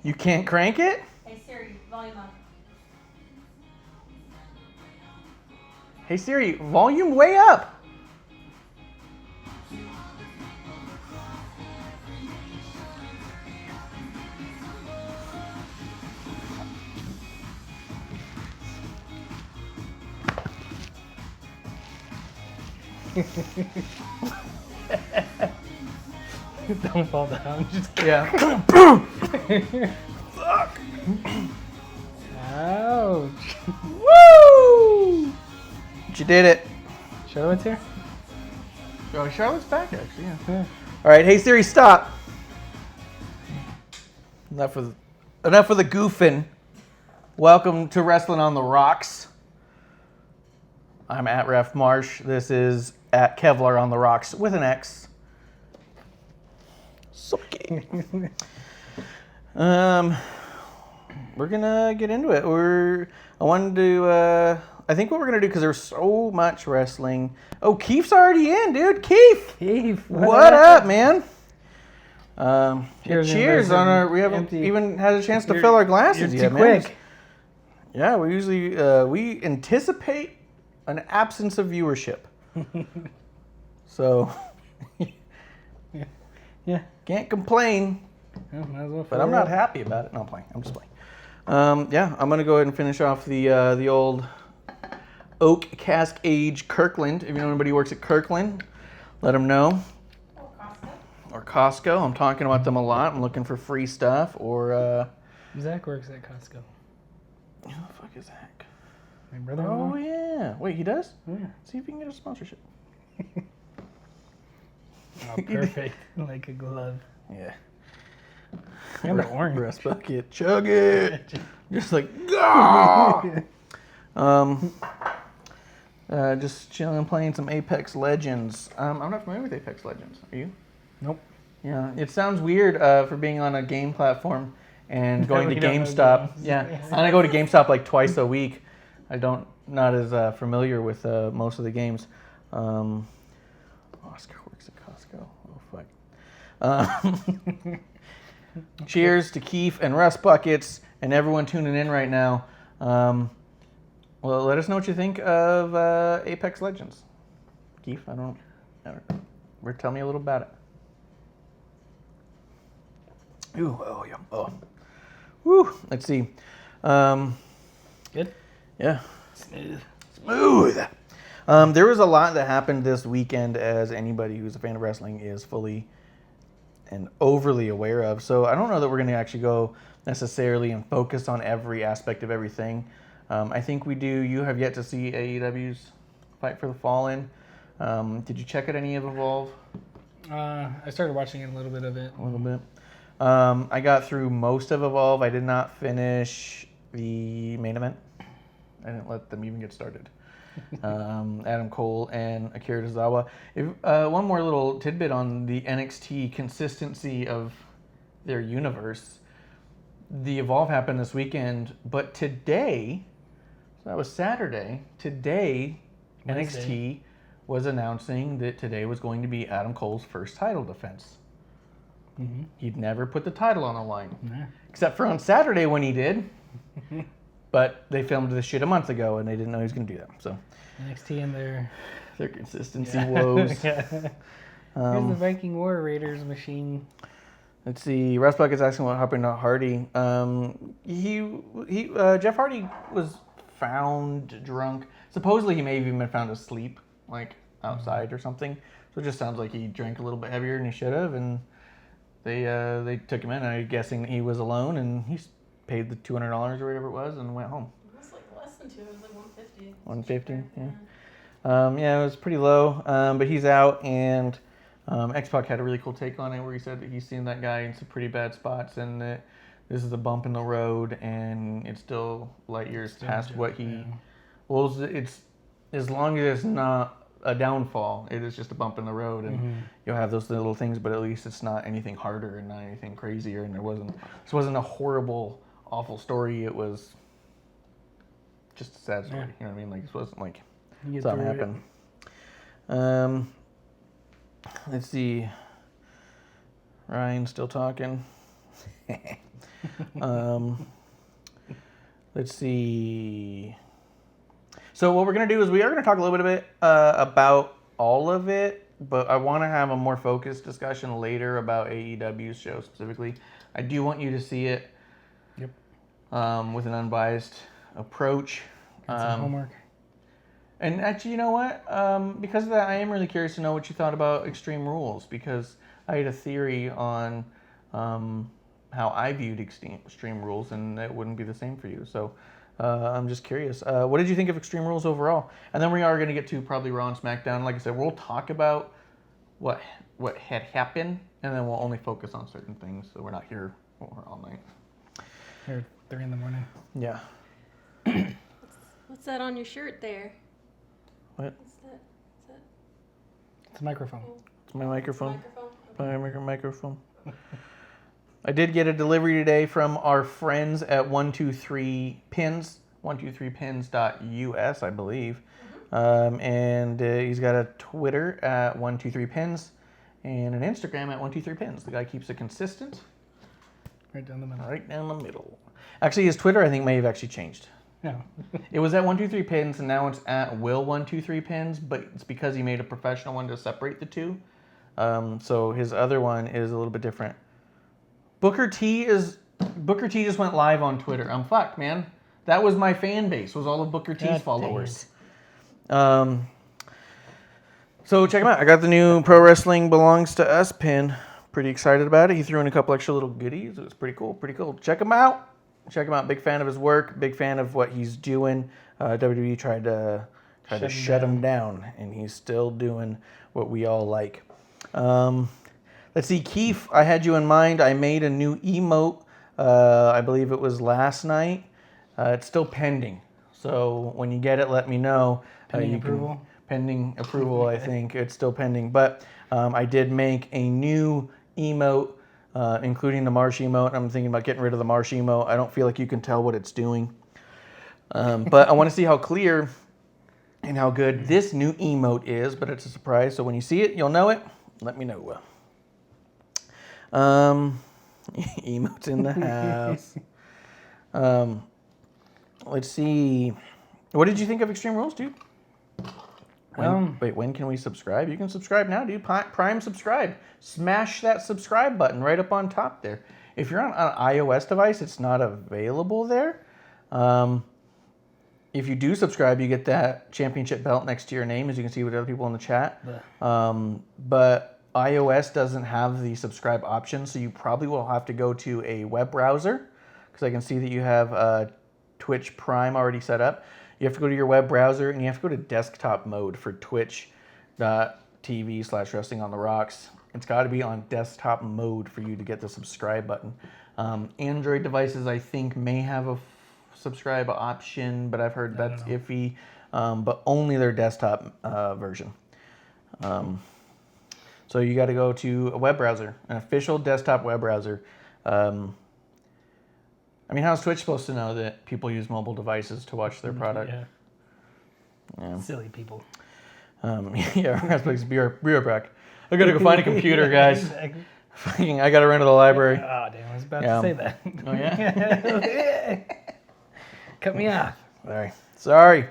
You can't crank it? Hey Siri, volume up. Hey Siri, volume way up. Don't fall down. Just Yeah. Fuck. Ouch. Woo! But you did it. Charlotte's here? Oh, Charlotte's back actually. Yeah. All right, hey Siri, stop. Enough of the goofing. Welcome to Wrestling on the Rocks. I'm at Ref Marsh. This is at Kevlar on the Rocks with an X. Okay. We're gonna get into it. I think what we're gonna do, because there's so much wrestling. Oh, Keith's already in, dude. Keith, what up, man? Cheers on our. We haven't even had a chance to fill our glasses yet, man. Quick. Yeah, we usually we anticipate an absence of viewership. So Yeah. can't complain. Yeah, might as well But I'm not happy about it. No, I'm playing. I'm just playing. Yeah, I'm gonna go ahead and finish off the old oak cask age Kirkland. If you know anybody who works at Kirkland, let them know. Or Costco. I'm talking about them a lot. I'm looking for free stuff. Or Zach works at Costco. who the fuck is Zach? My brother. Oh yeah. Wait, he does? Yeah. See if you can get a sponsorship. Oh, perfect. Like a glove. Yeah. And the orange. Breast bucket. Chug it. Just like, ah! Just chilling, playing some Apex Legends. I'm not familiar with Apex Legends. Are you? Nope. Yeah, it sounds weird for being on a game platform and going to We don't know GameStop. games. Yeah, and I go to GameStop like twice a week. Not as familiar with most of the games. Oscar works at Costco. Oh fuck. Cheers to Keith and Russ Buckets and everyone tuning in right now. Well, let us know what you think of Apex Legends. Keith, I don't know. Tell me a little about it. Ooh, oh yeah. Oh. Woo. Let's see. Good? Yeah. Smooth. There was a lot that happened this weekend, as anybody who's a fan of wrestling is fully and overly aware of. So I don't know that we're going to actually go necessarily and focus on every aspect of everything. I think we do. You have yet to see AEW's Fight for the Fallen. Did you check out any of Evolve? I started watching a little bit of it. A little bit. I got through most of Evolve. I did not finish the main event. I didn't let them even get started. Adam Cole and Akira Tozawa. One more little tidbit on the NXT consistency of their universe. The Evolve happened this weekend, but today, so that was Saturday, today Wednesday. NXT was announcing that today was going to be Adam Cole's first title defense. Mm-hmm. He'd never put the title on the line, Yeah. except for on Saturday when he did. But they filmed this shit a month ago, and they didn't know he was going to do that. So NXT and their consistency woes. Yeah. Here's the Viking War Raiders machine. Let's see. Russ Bucket's asking what happened to Hardy. Jeff Hardy was found drunk. Supposedly, he may have even been found asleep, like outside or something. So it just sounds like he drank a little bit heavier than he should have, and they took him in. I'm guessing he was alone, and he paid the $200 or whatever it was, and went home. It was like less than 2. It was like 150. 150, yeah. Yeah, it was pretty low, but he's out, and X-Pac had a really cool take on it where he said that he's seen that guy in some pretty bad spots, and that this is a bump in the road, and it's still light years past what he... Yeah. Well, it's as long as it's not a downfall, it is just a bump in the road, and you'll have those little things, but at least it's not anything harder and not anything crazier, and this wasn't a horrible, awful story. It was just a sad story. Yeah. You know what I mean? Like, it wasn't like You get something through it. happened. Let's see. Ryan's still talking. Let's see. So what we're going to do is we are going to talk a little bit about all of it, but I want to have a more focused discussion later about AEW's show specifically. I do want you to see it with an unbiased approach. Got some homework. And actually, you know what? Because of that, I am really curious to know what you thought about Extreme Rules, because I had a theory on how I viewed Extreme Rules, and it wouldn't be the same for you. So I'm just curious. What did you think of Extreme Rules overall? And then we are going to get to probably Raw and SmackDown. Like I said, we'll talk about what had happened, and then we'll only focus on certain things, so we're not here all night. Here, 3 a.m. Yeah. What's that on your shirt there? What? What's that? It's a microphone. It's my microphone. Microphone? Okay. Microphone. I did get a delivery today from our friends at 123 Pins, 123pins.us, I believe. And he's got a Twitter at 123pins and an Instagram at 123pins. The guy keeps it consistent. Right down the middle. Right down the middle. Actually, his Twitter, I think, may have actually changed. No. It was at 123pins, and now it's at Will123pins, but it's because he made a professional one to separate the two. So his other one is a little bit different. Booker T just went live on Twitter. I'm fucked, man. That was my fan base, was all of Booker T's followers. So check him out. I got the new Pro Wrestling Belongs to Us pin. Pretty excited about it. He threw in a couple extra little goodies. It was pretty cool. Pretty cool. Check him out. Big fan of his work. Big fan of what he's doing. WWE tried to shut him down, and he's still doing what we all like. Let's see, Keith, I had you in mind. I made a new emote. I believe it was last night. It's still pending. So when you get it, let me know. Pending approval? Pending approval, I think. It's still pending. But I did make a new emote, including the Marsh emote. I'm thinking about getting rid of the Marsh emote. I don't feel like you can tell what it's doing. But I want to see how clear and how good this new emote is, but it's a surprise. So when you see it, you'll know it. Let me know. Emotes in the house. Let's see. What did you think of Extreme Rules, dude? When can we subscribe? You can subscribe now, dude. Prime subscribe. Smash that subscribe button right up on top there. If you're on an iOS device, it's not available there. If you do subscribe, you get that championship belt next to your name, as you can see with other people in the chat. But iOS doesn't have the subscribe option, so you probably will have to go to a web browser, because I can see that you have Twitch Prime already set up. You have to go to your web browser, and you have to go to desktop mode for twitch.tv/wrestling on the rocks. It's got to be on desktop mode for you to get the subscribe button. Android devices, I think, may have a subscribe option, but I've heard that's iffy, but only their desktop version. So you got to go to a web browser, an official desktop web browser. I mean, how's Twitch supposed to know that people use mobile devices to watch their product? Yeah. Silly people. Yeah, we're supposed to be bureaucrat. I gotta go find a computer, guys. Fucking, I gotta run to the library. Oh, damn, I was about to say that. Oh, yeah? Cut me off. Sorry.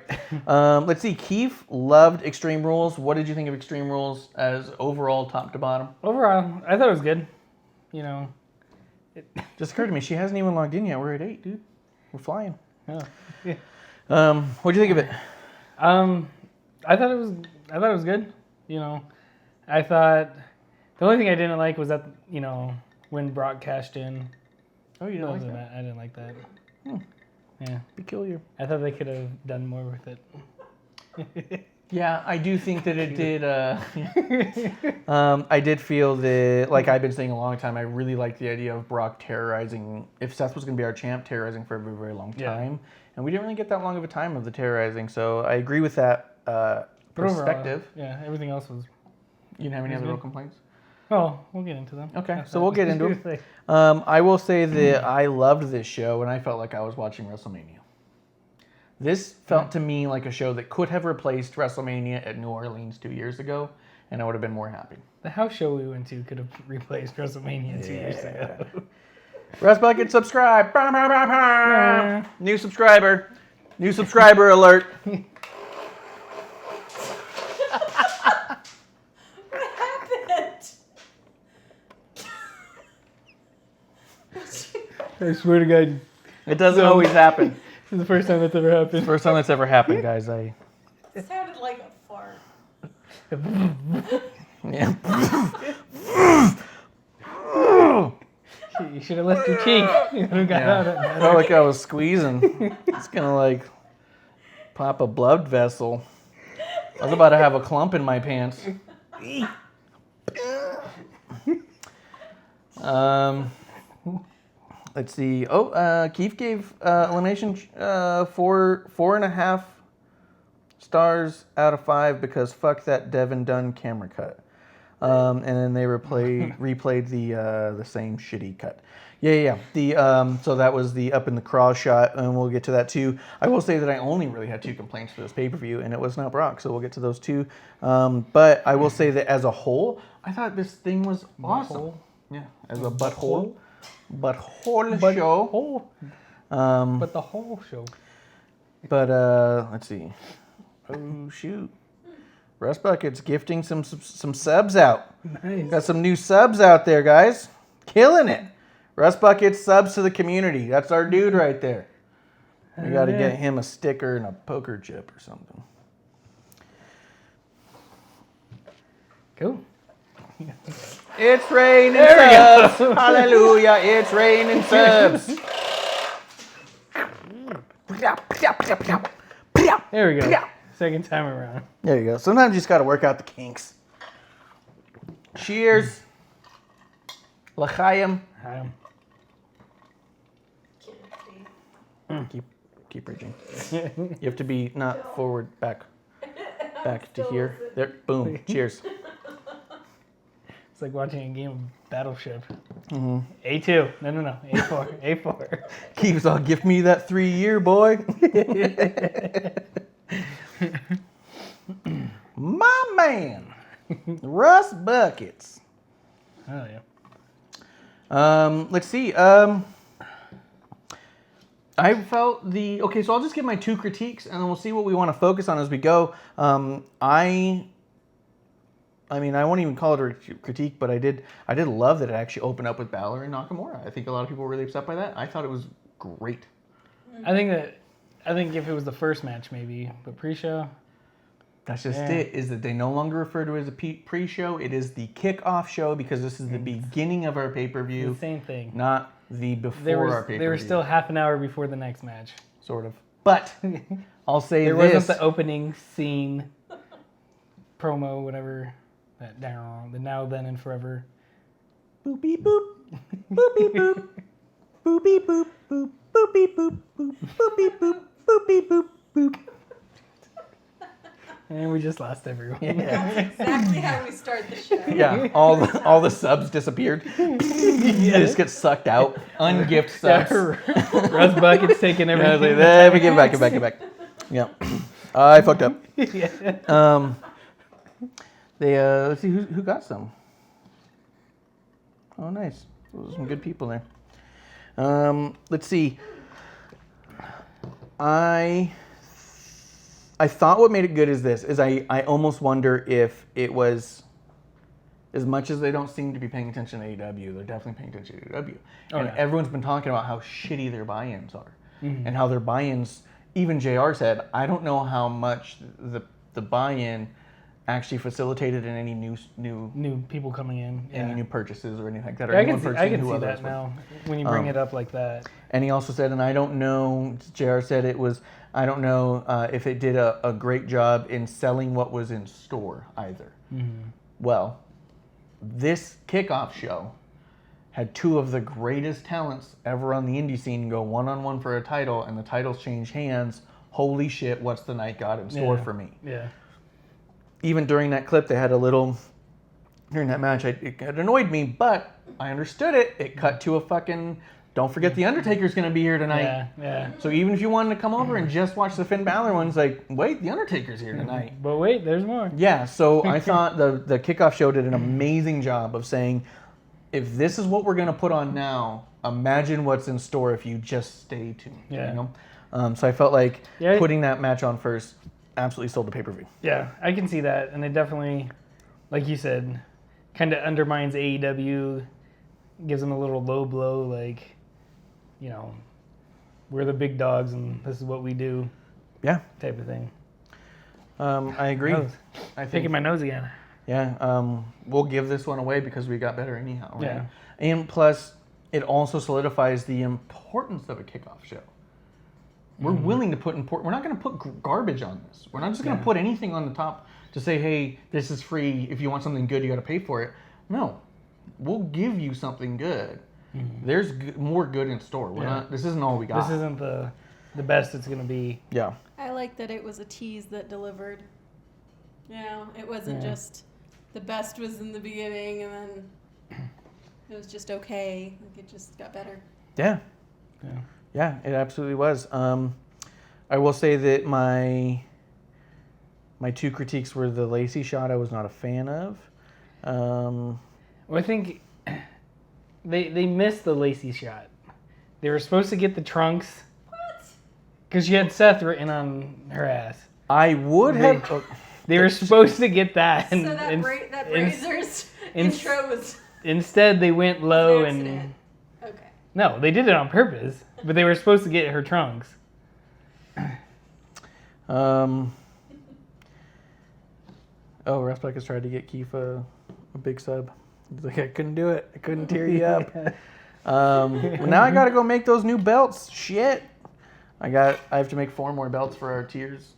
Let's see. Keith loved Extreme Rules. What did you think of Extreme Rules as overall, top to bottom? Overall, I thought it was good. You know, just occurred to me, she hasn't even logged in yet. We're at 8, dude. We're flying. Oh, yeah. What'd you think of it? I thought it was good. You know, I thought the only thing I didn't like was that, you know, when Brock cashed in. Oh, you didn't like that? I didn't like that. Yeah. Peculiar. I thought they could have done more with it. Yeah, I do think that it did. I did feel that, like I've been saying a long time, I really like the idea of Brock terrorizing. If Seth was going to be our champ, terrorizing for a very, very long time. Yeah. And we didn't really get that long of a time of the terrorizing. So I agree with that perspective. Overall, yeah, everything else was. You didn't have any other real complaints? Oh, we'll get into them. Okay, so we'll get into it. I will say that I loved this show, and I felt like I was watching WrestleMania. This felt to me like a show that could have replaced WrestleMania at New Orleans 2 years ago, and I would have been more happy. The house show we went to could have replaced WrestleMania 2 years ago. Russ Bucket, subscribe. Bah, bah, bah, bah. New subscriber. New subscriber alert. What happened? I swear to God, It doesn't always happen. this is the first time that's ever happened. First time that's ever happened, guys. It sounded like a fart. Yeah. You should have left your cheek. You would have got out of I felt like I was squeezing. It's gonna like pop a blood vessel. I was about to have a clump in my pants. Let's see. Oh, Keith gave elimination 4.5 stars out of 5 because fuck that Devin Dunn camera cut. And then they replayed the same shitty cut. Yeah. So that was the up in the craw shot, and we'll get to that too. I will say that I only really had 2 complaints for this pay-per-view, and it was not Brock, so we'll get to those too. But I will say that as a whole, I thought this thing was awesome. Butthole. Yeah, as a butthole show. But the whole show. But let's see. Oh shoot. Russ Bucket's gifting some subs out. Nice. Got some new subs out there, guys. Killing it. Russ Bucket's subs to the community. That's our dude right there. We got to get him a sticker and a poker chip or something. Cool. It's raining subs. Hallelujah. It's raining subs. There we go. Second time around. There you go. Sometimes you just got to work out the kinks. Cheers. L'chaim. Keep reaching. You have to be not forward, back to here. There. Boom. Cheers. It's like watching a game of Battleship. Mm-hmm. A2. No. A4. A4. Keeps on, give me that 3-year, boy. My man. Russ Buckets. Oh, yeah. Let's see. I felt okay, so I'll just give my 2 critiques and then we'll see what we want to focus on as we go. I mean, I won't even call it a critique, but I did love that it actually opened up with Balor and Nakamura. I think a lot of people were really upset by that. I thought it was great. I think if it was the first match, maybe, but pre-show. That's just it, is that they no longer refer to it as a pre-show. It is the kickoff show because this is the beginning of our pay-per-view. The same thing. Not the before our pay-per-view. They were still half an hour before the next match. Sort of. But I'll say there this. wasn't the opening scene, promo, whatever. That down, the now, then, and forever. Boop beep boop. Boop beep boop. Boop beep boop boop. Boop beep boop boop. Boop beep boop. Boop beep boop boop. And we just lost everyone. Yeah. That's exactly how we start the show. Yeah. All the subs disappeared. They just get sucked out. Ungift subs. Russ Bucket's taking everything. Let me get back. Yeah. I fucked up. Yeah. Let's see who got some. Oh, nice. Those are some good people there. Let's see. I thought what made it good is this. I almost wonder if it was, as much as they don't seem to be paying attention to AEW, they're definitely paying attention to AEW. And everyone's been talking about how shitty their buy-ins are, and how their buy-ins. Even JR said, I don't know how much the buy-in actually facilitated in any new people coming in, any new purchases or anything like that. Or I anyone can purchasing see that now when you bring it up like that. And he also said, and I don't know, JR said it was, I don't know if it did a great job in selling what was in store either. Mm-hmm. Well, this kickoff show had 2 of the greatest talents ever on the indie scene go one-on-one for a title, and the titles change hands. Holy shit, what's the night got in store for me? Yeah. Even during that clip, they had a little, during that match, it annoyed me, but I understood it. It cut to a fucking, don't forget the Undertaker's going to be here tonight. Yeah. So even if you wanted to come over and just watch the Finn Balor ones, like, wait, the Undertaker's here tonight. But wait, there's more. Yeah, so I thought the kickoff show did an amazing job of saying, if this is what we're gonna put on now, imagine what's in store if you just stay tuned. Yeah. You know? So I felt like Yeah. putting that match on first absolutely sold the pay-per-view. Yeah, I can see that, and it definitely, like you said, kind of undermines AEW, gives them a little low blow, like, you know, we're the big dogs and this is what we do. Yeah. Type of thing. I agree. I think Picking my nose again. Yeah, we'll give this one away because we got better anyhow, right? Yeah. And plus, it also solidifies the importance of a kickoff show. We're willing to put we're not going to put garbage on this. We're not just going to put anything on the top to say, hey, this is free. If you want something good, you got to pay for it. No, we'll give you something good. There's more good in store. We're not. This isn't all we got. This isn't the best it's going to be. Yeah. I like that it was a tease that delivered. You know, it wasn't just the best was in the beginning and then it was just okay. Like it just got better. Yeah. Yeah. Yeah, it absolutely was. I will say that my two critiques were the Lacey shot I was not a fan of. Well, I think they missed the Lacey shot. They were supposed to get the trunks. What? Because she had Seth written on her ass. I would have... They were supposed to get that. So that Razor's intro was... Instead, they went low and... accident. Okay. No, they did it on purpose, but they were supposed to get her trunks. Oh, Russ has tried to get Keith a big sub. He's like, I couldn't do it. I couldn't tear you up. Now I got to go make those new belts. Shit. I have to make 4 more belts for our tiers.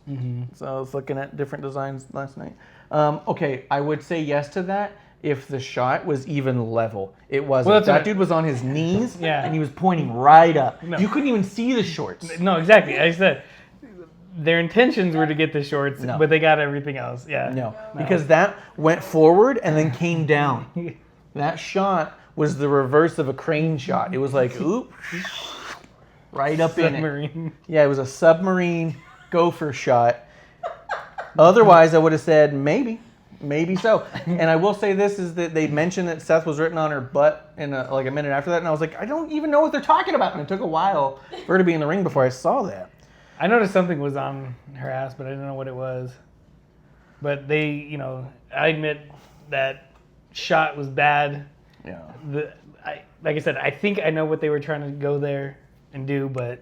So I was looking at different designs last night. Okay, I would say yes to that if the shot was even level. It wasn't. Well, that dude was on his knees Yeah. and he was pointing right up. No. You couldn't even see the shorts. No, exactly. I said their intentions were to get the shorts, No. but they got everything else. Yeah. No, because that went forward and then came down. That shot was the reverse of a crane shot. It was like, oop, right up in it. Submarine. Yeah, it was a submarine gopher shot. Otherwise, I would have said maybe so. And I will say this is that they mentioned that Seth was written on her butt in like a minute after that, and I was like, I don't even know what they're talking about. And it took a while for her to be in the ring before I saw that. I noticed something was on her ass, but I didn't know what it was. But they, you know, I admit that shot was bad. Yeah. Like I said, I think I know what they were trying to go there and do, but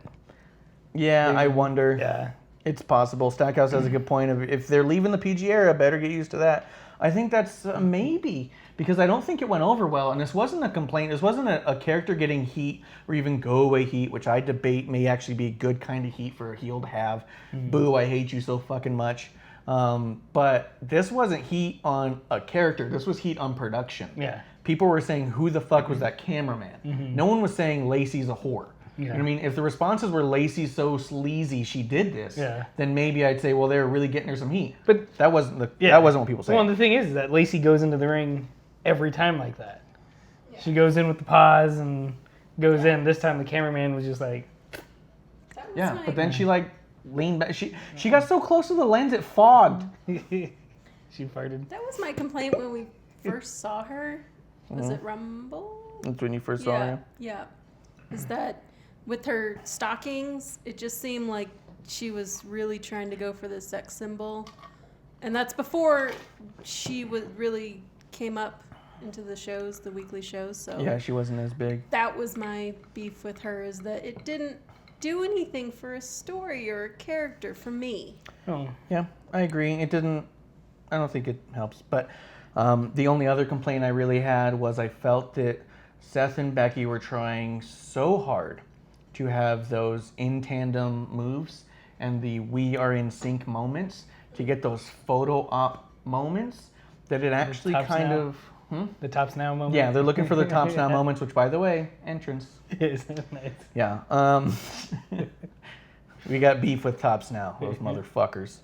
Yeah, I wonder. yeah. It's possible. Stackhouse has a good point of if they're leaving the PG era, better get used to that. I think that's maybe because I don't think it went over well, and this wasn't a complaint. This wasn't a character getting heat or even go away heat, which I debate may actually be a good kind of heat for a heel to have. Boo, I hate you so fucking much. But this wasn't heat on a character. This was heat on production. Yeah. People were saying, who the fuck was that cameraman? No one was saying Lacey's a whore. You know what I mean? If the responses were Lacey's so sleazy she did this, then maybe I'd say, well, they were really getting her some heat. But that wasn't that wasn't what people said. Well, and the thing is that Lacey goes into the ring every time like that. Yeah. She goes in with the pause and goes in. This time the cameraman was just like... Yeah, but then she like leaned back. She got so close to the lens it fogged. She farted. That was my complaint when we first saw her. Was it Rumble? That's when you first saw her? Yeah. Is that with her stockings, it just seemed like she was really trying to go for the sex symbol. And that's before she really came up into the shows, the weekly shows. So yeah, she wasn't as big. That was my beef with her, is that it didn't do anything for a story or a character for me. Oh. Yeah, I agree. It didn't, I don't think it helps. But the only other complaint I really had was I felt that Seth and Becky were trying so hard to have those in tandem moves and the we are in sync moments to get those photo op moments that it actually kind of... The Tops Now moment? Yeah, they're looking for the Tops Now moments, which, by the way, entrance. It is nice. Yeah. We got beef with Tops Now, those motherfuckers.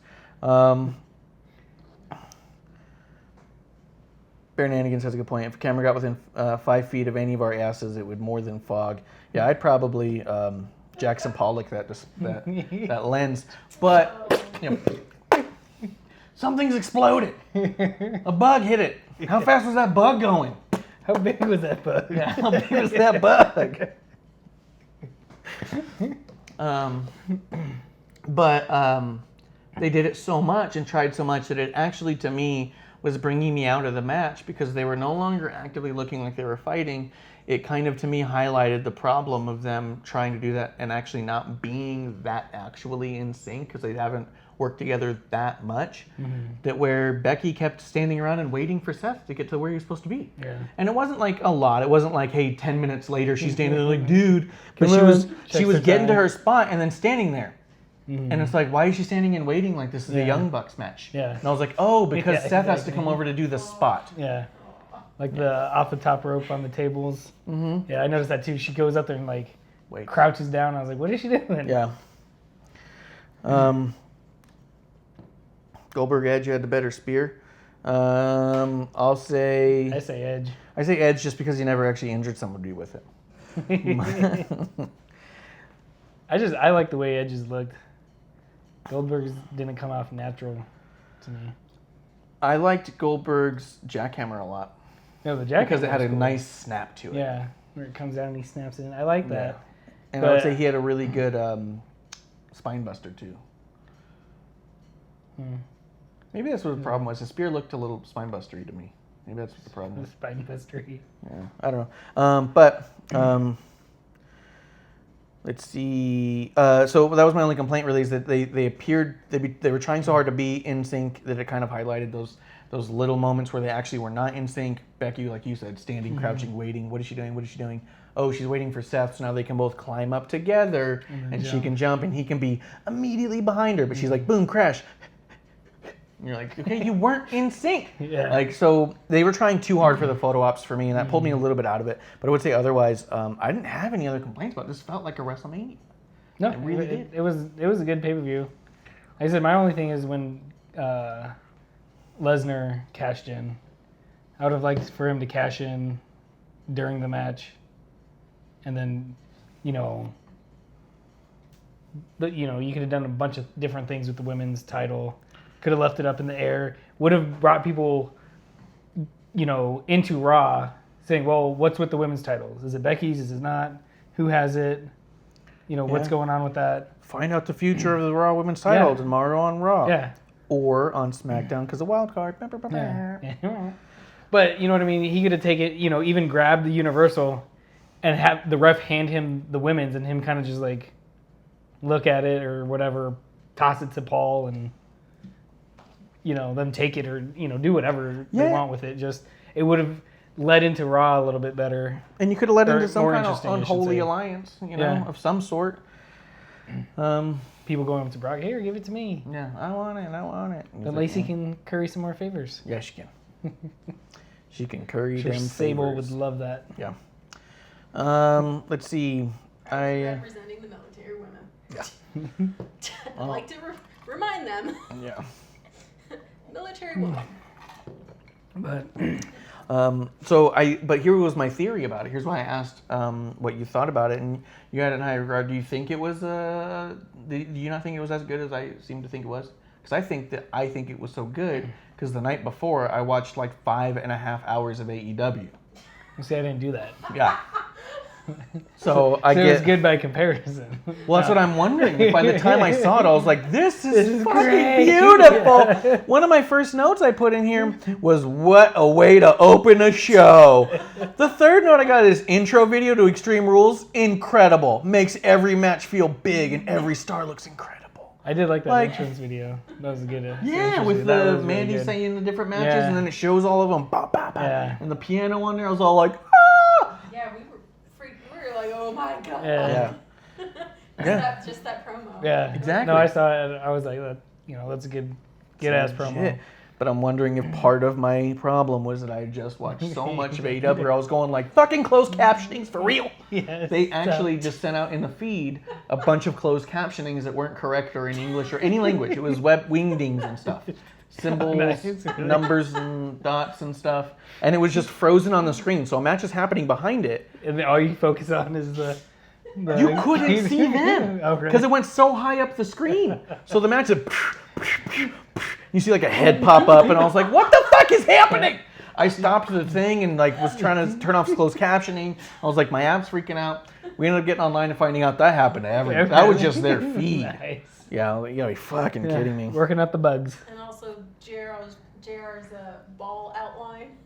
Bear Nanigans has a good point. If a camera got within 5 feet of any of our asses, it would more than fog. Yeah, I'd probably Jackson Pollock that lens. But you know, something's exploded. A bug hit it. How fast was that bug going? How big was that bug? Yeah, how big was that bug? But they did it so much and tried so much that it actually, to me, was bringing me out of the match because they were no longer actively looking like they were fighting. It kind of, to me, highlighted the problem of them trying to do that and actually not being that actually in sync because they haven't worked together that much. That where Becky kept standing around and waiting for Seth to get to where he was supposed to be. Yeah. And it wasn't like a lot. It wasn't like, hey, 10 minutes later she's standing there like, dude. But Come she on. was Checks her getting to time. her spot and then standing there. And it's like, why is she standing and waiting like this is a Young Bucks match? Yeah. And I was like, oh, because Yeah, Seth has to exactly. come over to do the spot. Yeah. Like the off the top rope on the tables. Mm-hmm. Yeah, I noticed that too. She goes up there and like Wait. crouches down. I was like, what is she doing? Yeah. Goldberg Edge had the better spear. I'll say I say Edge. I say Edge just because he never actually injured somebody with it. I like the way Edge's looked. Goldberg's didn't come off natural to me. I liked Goldberg's jackhammer a lot No, the jacket because it had a was cool. nice snap to it. Yeah, where it comes down and he snaps it in. I like that. And I would But- say he had a really good spine buster too. Maybe that's what the problem was. The spear looked a little spine bustery to me. Maybe that's what the problem The was. spine mystery. Yeah, I don't know. Let's see. So that was my only complaint really is that they appeared they were trying so hard to be in sync that it kind of highlighted those little moments where they actually were not in sync. Becky, like you said, standing, crouching, waiting. What is she doing? What is she doing? Oh, she's waiting for Seth. So now they can both climb up together, and she can jump, and he can be immediately behind her. But she's like, boom, crash. And you're like, okay, you weren't in sync. Yeah. Like, so they were trying too hard for the photo ops for me, and that pulled me a little bit out of it. But I would say otherwise, I didn't have any other complaints about it. This felt like a WrestleMania. No, It really did. It was a good pay-per-view. Like I said, my only thing is when Lesnar cashed in. I would have liked for him to cash in during the match, and then, you could have done a bunch of different things with the women's title. Could have left it up in the air. Would have brought people, into Raw, saying, "Well, what's with the women's titles? Is it Becky's? Is it not? Who has it? What's going on with that?" Find out the future of the Raw Women's title Yeah. tomorrow on Raw. Yeah. Or on SmackDown because of wild card. Yeah. But you know what I mean? He could have taken, even grabbed the Universal and have the ref hand him the women's and him kind of just like look at it or whatever, toss it to Paul and, them take it or, do whatever they want with it. Just, it would have led into Raw a little bit better. And you could have led Or into some more kind of interesting, I should unholy say. alliance, Yeah. of some sort. People going up to Brock, here, give it to me. Yeah, I want it. And he's But like, Lacey can curry some more favors. Yeah, she can. She can curry Sure, them Sable favors. would love that. Yeah. Let's see. Representing the military women. I like to remind them. Yeah. Military woman. But But here was my theory about it. Here's why I asked what you thought about it, and you had it in high regard. Do you think it was? Do you not think it was as good as I seem to think it was? Because I think it was so good because the night before I watched like 5.5 hours of AEW. you see, I didn't do that. Yeah. So It was good by comparison. Well, that's what I'm wondering. By the time I saw it, I was like, this is fucking great. beautiful. One of my first notes I put in here was, what a way to open a show. The third note I got is intro video to Extreme Rules. Incredible. Makes every match feel big and every star looks incredible. I did like that Like- entrance video. That was a good. Yeah, entrance with video. That the was really Mandy good. saying the different matches Yeah. and then it shows all of them. Bah, bah, bah. Yeah. And the piano on there, I was all like, ah! Yeah, we were freaked. We were like, oh my god. Yeah. Yeah. Just that promo. Yeah, Exactly. No, I saw it. I was like, that's a good ass promo. Shit. But I'm wondering if part of my problem was that I had just watched so much of AEW where I was going like, fucking closed captionings for real. Yes. They actually just sent out in the feed a bunch of closed captionings that weren't correct or in English or any language. It was wingdings and stuff. Symbols, Nice. numbers and dots and stuff. And it was just frozen on the screen. So a match is happening behind it. And then all you focus on is the You couldn't see them Oh, really? because it went so high up the screen. So the match is, you see like a head pop up, and I was like, "What the fuck is happening?" I stopped the thing and like was trying to turn off closed captioning. I was like, my app's freaking out. We ended up getting online and finding out that happened to everyone. That was just their feed. Nice. Yeah, you gotta be fucking kidding me. Working out the bugs. And also JR's ball outline.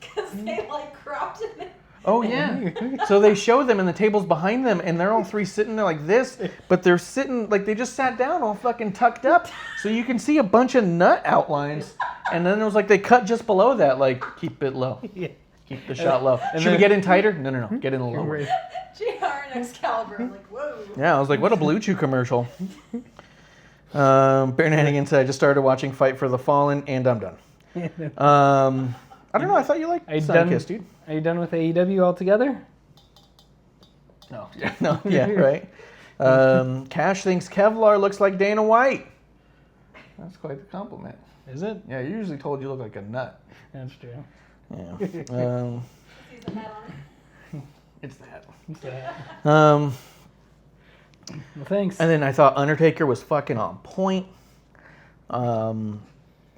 Because they like cropped it. Oh yeah. So they show them and the table's behind them and they're all three sitting there like this, but they're sitting like they just sat down all fucking tucked up. So you can see a bunch of nut outlines. And then it was like they cut just below that, like keep it low. Yeah. Keep the shot low. And Should we then- get in tighter? No. Get in lower. JR and Excalibur. I'm like, whoa. Yeah, I was like, what a Blue Chew commercial. Bare Nannigan said, I just started watching Fight for the Fallen and I'm done. I don't know, I thought you liked Are you Sunkiss, dude. Are you done with AEW altogether? No. Yeah, right. Cash thinks Kevlar looks like Dana White. That's quite the compliment. Is it? Yeah, you're usually told you look like a nut. That's true. Yeah. Sees the hat on. It's that. Well, thanks. And then I thought Undertaker was fucking on point.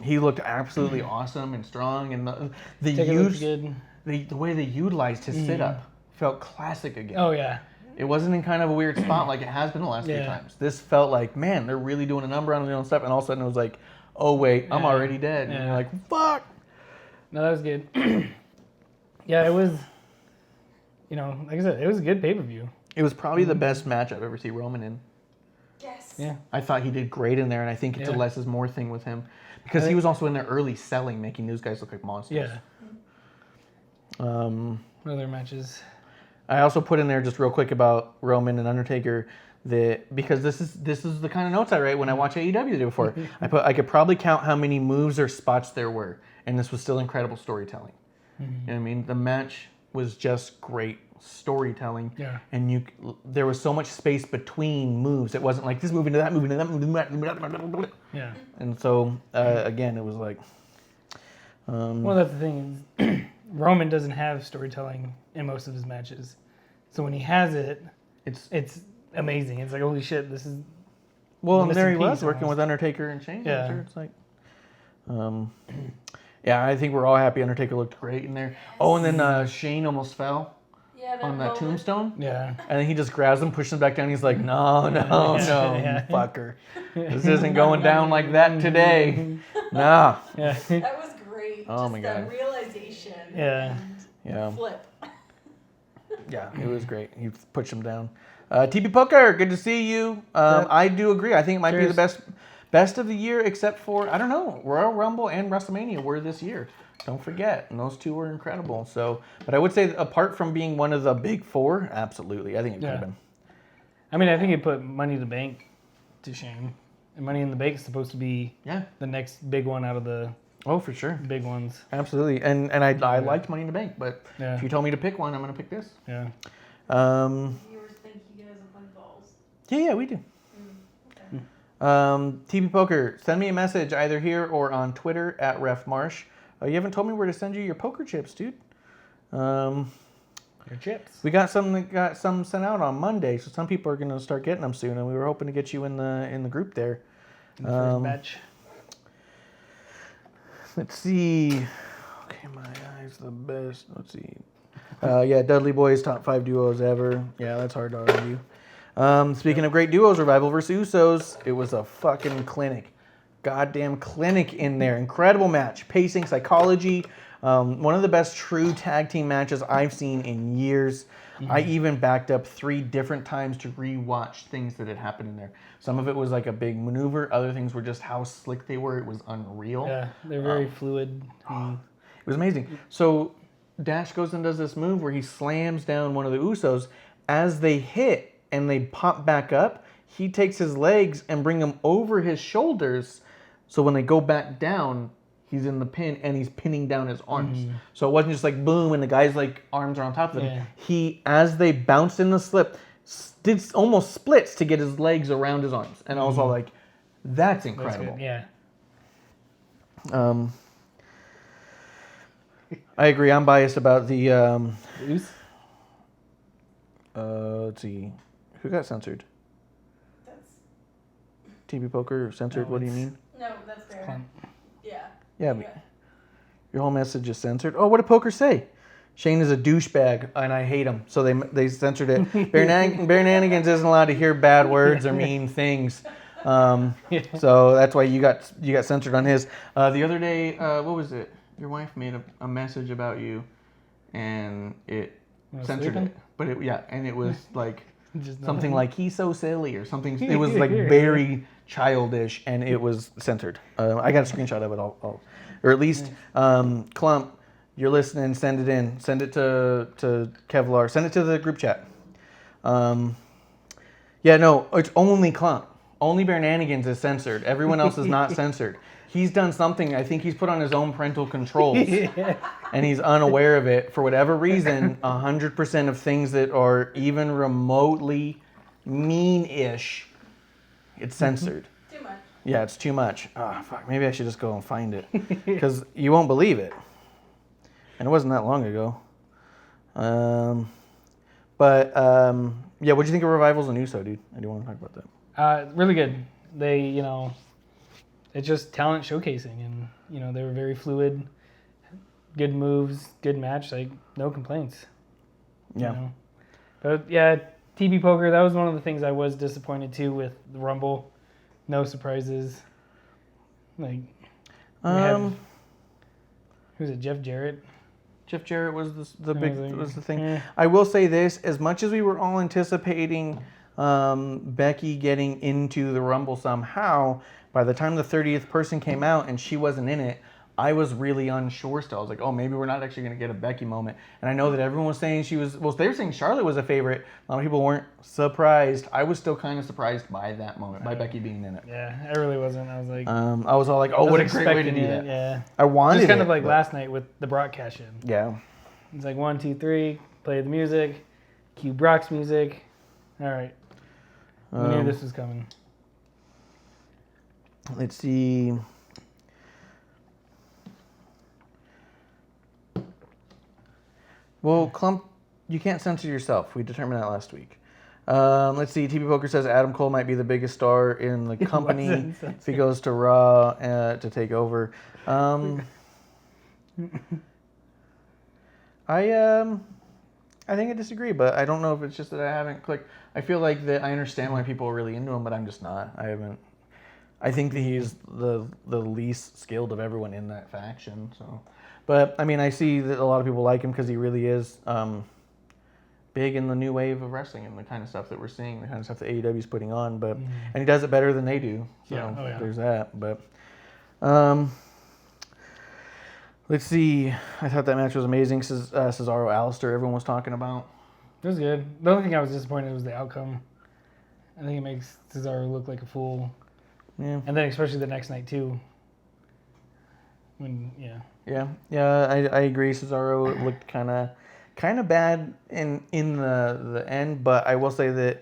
He looked absolutely awesome and strong, and Taker looks good. the way they utilized his sit up felt classic again. Oh yeah. It wasn't in kind of a weird spot like it has been the last few times. This felt like, man, they're really doing a number on their own stuff, and all of a sudden it was like, oh wait, I'm already dead. And you're like, fuck. No, that was good. Yeah, it was. You know, like I said, it was a good pay-per-view. It was probably the best match I've ever seen Roman in. Yes. Yeah. I thought he did great in there, and I think it's a Yeah. less is more thing with him. Because he was also in there early selling, making those guys look like monsters. Yeah. What other matches? I also put in there just real quick about Roman and Undertaker that because this is the kind of notes I write when I watch AEW the day before. I could probably count how many moves or spots there were, and this was still incredible storytelling. You know what I mean? The match was just great storytelling. Yeah. And there was so much space between moves. It wasn't like this move into that move into that move. Yeah. And so again, it was like. Well, that's the thing. Is Roman doesn't have storytelling in most of his matches, so when he has it, it's amazing. It's like, holy shit, this is. Well, and missing there he was piece working almost. with Undertaker and Shane. Yeah. Sure, it's like. Yeah, I think we're all happy. Undertaker looked great in there. Oh, and then Shane almost fell Yeah, on that tombstone. Yeah. And then he just grabs him, pushes him back down. He's like, no, Yeah. fucker. This isn't going down like that today. Nah. Yeah. That was great. Oh Just my that God. realization. Yeah. Yeah. And flip. Yeah, it was great. He pushed him down. TP Poker, good to see you. I do agree. I think it might be the best of the year, except for, I don't know, Royal Rumble and WrestleMania were this year. Don't forget. And those two were incredible. So, but I would say apart from being one of the big four, absolutely. I think it could have been. I mean, I think it put Money in the Bank to shame. And Money in the Bank is supposed to be the next big one out of the Oh, for sure. big ones. Absolutely. And I liked Money in the Bank, but if you told me to pick one, I'm going to pick this. Yeah. Viewers think you guys are playing balls. Yeah, we do. TP Poker, send me a message either here or on Twitter at RefMarsh. You haven't told me where to send you your poker chips, dude. Your chips. We got some sent out on Monday, so some people are going to start getting them soon, and we were hoping to get you in the group there. In the first batch. Let's see. Okay, my eyes the best. Let's see. Yeah, Dudley Boys top 5 duos ever. Yeah, that's hard to argue. Speaking of great duos, Revival versus Usos. It was a fucking clinic. Goddamn clinic in there. Incredible match. Pacing, psychology. One of the best true tag team matches I've seen in years. I even backed up 3 different times to rewatch things that had happened in there. Some of it was like a big maneuver. Other things were just how slick they were. It was unreal. Yeah, they're very fluid. It was amazing. So Dash goes and does this move where he slams down one of the Usos. As they hit and they pop back up, he takes his legs and bring them over his shoulders. So when they go back down, he's in the pin and he's pinning down his arms. So it wasn't just like boom and the guy's like arms are on top of him. Yeah. He, as they bounced in the slip, did almost splits to get his legs around his arms. And I was all like, that's incredible. That's good. Yeah. I agree. I'm biased about the. Loose? Let's see. Who got censored? That's TB Poker censored? No, What do you it's- mean? no, that's fair. Fun. Yeah. Yeah. Yeah. Your whole message is censored. Oh, what did Poker say? Shane is a douchebag, and I hate him. So they censored it. Barenanigans isn't allowed to hear bad words or mean things. So that's why you got censored on his. The other day, what was it? Your wife made a message about you, and it censored it. But and it was like something like "he's so silly" or something. It was like very childish, and it was censored. I got a screenshot of it all, or at least Clump. You're listening. Send it in. Send it to Kevlar. Send it to the group chat. It's only Clump. Only Barenanigans is censored. Everyone else is not censored. He's done something. I think he's put on his own parental controls, and he's unaware of it. For whatever reason, 100% of things that are even remotely mean-ish, it's censored. Too much. Yeah, it's too much. Oh, fuck. Maybe I should just go and find it, because you won't believe it. And it wasn't that long ago. What do you think of Revivals and Uso, dude? I do want to talk about that. Really good. They, it's just talent showcasing, and they were very fluid, good moves, good match, like no complaints. Yeah. But yeah, TV Poker, that was one of the things I was disappointed too with the Rumble. No surprises. Like, who's it? Jeff Jarrett. Jeff Jarrett was the thing. Yeah. I will say this: as much as we were all anticipating Becky getting into the Rumble somehow, by the time the 30th person came out and she wasn't in it, I was really unsure still. I was like, oh, maybe we're not actually going to get a Becky moment. And I know that everyone was saying they were saying Charlotte was a favorite. A lot of people weren't surprised. I was still kind of surprised by that moment, by Becky being in it. Yeah, I really wasn't. I was like... I was all like, oh, what a great way to do that. Yeah. I wanted just kind of like last night with the Brock cash-in. Yeah. It's like 1, 2, 3, play the music, cue Brock's music. All right. We knew this was coming. Let's see. Well, Clump, you can't censor yourself. We determined that last week. Let's see. TV Poker says Adam Cole might be the biggest star in the company if he goes to Raw to take over. I think I disagree, but I don't know if it's just that I haven't clicked. I feel like that I understand why people are really into him, but I'm just not. I haven't. I think that he's the least skilled of everyone in that faction. So, but I mean, I see that a lot of people like him because he really is big in the new wave of wrestling and the kind of stuff that we're seeing, the kind of stuff that AEW is putting on. But and he does it better than they do. So there's that. But let's see. I thought that match was amazing. Cesaro Alistair, everyone was talking about. It was good. The only thing I was disappointed was the outcome. I think it makes Cesaro look like a fool. Yeah. And then especially the next night too. Yeah. I agree. Cesaro looked kind of bad in the end, but I will say that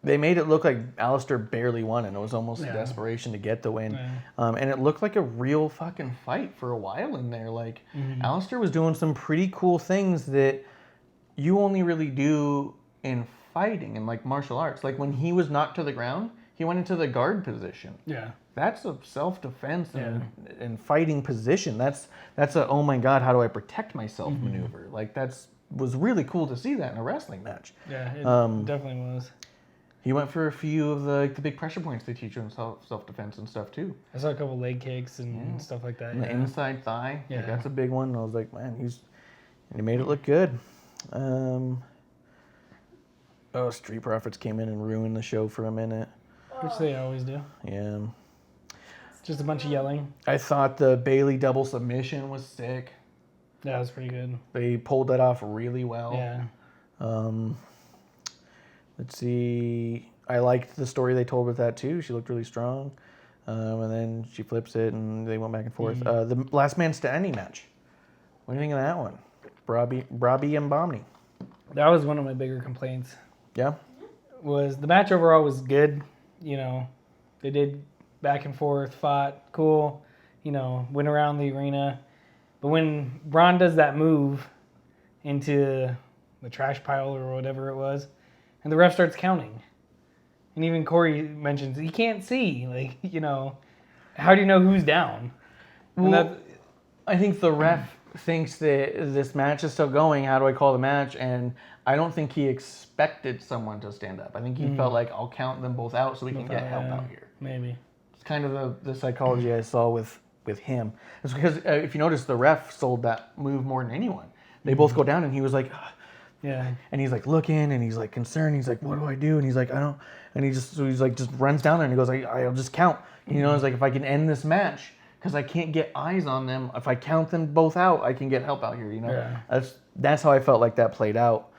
they made it look like Alistair barely won, and it was almost a desperation to get the win. Yeah. And it looked like a real fucking fight for a while in there. Like Alistair was doing some pretty cool things that you only really do in fighting and like martial arts. Like when he was knocked to the ground, he went into the guard position. Yeah. That's a self-defense and fighting position. That's a, oh my God, how do I protect myself maneuver. Like was really cool to see that in a wrestling match. Yeah, it definitely was. He went for a few of the big pressure points they teach you in self-defense and stuff too. I saw a couple leg kicks and stuff like that. And the inside thigh, like that's a big one. And I was like, man, he made it look good. Street Profits came in and ruined the show for a minute. Which they always do. Yeah. Just a bunch of yelling. I thought the Bailey double submission was sick. Yeah, it was pretty good. They pulled that off really well. Yeah. Let's see. I liked the story they told with that too. She looked really strong. And then she flips it and they went back and forth. The last man standing match. What do you think of that one? Robbie and Bomney. That was one of my bigger complaints. Yeah? Was the match overall was good. They did back and forth, fought, cool, went around the arena. But when Braun does that move into the trash pile or whatever it was, and the ref starts counting, and even Corey mentions he can't see, how do you know who's down? Well, I think the ref thinks that this match is still going. How do I call the match? And I don't think he expected someone to stand up. I think he felt like, I'll count them both out so we can get help out here. Maybe. It's kind of the psychology I saw with him. It's because if you notice, the ref sold that move more than anyone. They both go down, and he was like, yeah. And he's like looking, and he's like concerned. He's like, what do I do? And he's like, I don't. And he's like just runs down there, and he goes, I'll just count. You know, it's like, if I can end this match, because I can't get eyes on them. If I count them both out, I can get help out here. You know, that's how I felt like that played out.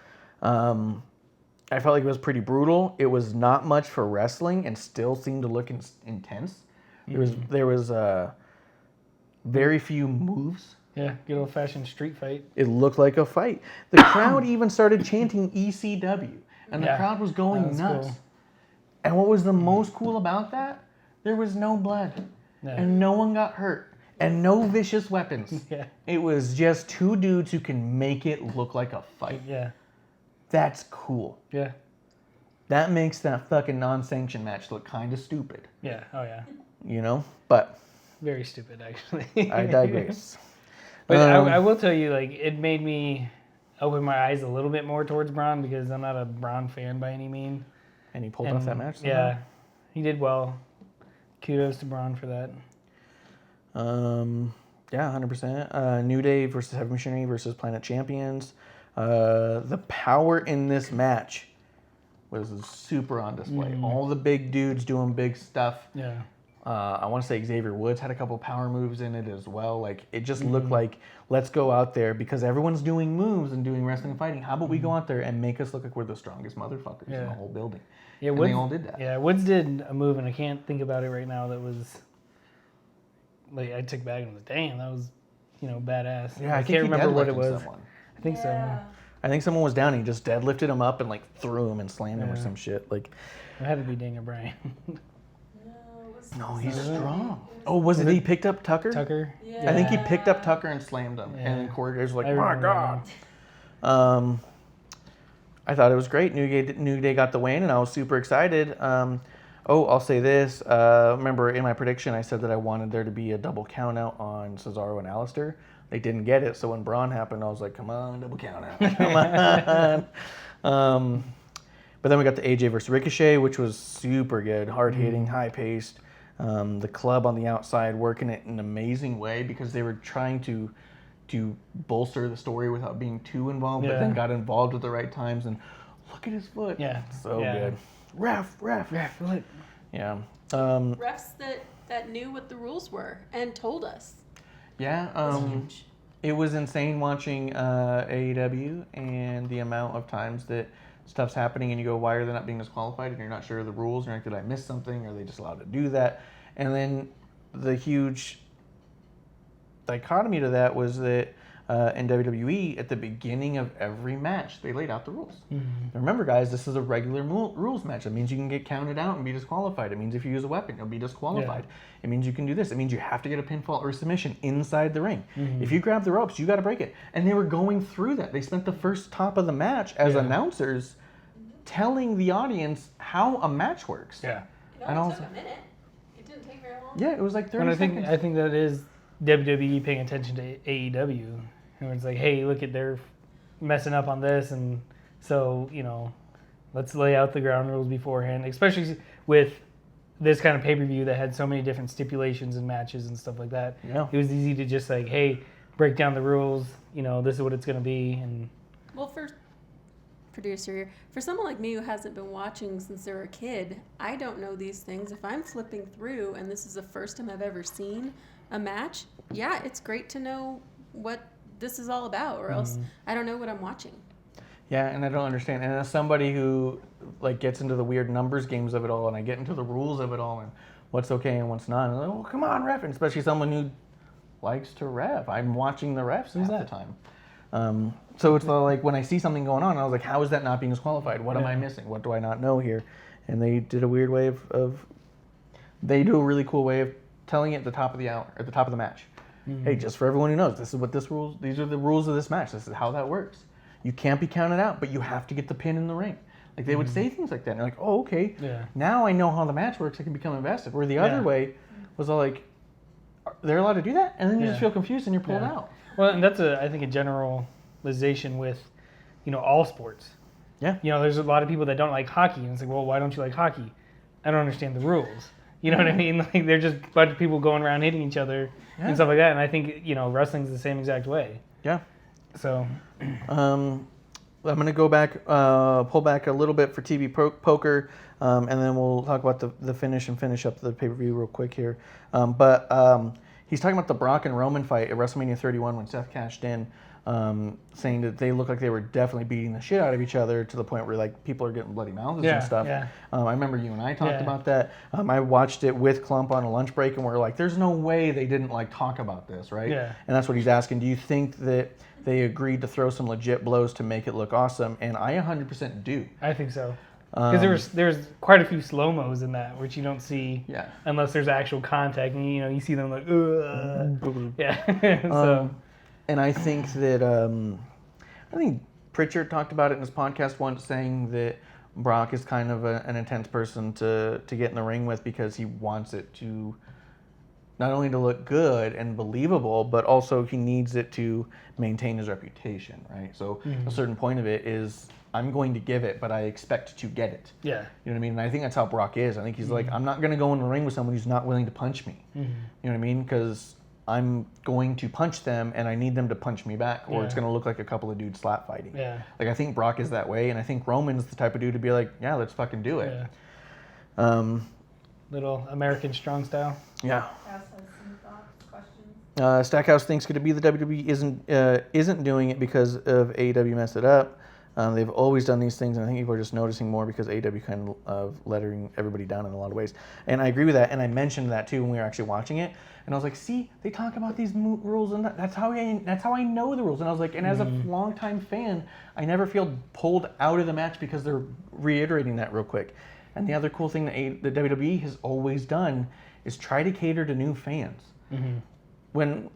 I felt like it was pretty brutal. It was not much for wrestling, and still seemed to look intense. There was very few moves. Yeah, good old fashioned street fight. It looked like a fight. The crowd even started chanting ECW, and the crowd was going nuts. Cool. And what was the most cool about that? There was no blood, and no one got hurt, and no vicious weapons. It was just two dudes who can make it look like a fight. Yeah. That's cool. Yeah. That makes that fucking non-sanctioned match look kind of stupid. Yeah. Oh, yeah. You know? But very stupid, actually. I digress. But I will tell you, like, it made me open my eyes a little bit more towards Braun, because I'm not a Braun fan by any means. And he pulled off that match somehow? Yeah. He did well. Kudos to Braun for that. Yeah, 100%. New Day versus Heavy Machinery versus Planet Champions. The power in this match was super on display. All the big dudes doing big stuff. Yeah. I want to say Xavier Woods had a couple power moves in it as well. Like, it just looked like, let's go out there, because everyone's doing moves and doing wrestling and fighting. How about we go out there and make us look like we're the strongest motherfuckers in the whole building? Yeah, and Woods, they all did that. Yeah, Woods did a move, and I can't think about it right now, that was, like, I took back and was like, damn, that was, badass. Yeah, I can't remember what it was. Someone. I think so. I think someone was down, and he just deadlifted him up and, like, threw him and slammed him or some shit. Like, it had to be Daniel Bryan. No, he's strong. Oh, was it he picked up Tucker? Tucker? Yeah. I think he picked up Tucker and slammed him. Yeah. And then Corey Graves was like, my God. I thought it was great. New Day got the win, and I was super excited. I'll say this. Remember, in my prediction, I said that I wanted there to be a double count out on Cesaro and Alistair. They didn't get it, so when Braun happened, I was like, come on, double count out. Come on. But then we got the AJ versus Ricochet, which was super good. Hard-hitting, high-paced. The club on the outside working it in an amazing way, because they were trying to bolster the story without being too involved, but then got involved at the right times. And look at his foot. Yeah. So good. Ref. Look. Yeah. Refs that knew what the rules were and told us. Yeah. Huge. It was insane watching AEW and the amount of times that stuff's happening and you go, why are they not being disqualified? And you're not sure of the rules. You're like, did I miss something? Are they just allowed to do that? And then the huge dichotomy to that was that in WWE, at the beginning of every match, they laid out the rules. Remember, guys, this is a regular rules match. It means you can get counted out and be disqualified. It means if you use a weapon, you'll be disqualified. It means you can do this. It means you have to get a pinfall or submission inside the ring. If you grab the ropes, you got to break it. And they were going through that. They spent the first top of the match as announcers telling the audience how a match works. It only took a minute. It didn't take very long. Yeah, it was like 30 seconds. I think that is WWE paying attention to AEW. And it's like, hey, look at, they're messing up on this, and so, let's lay out the ground rules beforehand, especially with this kind of pay-per-view that had so many different stipulations and matches and stuff like that. Yeah. It was easy to just like, hey, break down the rules, this is what it's going to be. And well, for producer here, for someone like me who hasn't been watching since they were a kid, I don't know these things. If I'm flipping through and this is the first time I've ever seen a match, it's great to know what this is all about, or else I don't know what I'm watching. Yeah, and I don't understand. And as somebody who gets into the weird numbers games of it all, and I get into the rules of it all, and what's okay and what's not, and I'm like, well, come on, ref, and especially someone who likes to ref. I'm watching the refs half the time. So it's like when I see something going on, I was like, how is that not being disqualified? What am I missing? What do I not know here? And they did a weird way they do a really cool way of telling it at the top of the hour, at the top of the match. Hey, just for everyone who knows, these are the rules of this match. This is how that works. You can't be counted out, but you have to get the pin in the ring. Like, they would say things like that. And you're like, oh, okay. Yeah. Now I know how the match works. I can become invested. Where the other way was all like, they're allowed to do that? And then you Yeah. just feel confused and you're pulled Yeah. out. Well, and that's I think a generalization with, all sports. Yeah. There's a lot of people that don't like hockey, and it's like, well, why don't you like hockey? I don't understand the rules. You know what I mean? Like they're just a bunch of people going around hitting each other and stuff like that. And I think wrestling's the same exact way. Yeah. So, I'm gonna go back, pull back a little bit for TV poker, and then we'll talk about the finish and finish up the pay-per-view real quick here. But he's talking about the Brock and Roman fight at WrestleMania 31 when Seth cashed in, saying that they look like they were definitely beating the shit out of each other to the point where like people are getting bloody mouths and stuff. Yeah. I remember you and I talked Yeah. about that. I watched it with Klump on a lunch break, and we're like, "There's no way they didn't like talk about this, right?" Yeah. And that's what he's asking. Do you think that they agreed to throw some legit blows to make it look awesome? And I 100% do. I think so. Because there's quite a few slow-mos in that, which you don't see unless there's actual contact. And, you see them like, ugh. Yeah. So. And I think that I think Pritchard talked about it in his podcast once, saying that Brock is kind of an intense person to get in the ring with because he wants it to not only to look good and believable, but also he needs it to maintain his reputation, right? So a certain point of it is, I'm going to give it, but I expect to get it. Yeah. You know what I mean? And I think that's how Brock is. I think he's like, I'm not going to go in the ring with someone who's not willing to punch me. You know what I mean? Because I'm going to punch them, and I need them to punch me back, or it's going to look like a couple of dudes slap fighting. Yeah. Like, I think Brock is that way, and I think Roman's the type of dude to be like, yeah, let's fucking do it. Yeah. Little American strong style. Yeah. Cass has some thoughts, questions. Stackhouse thinks could it be the WWE isn't doing it because of AEW messed it up. They've always done these things, and I think people are just noticing more because AEW kind of letting everybody down in a lot of ways. And I agree with that, and I mentioned that too when we were actually watching it. And I was like, see, they talk about these rules, and that's how I know the rules. And I was like, and as a longtime fan, I never feel pulled out of the match because they're reiterating that real quick. And the other cool thing that the WWE has always done is try to cater to new fans. When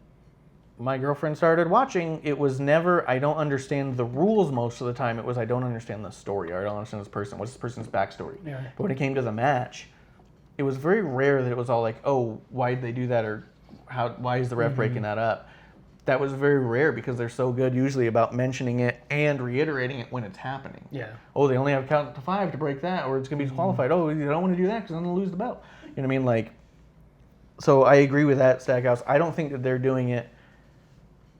my girlfriend started watching, it was never, I don't understand the rules most of the time. It was, I don't understand the story, or I don't understand this person. What's this person's backstory? Yeah. But when it came to the match, it was very rare that it was all like, oh, why did they do that? Or why is the ref breaking that up? That was very rare because they're so good usually about mentioning it and reiterating it when it's happening. Yeah. Oh, they only have count to 5 to break that, or it's going to be disqualified. Oh, you don't want to do that because I'm going to lose the belt. You know what I mean? Like, so I agree with that, Stackhouse. I don't think that they're doing it.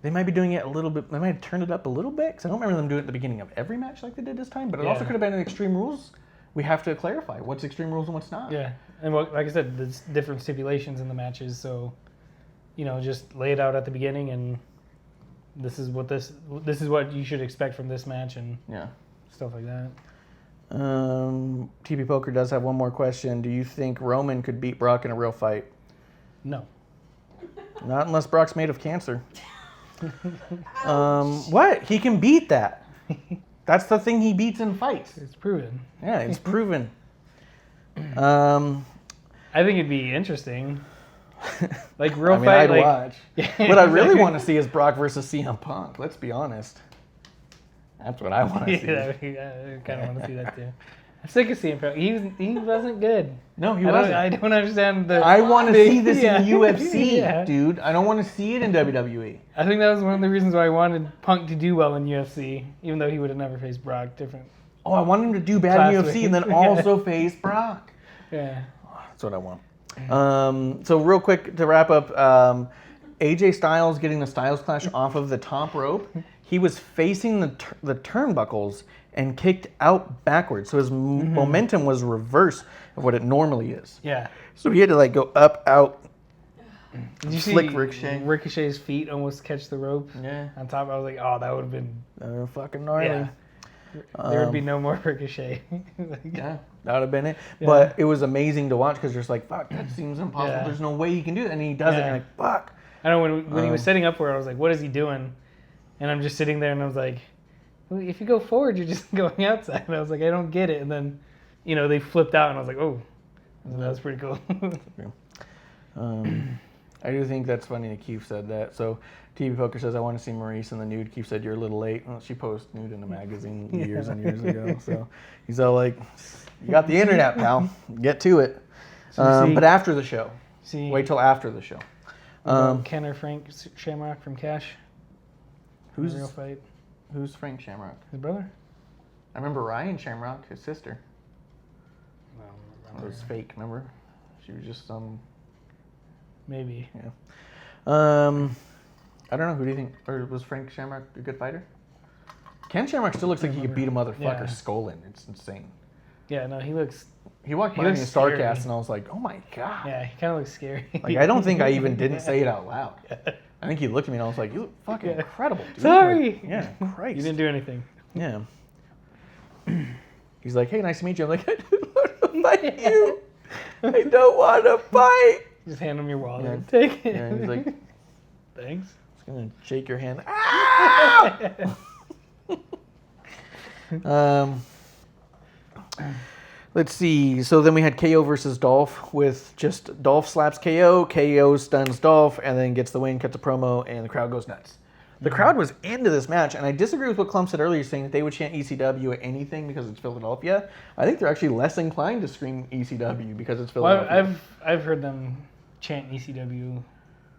They might be doing it a little bit. They might have turned it up a little bit because I don't remember them doing it at the beginning of every match like they did this time. But it also could have been an Extreme Rules. We have to clarify what's Extreme Rules and what's not. Yeah. And like I said, there's different stipulations in the matches. So, just lay it out at the beginning, and this is what you should expect from this match, and stuff like that. TP Poker does have one more question. Do you think Roman could beat Brock in a real fight? No. Not unless Brock's made of cancer. What? He can beat that. That's the thing he beats in fights. It's proven. Yeah, it's proven. I I think it'd be interesting. Like real mean, fight. I'd watch. What I really want to see is Brock versus CM Punk. Let's be honest. That's what I want to see. I kind of want to see that too. I'm sick of CM Punk. He wasn't good. No, he wasn't. I don't understand the. I want to see this in UFC, Yeah. dude. I don't want to see it in WWE. I think that was one of the reasons why I wanted Punk to do well in UFC, even though he would have never faced Brock. Different. Oh, I want him to do bad in Class UFC and then also face Brock. Yeah. That's what I want. So real quick to wrap up, AJ Styles getting the Styles Clash off of the top rope. He was facing the turnbuckles and kicked out backwards. So his momentum was reverse of what it normally is. Yeah. So he had to like go up, out. Did you Slick see Ricochet. Ricochet's feet almost catch the rope? Yeah. On top, I was like, oh, that would have been. Fucking gnarly. Yeah. There would be no more Ricochet. Yeah, that would have been it. Yeah. But it was amazing to watch because you're just like, fuck, that seems impossible. Yeah. There's no way he can do it. And he does it, and you're like, fuck. I know when he was setting up for it, I was like, what is he doing? And I'm just sitting there, and I was like, well, if you go forward, you're just going outside. And I was like, I don't get it. And then, they flipped out, and I was like, oh, that was pretty cool. I do think that's funny that Keith said that. So TV Poker says, I want to see Maurice in the nude. Keith said, you're a little late. Well, she posted nude in a magazine years and years ago. So he's all like, you got the internet, pal. Get to it. But after the show. Wait till after the show. Ken or Frank Shamrock from Cash? Who's Real fight? Who's Frank Shamrock? His brother? I remember Ryan Shamrock, his sister. No, It was fake, remember? She was just some. Maybe. Yeah. I don't know. Who do you think? Or was Frank Shamrock a good fighter? Ken Shamrock still looks like he could beat a motherfucker's skull in. It's insane. Yeah, no, he looks. He walked by me in Starcast, and I was like, "Oh my god!" Yeah, he kind of looks scary. Like I don't think I even didn't say it out loud. I think he looked at me and I was like, "You look fucking incredible, dude." Sorry. Like, yeah, Christ. You didn't do anything. Yeah. He's like, "Hey, nice to meet you." I'm like, "I don't want to fight you. I don't want to fight." Just hand him your wallet. Yeah. Take it. Yeah, he's like, Thanks. "Just gonna shake your hand." Ah! Let's see. So then we had KO versus Dolph with just Dolph slaps KO, KO stuns Dolph, and then gets the win, cuts a promo, and the crowd goes nuts. The crowd was into this match, and I disagree with what Clump said earlier, saying that they would chant ECW at anything because it's Philadelphia. I think they're actually less inclined to scream ECW because it's Philadelphia. Well, I've heard them chant ECW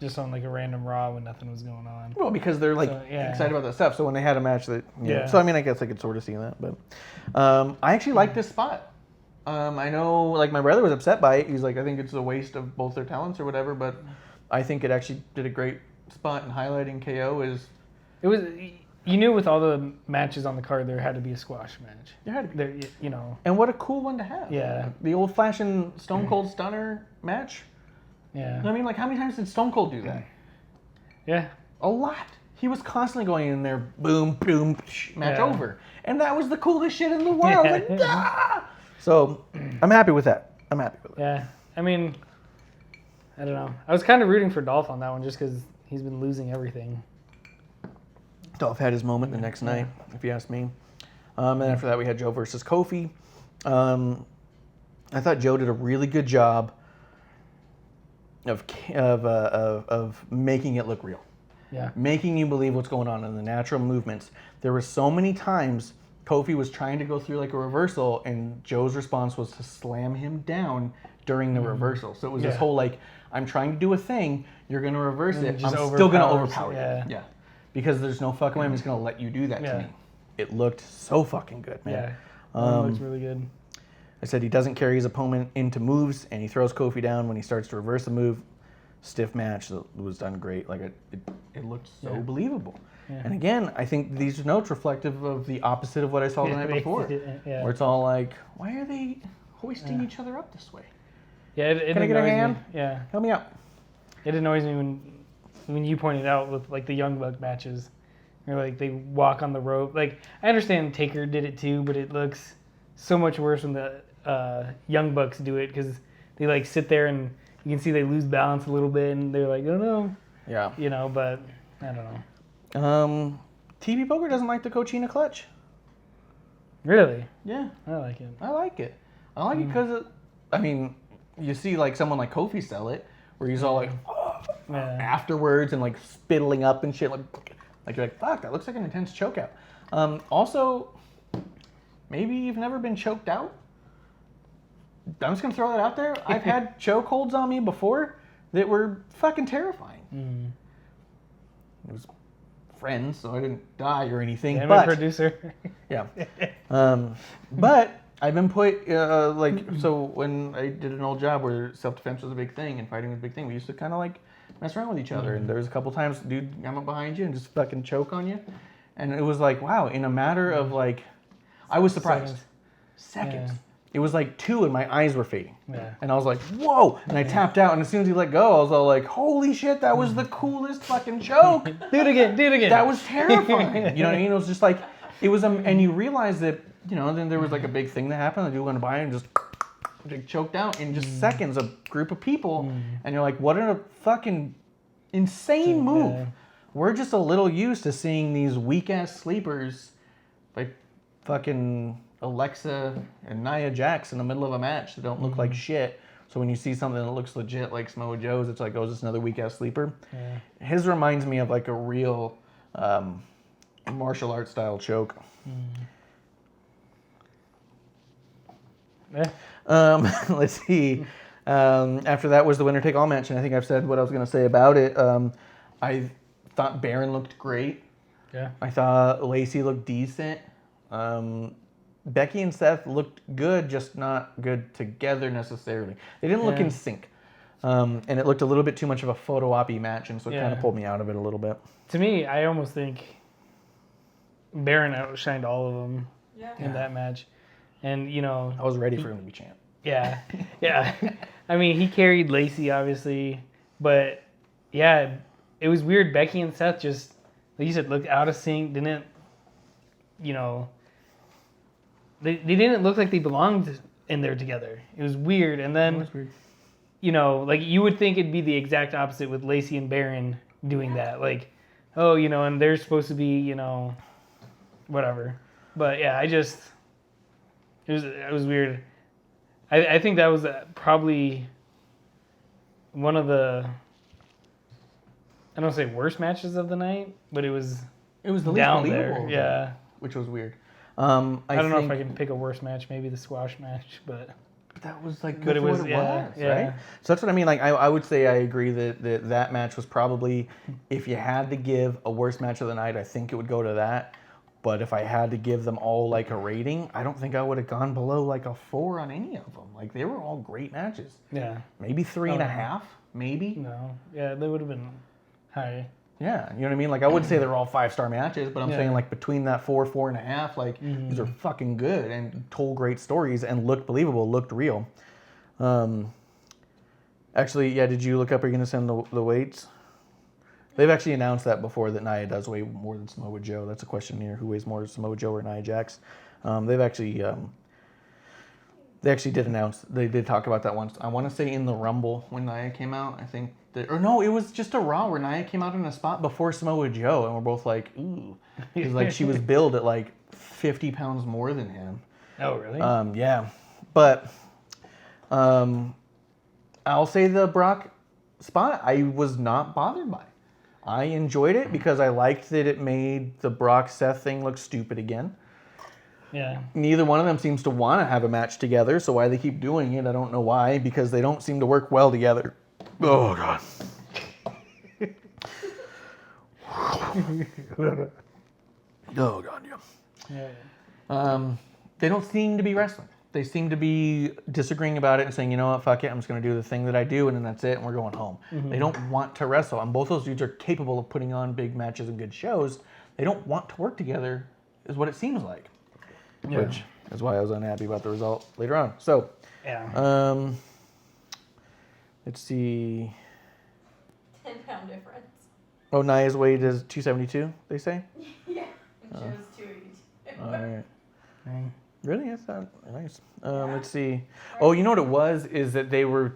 just on like a random Raw when nothing was going on. Well, because they're like excited about that stuff. So when they had a match that, So I mean, I guess I could sort of see that. But I actually like this spot. I know, like my brother was upset by it. He's like, I think it's a waste of both their talents or whatever. But I think it actually did a great spot in highlighting KO. It was. You knew with all the matches on the card, there had to be a squash match. There had to be. There, you know. And what a cool one to have. Yeah. The old-fashioned Stone Cold Stunner match. Yeah. I mean, like, how many times did Stone Cold do that? Yeah. A lot. He was constantly going in there, boom, boom, match over. And that was the coolest shit in the world. Like, ah! So, I'm happy with that. Yeah. I mean, I don't know. I was kind of rooting for Dolph on that one just because he's been losing everything. Dolph had his moment the next night, if you ask me. And after that, we had Joe versus Kofi. I thought Joe did a really good job of making it look real. Yeah. Making you believe what's going on in the natural movements. There were so many times Kofi was trying to go through like a reversal, and Joe's response was to slam him down during the reversal. So it was this whole like, I'm trying to do a thing, you're going to reverse it, I'm still going to overpower you. Yeah. Because there's no fucking way I'm just going to let you do that to me. It looked so fucking good, man. Yeah. It looks really good. I said he doesn't carry his opponent into moves, and he throws Kofi down when he starts to reverse the move. Stiff match. It was done great. Like it looked so believable. Yeah. And again, I think these are notes reflective of the opposite of what I saw the night before. Where it's all like, why are they hoisting each other up this way? Yeah, it Can I get a hand? Yeah. Help me out. It annoys me when you pointed out with like the Young Buck matches, where like they walk on the rope. Like I understand Taker did it too, but it looks so much worse when the Young Bucks do it because they like sit there and you can see they lose balance a little bit and they're like, oh no. Yeah. You know, but I don't know. TV Poker doesn't like the Cochina Clutch. Really? Yeah. I like it. I like it. I like it because, I mean, you see like someone like Kofi sell it, where he's all like, afterwards and like spittling up and shit. Like you're like, fuck, that looks like an intense chokeout. Also, maybe you've never been choked out. I'm just gonna throw that out there. I've had choke holds on me before that were fucking terrifying. It was friends, so I didn't die or anything. Yeah, but I'm a producer. yeah. But I've been put so when I did an old job where self-defense was a big thing and fighting was a big thing, we used to kind of like mess around with each other. And there was a couple times dude come up behind you and just fucking choke on you, and it was like, wow, in a matter of like, I was surprised. Seconds. Yeah. It was like 2 and my eyes were fading. Yeah. And I was like, whoa! And I tapped out, and as soon as he let go, I was all like, holy shit, that was the coolest fucking choke. Do it again. That was terrifying. You know what I mean? It was just like, it was, and you realize that, you know, then there was like a big thing that happened. The dude went by and just choked out in just seconds, a group of people. And you're like, what a fucking insane move. Yeah. We're just a little used to seeing these weak-ass sleepers like fucking Alexa and Nia Jax in the middle of a match that don't look like shit. So when you see something that looks legit like Samoa Joe's, it's like, oh, is this another weak-ass sleeper? Yeah. His reminds me of like a real martial arts style choke. Yeah. Let's see. After that was the winner take all match, and I think I've said what I was going to say about it. I thought Baron looked great. Yeah. I thought Lacey looked decent. Becky and Seth looked good, just not good together necessarily. They didn't look in sync. And it looked a little bit too much of a photo op-y match, and so it kind of pulled me out of it a little bit. To me, I almost think Baron outshined all of them in that match. And, you know... I was ready for him to be champ. Yeah. Yeah. I mean, he carried Lacey, obviously. But, yeah, it was weird. Becky and Seth just, like you said, looked out of sync. Didn't, you know... They didn't look like they belonged in there together. It was weird. And then... It was weird. You know, like you would think it'd be the exact opposite with Lacey and Baron doing that. Like, oh, you know, and they're supposed to be, you know, whatever. But yeah, it was weird. I think that was probably one of the, I don't say worst matches of the night, but it was the least down believable. there. Yeah. Which was weird. I don't know if I can pick a worse match, maybe the squash match, but that was like good but it for was, what it yeah, was, yeah. right? So that's what I mean. Like I would say I agree that match was probably, if you had to give a worst match of the night, I think it would go to that. But if I had to give them all like a rating, I don't think I would have gone below like a 4 on any of them. Like they were all great matches. Yeah. Maybe 3.5, maybe. No. Yeah, they would have been high. Yeah, you know what I mean? Like I would say they're all 5-star matches, but I'm saying like between that 4.5, like these are fucking good and told great stories and looked believable, looked real. Actually, yeah, did you look up, are you going to send the weights? They've actually announced that before, that Nia does weigh more than Samoa Joe. That's a question here. Who weighs more, Samoa Joe or Nia Jax? They actually did announce, they did talk about that once. I want to say in the Rumble when Nia came out, I think. Or no, it was just a Raw where Nia came out in a spot before Samoa Joe, and we're both like, ooh. Because like she was billed at like 50 pounds more than him. Oh, really? Yeah. But I'll say the Brock spot I was not bothered by. I enjoyed it because I liked that it made the Brock Seth thing look stupid again. Yeah. Neither one of them seems to want to have a match together, so why they keep doing it, I don't know why, because they don't seem to work well together. Oh, God. Oh, God, yeah. They don't seem to be wrestling. They seem to be disagreeing about it and saying, you know what, fuck it, I'm just going to do the thing that I do, and then that's it, and we're going home. Mm-hmm. They don't want to wrestle. And both those dudes are capable of putting on big matches and good shows. They don't want to work together, is what it seems like. Yeah. Which is why I was unhappy about the result later on. So, yeah. Let's see. 10-pound difference. Oh, Nia's weight is 272, they say? Yeah, and she was 282. All right. Dang. Really? That's not nice. Let's see. Oh, you know what it was? Is that they were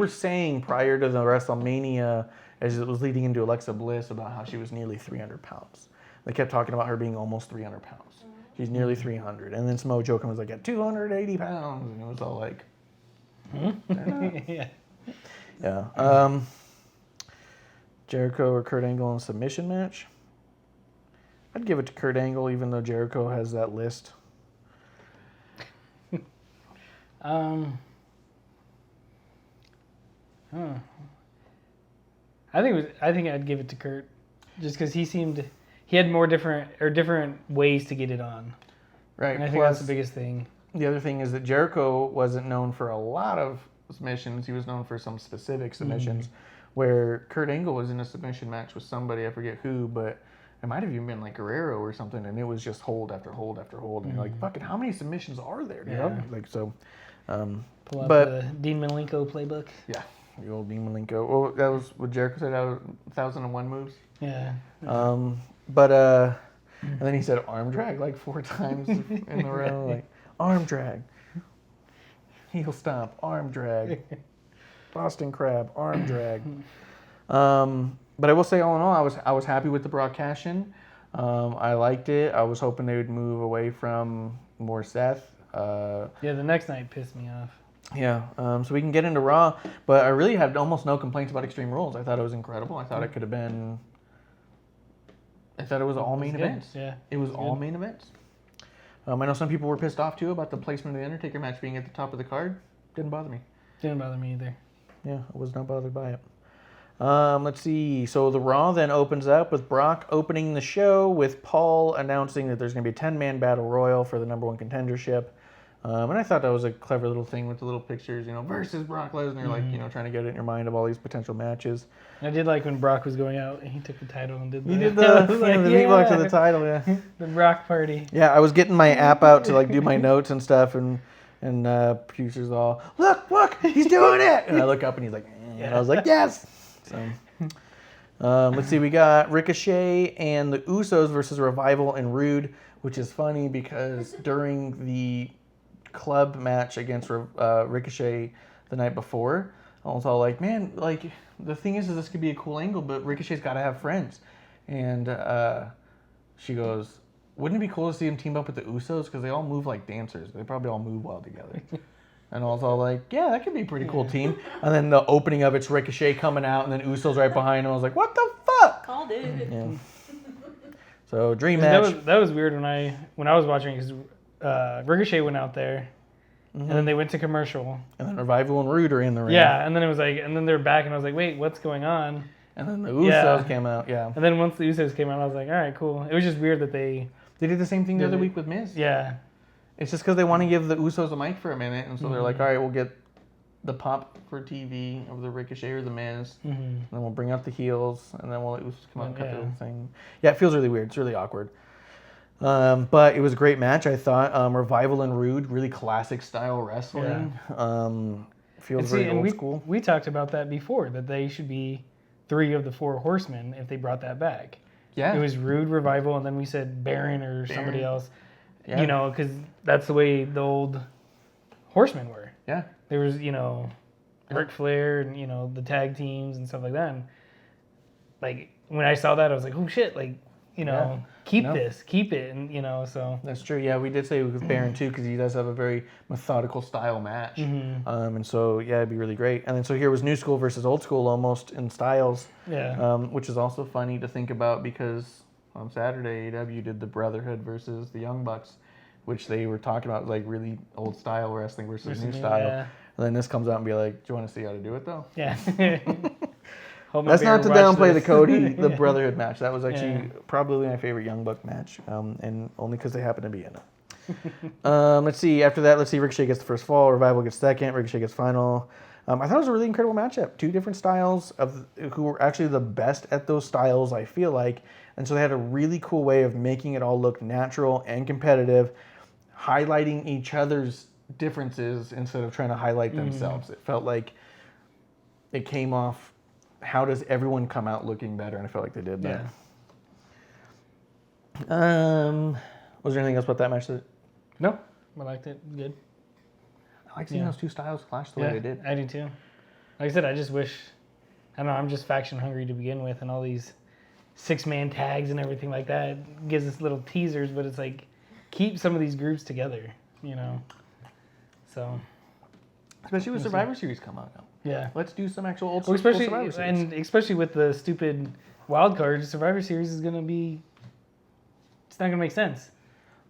saying prior to the WrestleMania, as it was leading into Alexa Bliss, about how she was nearly 300 pounds. They kept talking about her being almost 300 pounds. She's nearly 300. And then Samoa Joe was like at 280 pounds. And it was all like... Yeah. Yeah. Jericho or Kurt Angle in a submission match? I'd give it to Kurt Angle, even though Jericho has that list. I think I'd give it to Kurt, just because he had more different ways to get it on. Right. And I think that's the biggest thing. The other thing is that Jericho wasn't known for a lot of submissions. He was known for some specific submissions, where Kurt Angle was in a submission match with somebody, I forget who, but it might have even been like Guerrero or something, and it was just hold after hold after hold. And you're like, fucking, how many submissions are there? You know? Like, so. Pull out the Dean Malenko playbook. Yeah, the old Dean Malenko. Well, that was what Jericho said, out of 1,001 moves. Yeah. And then he said arm drag like 4 times in a row. Like, arm drag. Heel stomp, arm drag. Boston Crab, arm drag. But I will say, all in all, I was happy with the broadcasting. I liked it. I was hoping they would move away from more Seth. Yeah, the next night pissed me off. Yeah, so we can get into Raw, but I really had almost no complaints about Extreme Rules. I thought it was incredible. I thought it could have been... I thought it was all main events. Yeah, it was all main events. I know some people were pissed off too about the placement of the Undertaker match being at the top of the card. Didn't bother me. Didn't bother me either. Yeah, I was not bothered by it. Let's see. So the Raw then opens up with Brock opening the show with Paul announcing that there's going to be a 10-man battle royal for the number one contendership. And I thought that was a clever little thing with the little pictures, versus Brock Lesnar, like, trying to get it in your mind of all these potential matches. I did like when Brock was going out and he took the title and did the... He did the V-Bucks of the title, yeah. The Brock party. Yeah, I was getting my app out to, like, do my notes and stuff, and producer's all, look, he's doing it! And I look up and he's like, and I was like, yes! So, let's see, we got Ricochet and the Usos versus Revival and Rude, which is funny because during the club match against Ricochet the night before, I was all like, man, like, the thing is this could be a cool angle, but Ricochet's got to have friends. And she goes, wouldn't it be cool to see him team up with the Usos? Because they all move like dancers. They probably all move well together. And I was all like, yeah, that could be a pretty cool team. And then the opening of it's Ricochet coming out and then Usos right behind him. I was like, what the fuck? Called it. Yeah. So, dream match. That was weird when I was watching, because Ricochet went out there, and then they went to commercial. And then Revival and Rude are in the ring. Yeah, and then it was like, and then they're back, and I was like, wait, what's going on? And then the Usos came out, yeah. And then once the Usos came out, I was like, all right, cool. It was just weird that they did the same thing the other week with Miz. Yeah. It's just because they want to give the Usos a mic for a minute, and so they're like, all right, we'll get the pop for TV of the Ricochet or the Miz, and then we'll bring out the heels, and then we'll let Usos come out and cut the whole thing. Yeah, it feels really weird. It's really awkward. But it was a great match, I thought. Revival and Rude, really classic style wrestling. Feels very old school. We talked about that before, that they should be 3 of the 4 horsemen if they brought that back. Yeah. It was Rude, Revival, and then we said Baron or somebody else. Yeah. Because that's the way the old horsemen were. Yeah. There was, Ric Flair and, the tag teams and stuff like that. And, like, when I saw that, I was like, oh, shit, like, keep it. And, so. That's true. Yeah, we did say with Baron, too, because he does have a very methodical style match. And so, yeah, it'd be really great. And then so here was New School versus Old School almost in styles. Yeah. Which is also funny to think about because on Saturday, AEW did the Brotherhood versus the Young Bucks, which they were talking about like really old style wrestling versus new style. Yeah. And then this comes out and be like, do you want to see how to do it though? Yeah. That's not to downplay the Brotherhood match. That was actually probably my favorite Young Buck match, and only because they happen to be in it. Let's see. After that, Ricochet gets the first fall, Revival gets second, Ricochet gets final. I thought it was a really incredible matchup. 2 different styles of who were actually the best at those styles, I feel like. And so they had a really cool way of making it all look natural and competitive, highlighting each other's differences instead of trying to highlight themselves. It felt like it came off, how does everyone come out looking better? And I felt like they did that. Was there anything else about that match? No, I liked it. Good. I like seeing those 2 styles clash the way they did. I do too. Like I said, I just wish, I don't know, I'm just faction hungry to begin with, and all these 6-man tags and everything like that gives us little teasers, but it's like, keep some of these groups together, So. Especially with Survivor Series come out now. Yeah. Let's do some actual old school especially, Survivor Series. And especially with the stupid wild card, Survivor Series is going to be, it's not going to make sense.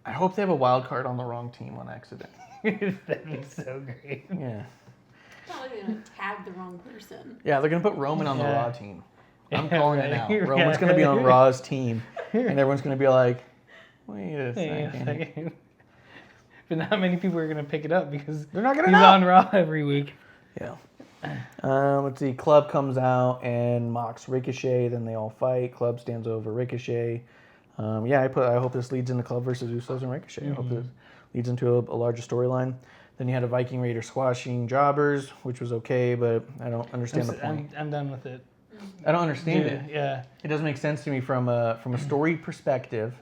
I hope they have a wild card on the wrong team on accident. That'd be so great. Yeah. It's not like they're going to tag the wrong person. Yeah, they're going to put Roman on the Raw team. I'm calling it now. Yeah. Roman's going to be on Raw's team. And everyone's going to be like, wait a second. But not many people are going to pick it up because they're not going to he's know. on Raw every week. Yeah. Let's see. Club comes out and mocks Ricochet. Then they all fight. Club stands over Ricochet. I hope this leads into Club versus Usos and Ricochet. I hope this leads into a larger storyline. Then you had a Viking Raider squashing jobbers, which was okay, but I don't understand the point. I'm done with it. I don't understand it. Yeah. It doesn't make sense to me from a story perspective,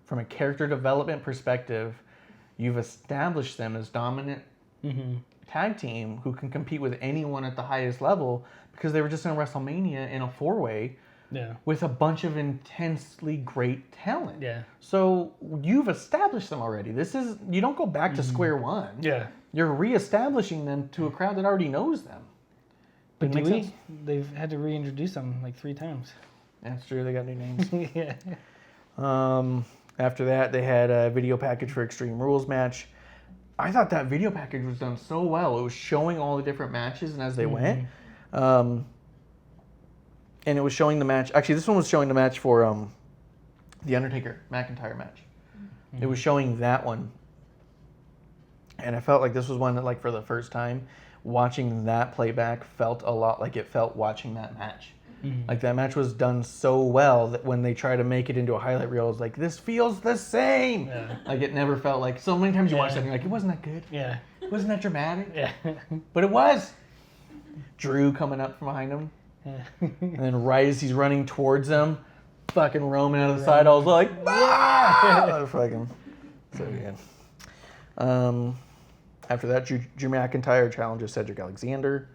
from a character development perspective. You've established them as dominant tag team who can compete with anyone at the highest level because they were just in WrestleMania in a 4-way with a bunch of intensely great talent. Yeah. So you've established them already. You don't go back to square one. Yeah. You're reestablishing them to a crowd that already knows them. But they've had to reintroduce them like 3 times. That's true. They got new names. Yeah. After that, they had a video package for Extreme Rules match. I thought that video package was done so well. It was showing all the different matches and as they went. And it was showing the match. Actually, this one was showing the match for the Undertaker McIntyre match. It was showing that one. And I felt like this was one that, like, for the first time, watching that playback felt a lot like it felt watching that match. Like, that match was done so well that when they try to make it into a highlight reel, it's like, this feels the same. Yeah. Like, it never felt like, so many times you watch that and you're like, it wasn't that good. Yeah. Wasn't that dramatic? Yeah. But it was. Drew coming up from behind him. Yeah. And then right as he's running towards him, fucking Roman out of the side, I was like, ah! Fucking so good. After that, Drew McIntyre challenges Cedric Alexander.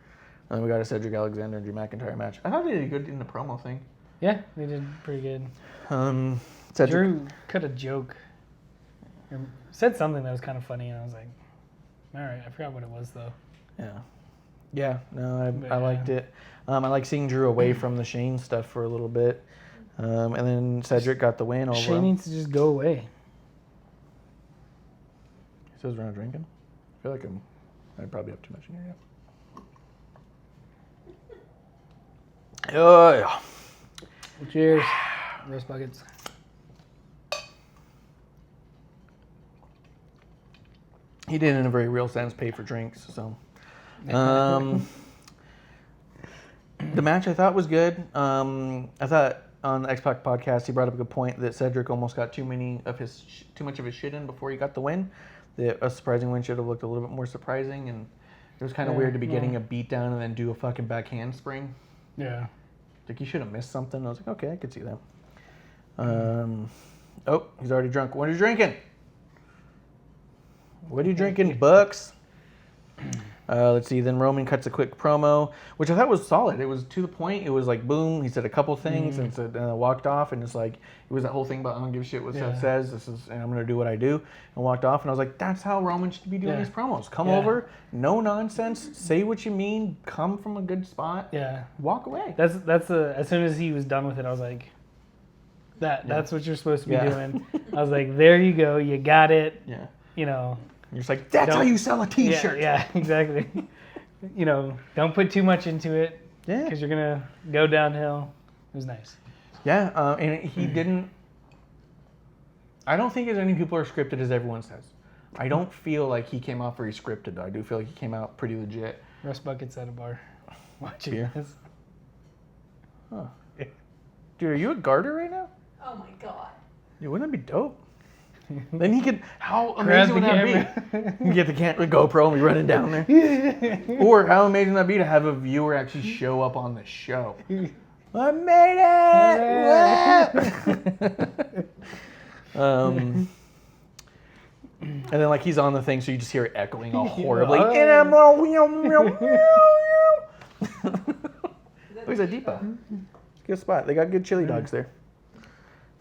And then we got a Cedric Alexander and Drew McIntyre match. I thought they did good in the promo thing. Yeah, they did pretty good. Cedric, Drew cut a joke. Or said something that was kind of funny, and I was like, all right, I forgot what it was, though. Yeah. Yeah, no, I liked it. I like seeing Drew away from the Shane stuff for a little bit. And then Cedric got the win over Shane him. needs to just go away. He says we're not drinking. I feel like I probably have too much in here, yeah. Oh, yeah. Cheers. Roast buckets. He did, in a very real sense, pay for drinks, so... the match I thought was good. I thought on the X-Pac podcast he brought up a good point that Cedric almost got too much of his shit in before he got the win. That a surprising win should have looked a little bit more surprising, and it was kind of weird to be getting a beat down and then do a fucking back handspring. Yeah. Like, you should have missed something. I was like, okay, I could see that. Oh, he's already drunk. What are you drinking? What are you drinking, Bucks? Let's see. Then Roman cuts a quick promo, which I thought was solid. It was to the point. It was like, boom. He said a couple things and walked off. And it's like, it was that whole thing about I don't give a shit what Seth says. And I'm gonna do what I do. And walked off. And I was like, that's how Roman should be doing his promos. Come over, no nonsense. Say what you mean. Come from a good spot. Yeah. Walk away. That's as soon as he was done with it, I was like, that's what you're supposed to be doing. I was like, there you go. You got it. Yeah. You know. You're just like, that's how you sell a T-shirt. Yeah, exactly. Don't put too much into it. Yeah. Because you're going to go downhill. It was nice. Yeah, and he didn't... I don't think as many people are scripted as everyone says. I don't feel like he came out very scripted, though. I do feel like he came out pretty legit. Russ Bucket's at a bar. Watching Beer? this. Huh. Dude, are you at Garter right now? Oh my god. Yeah, wouldn't that be dope? Then he could... How Grab amazing would that be? You get the GoPro and be running down there. Or how amazing would that be to have a viewer actually show up on the show? I made it! And then, like, he's on the thing, so you just hear it echoing all horribly. Where's that Depot? Good spot. They got good chili dogs there.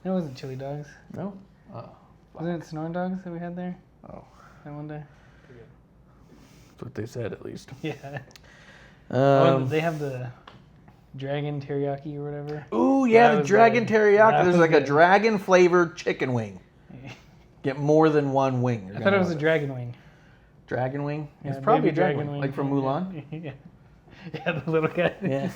That wasn't Chili Dogs. No? Oh. Wasn't it Snoring Dogs that we had there? Oh. That one day? That's what they said, at least. Yeah. They have the dragon teriyaki or whatever. Ooh, yeah, the dragon teriyaki. There's like a good. dragon flavored chicken wing. Get more than one wing. I thought it was a dragon wing. Dragon wing? Yeah, It's probably a baby dragon wing. Like from Mulan? Yeah. Yeah, the little guy. Yeah.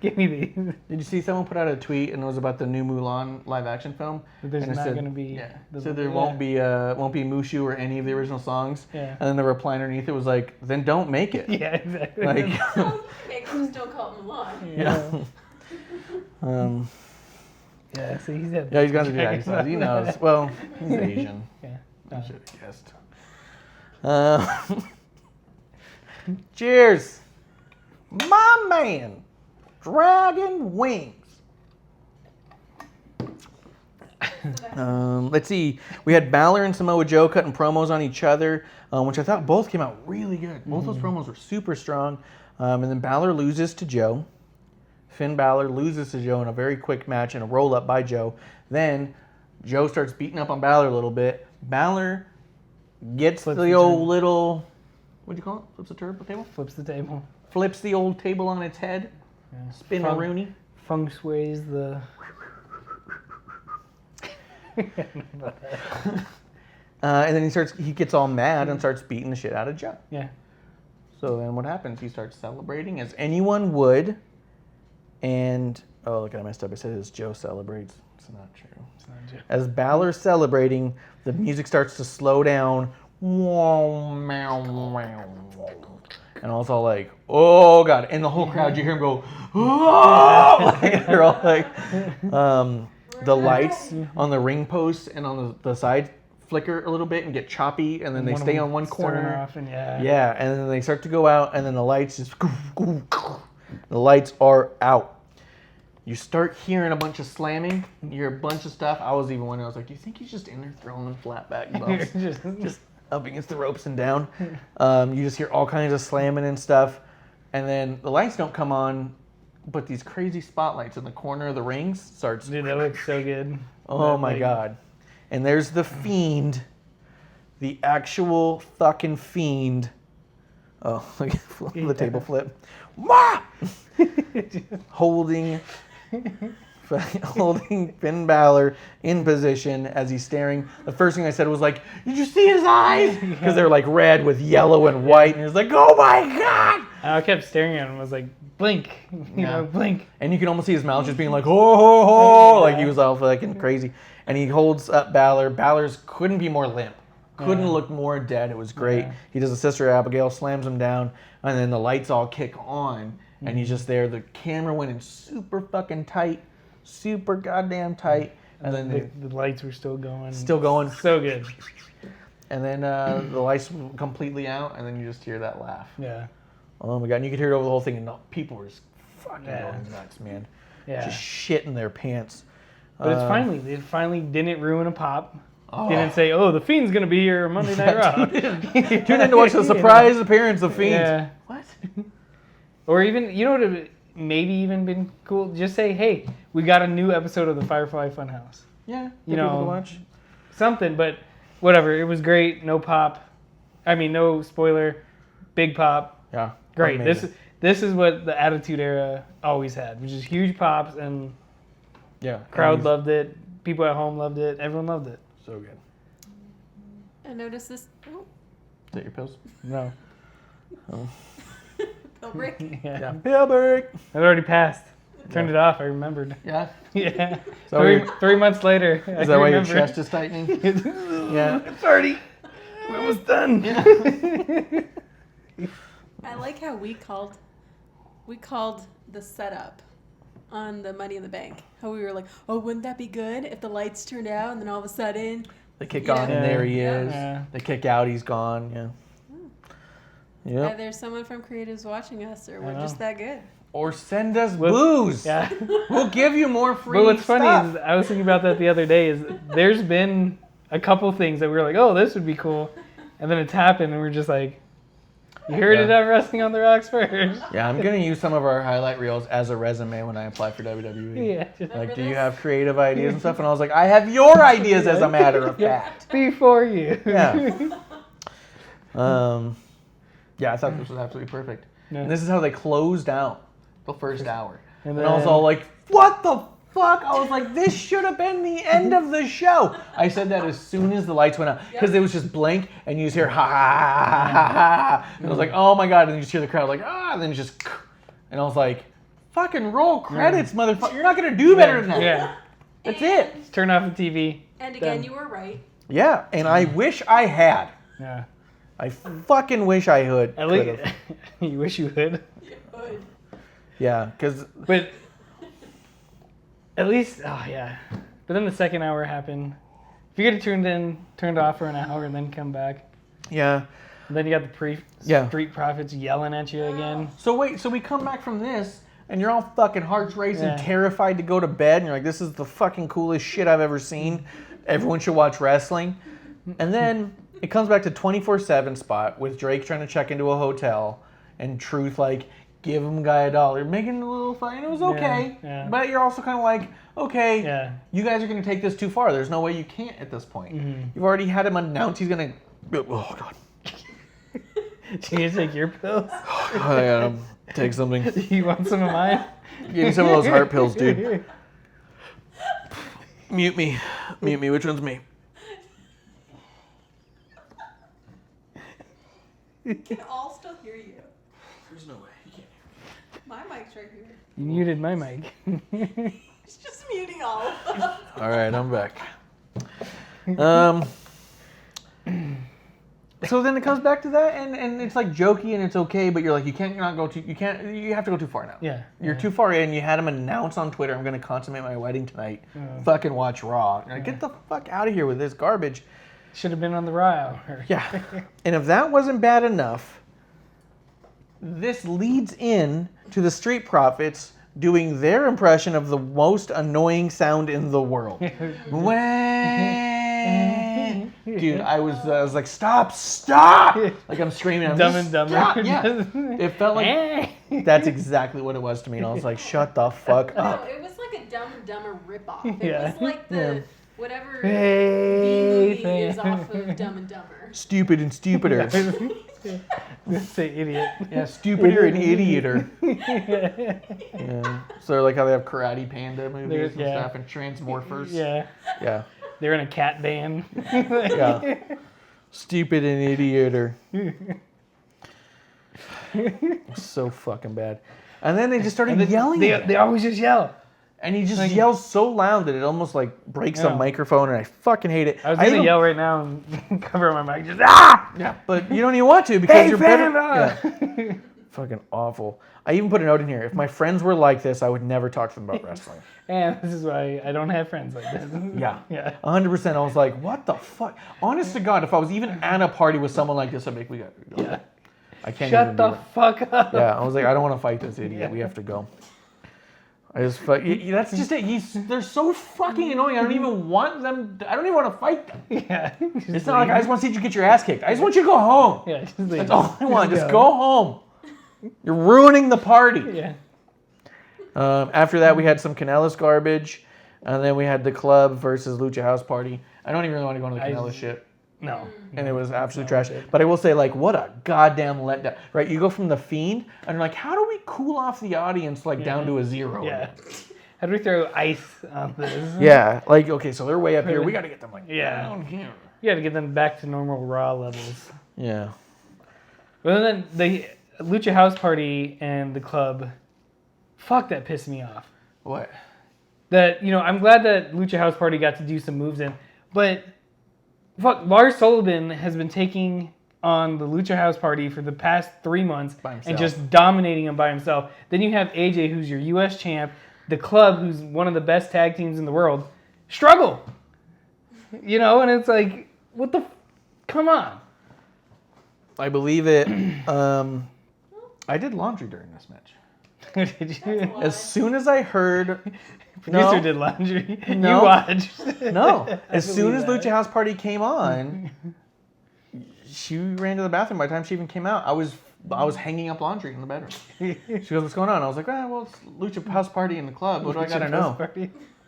Give me these. Did you see someone put out a tweet and it was about the new Mulan live action film? But there's and it not said, going to be. Yeah. So there won't be Mushu or any of the original songs. Yeah. And then the reply underneath it was like, then don't make it. Yeah, exactly. Like, Just don't call it Mulan. yeah. Yeah, so he's at. Yeah, he's gone to dragon songs. He knows. Well, he's Asian. Yeah. I should have guessed. Cheers. My man. Dragon wings. Let's see. We had Balor and Samoa Joe cutting promos on each other, which I thought both came out really good. Both those promos were super strong. And then Balor loses to Joe. Finn Balor loses to Joe in a very quick match and a roll-up by Joe. Then Joe starts beating up on Balor a little bit. Balor gets the old little... What'd you call it? Flips the table? Flips the table. Flips the old table on its head. Yeah. Spin a Rooney. Feng shui's the... And then he gets all mad and starts beating the shit out of Joe. Yeah. So then what happens? He starts celebrating as anyone would. And, oh, look, I messed up. I said as Joe celebrates. It's not true. It's not Joe. As Balor's celebrating, the music starts to slow down. And I was all like, oh, God. And the whole crowd, you hear him go, oh! Like, they're all like, the lights on the ring posts and on the side flicker a little bit and get choppy, and then they stay on one corner. Off and yeah, and then they start to go out, and then the lights just, the lights are out. You start hearing a bunch of slamming. You hear a bunch of stuff. I was even wondering, I was like, do you think he's just in there throwing them flat back bumps? just up against the ropes and down. You just hear all kinds of slamming and stuff. And then the lights don't come on, but these crazy spotlights in the corner of the rings starts. Dude, that looks so good. Oh my God. And there's the Fiend, the actual fucking Fiend. Oh, look at the table flip. Holding Finn Balor in position as he's staring. The first thing I said was like, did you see his eyes? Because they're like red with yellow and white. And he was like, oh my God. I kept staring at him and was like, blink, blink. And you can almost see his mouth just being like, ho, ho, ho. Like he was all fucking crazy. And he holds up Balor. Balor's couldn't be more limp. Couldn't look more dead. It was great. Yeah. He does a Sister Abigail, slams him down, and then the lights all kick on. And he's just there. The camera went in super fucking tight. Super goddamn tight. And then the lights were still going. Still going. So good. And then the lights were completely out, and then you just hear that laugh. Yeah. Oh my God. And you could hear it over the whole thing, and people were just fucking going nuts, man. Yeah. Just shitting their pants. But it finally didn't ruin a pop. Oh. Didn't say, oh, the Fiend's going to be here Monday Night Raw. Tune in to watch the surprise appearance of Fiend. Yeah. What? Or even, you know what would have maybe even been cool? Just say, hey, we got a new episode of the Firefly Funhouse. Yeah. You know, people to watch. Something, but whatever. It was great. No pop. I mean, no spoiler. Big pop. Yeah. Great. This is what the Attitude Era always had, which is huge pops, and crowd loved it. People at home loved it. Everyone loved it. So good. I noticed this. Oh. Is that your pills? No. Oh. Pill break? Yeah. Pill break. It already passed. I turned it off. I remembered. Yeah? Yeah. So 3 months later. Is that why your chest is tightening? Yeah. It's already. We're almost done. Yeah. I like how we called the setup on the Money in the Bank. How we were like, oh, wouldn't that be good if the lights turned out and then all of a sudden they kick on and there he is. Yeah. They kick out, he's gone. Yeah. Yeah. There's someone from Creatives watching us, or we're just that good. Or send us booze. Yeah. We'll give you more free But what's stuff. funny is I was thinking about that the other day. Is there's been a couple things that we were like, oh, this would be cool, and then it's happened, and we're just like. You heard it on Wrestling on the Rocks first. Yeah, I'm going to use some of our highlight reels as a resume when I apply for WWE. Yeah. Like, do you have creative ideas and stuff? And I was like, I have your ideas as a matter of fact. Before you. Yeah. Yeah, I thought this was absolutely perfect. Yeah. And this is how they closed out the first hour. And I was all like, what the fuck? I was like, this should have been the end of the show. I said that as soon as the lights went out. Because it was just blank, and you just hear, ha, ha, ha, ha, ha, ha. And I was like, oh my God. And then you just hear the crowd like, ah, and then just, and I was like, fucking roll credits, motherfucker. You're not going to do better than that. Yeah. That's it. Just turn off the TV. And again, you were right. Yeah, and I wish I had. Yeah. I fucking wish I would. At least, you wish you would. You would. Yeah, because. But at least, oh yeah. But then the second hour happened. If you get it turned off for an hour and then come back. Yeah. And then you got the Street Profits yelling at you again. So wait, so we come back from this, and you're all fucking hearts racing, terrified to go to bed, and you're like, this is the fucking coolest shit I've ever seen. Everyone should watch wrestling. And then it comes back to 24/7 spot with Drake trying to check into a hotel, and Truth like, give him guy $1, making a little fun, and it was okay. Yeah. But you're also kind of like, okay, you guys are going to take this too far. There's no way you can't at this point. Mm-hmm. You've already had him announce he's going to, oh God. Do you take your pills? I gotta take something. You want some of mine? Give me some of those heart pills, dude. Mute me. Which one's me? We can all still hear you. There's no way. You can't hear My mic's right here. You muted my mic. It's just muting all of them. me. All right, I'm back. So then it comes back to that, and it's like jokey and it's okay, but you're like, you have to go too far now. Yeah. You're too far in. You had him announce on Twitter, I'm going to consummate my wedding tonight. Fucking watch Raw. You're like, get the fuck out of here with this garbage. Should have been on the Raw Hour. Yeah. And if that wasn't bad enough, this leads in to the Street Profits doing their impression of the most annoying sound in the world. Dude, I was like, stop! Like I'm screaming. Dumb and Dumber. Yeah. It felt like that's exactly what it was to me. And I was like, shut the fuck No, up. it was like a Dumb and Dumber ripoff. It Yeah. was like the whatever B Hey, movie is off of Dumb and Dumber. Stupid and stupider. Say idiot. Yeah, stupider and idioter. Yeah. So like how they have Karate Panda movies and stuff and Transmorphers. Yeah. Yeah. They're in a cat band. Yeah. Stupid and idioter. So fucking bad. And then they just started yelling. They always just yell. And he just yells so loud that it almost like breaks the microphone, and I fucking hate it. I was gonna yell right now and cover my mic. Just ah! Yeah, but you don't even want to because you're better. Panda! Yeah. Fucking awful. I even put a note in here. If my friends were like this, I would never talk to them about wrestling. And this is why I don't have friends like this. Yeah. Yeah. 100%. I was like, what the fuck? Honest to God, if I was even at a party with someone like this, I'd be like, we got to go. Yeah. I can't Shut even the do it. fuck up. Yeah, I was like, I don't want to fight this idiot. Yeah. We have to go. I just that's just it. They're so fucking annoying. I don't even want them. I don't even want to fight them. Yeah. It's not like I just want to see you get your ass kicked. I just want you to go home. Yeah. Just That's all I want. Just go home. You're ruining the party. Yeah. After that, we had some Canellis garbage, and then we had the club versus Lucha House Party. I don't even really want to go into the Canellis shit. No. And it was absolute trash. But I will say, like, what a goddamn letdown. Right? You go from the Fiend, and you're like, how do we cool off the audience, like, down to a 0? Yeah. How do we throw ice on this? Yeah. Like, okay, so they're way up here. We got to get them, like, down here. You got to get them back to normal Raw levels. Yeah. But then the Lucha House Party and the club, fuck, that pissed me off. What? That, I'm glad that Lucha House Party got to do some moves in, but fuck, Lars Sullivan has been taking on the Lucha House Party for the past 3 months and just dominating them by himself. Then you have AJ, who's your U.S. champ, the club, who's one of the best tag teams in the world, struggle. And it's like, what the, come on. I believe it. I did laundry during this match. Did you? As soon as I heard... Producer did laundry. No. You watched. No. As soon as Lucha House Party came on, she ran to the bathroom. By the time she even came out, I was hanging up laundry in the bedroom. She goes, what's going on? I was like, well, it's Lucha House Party in the club. What do I got to know?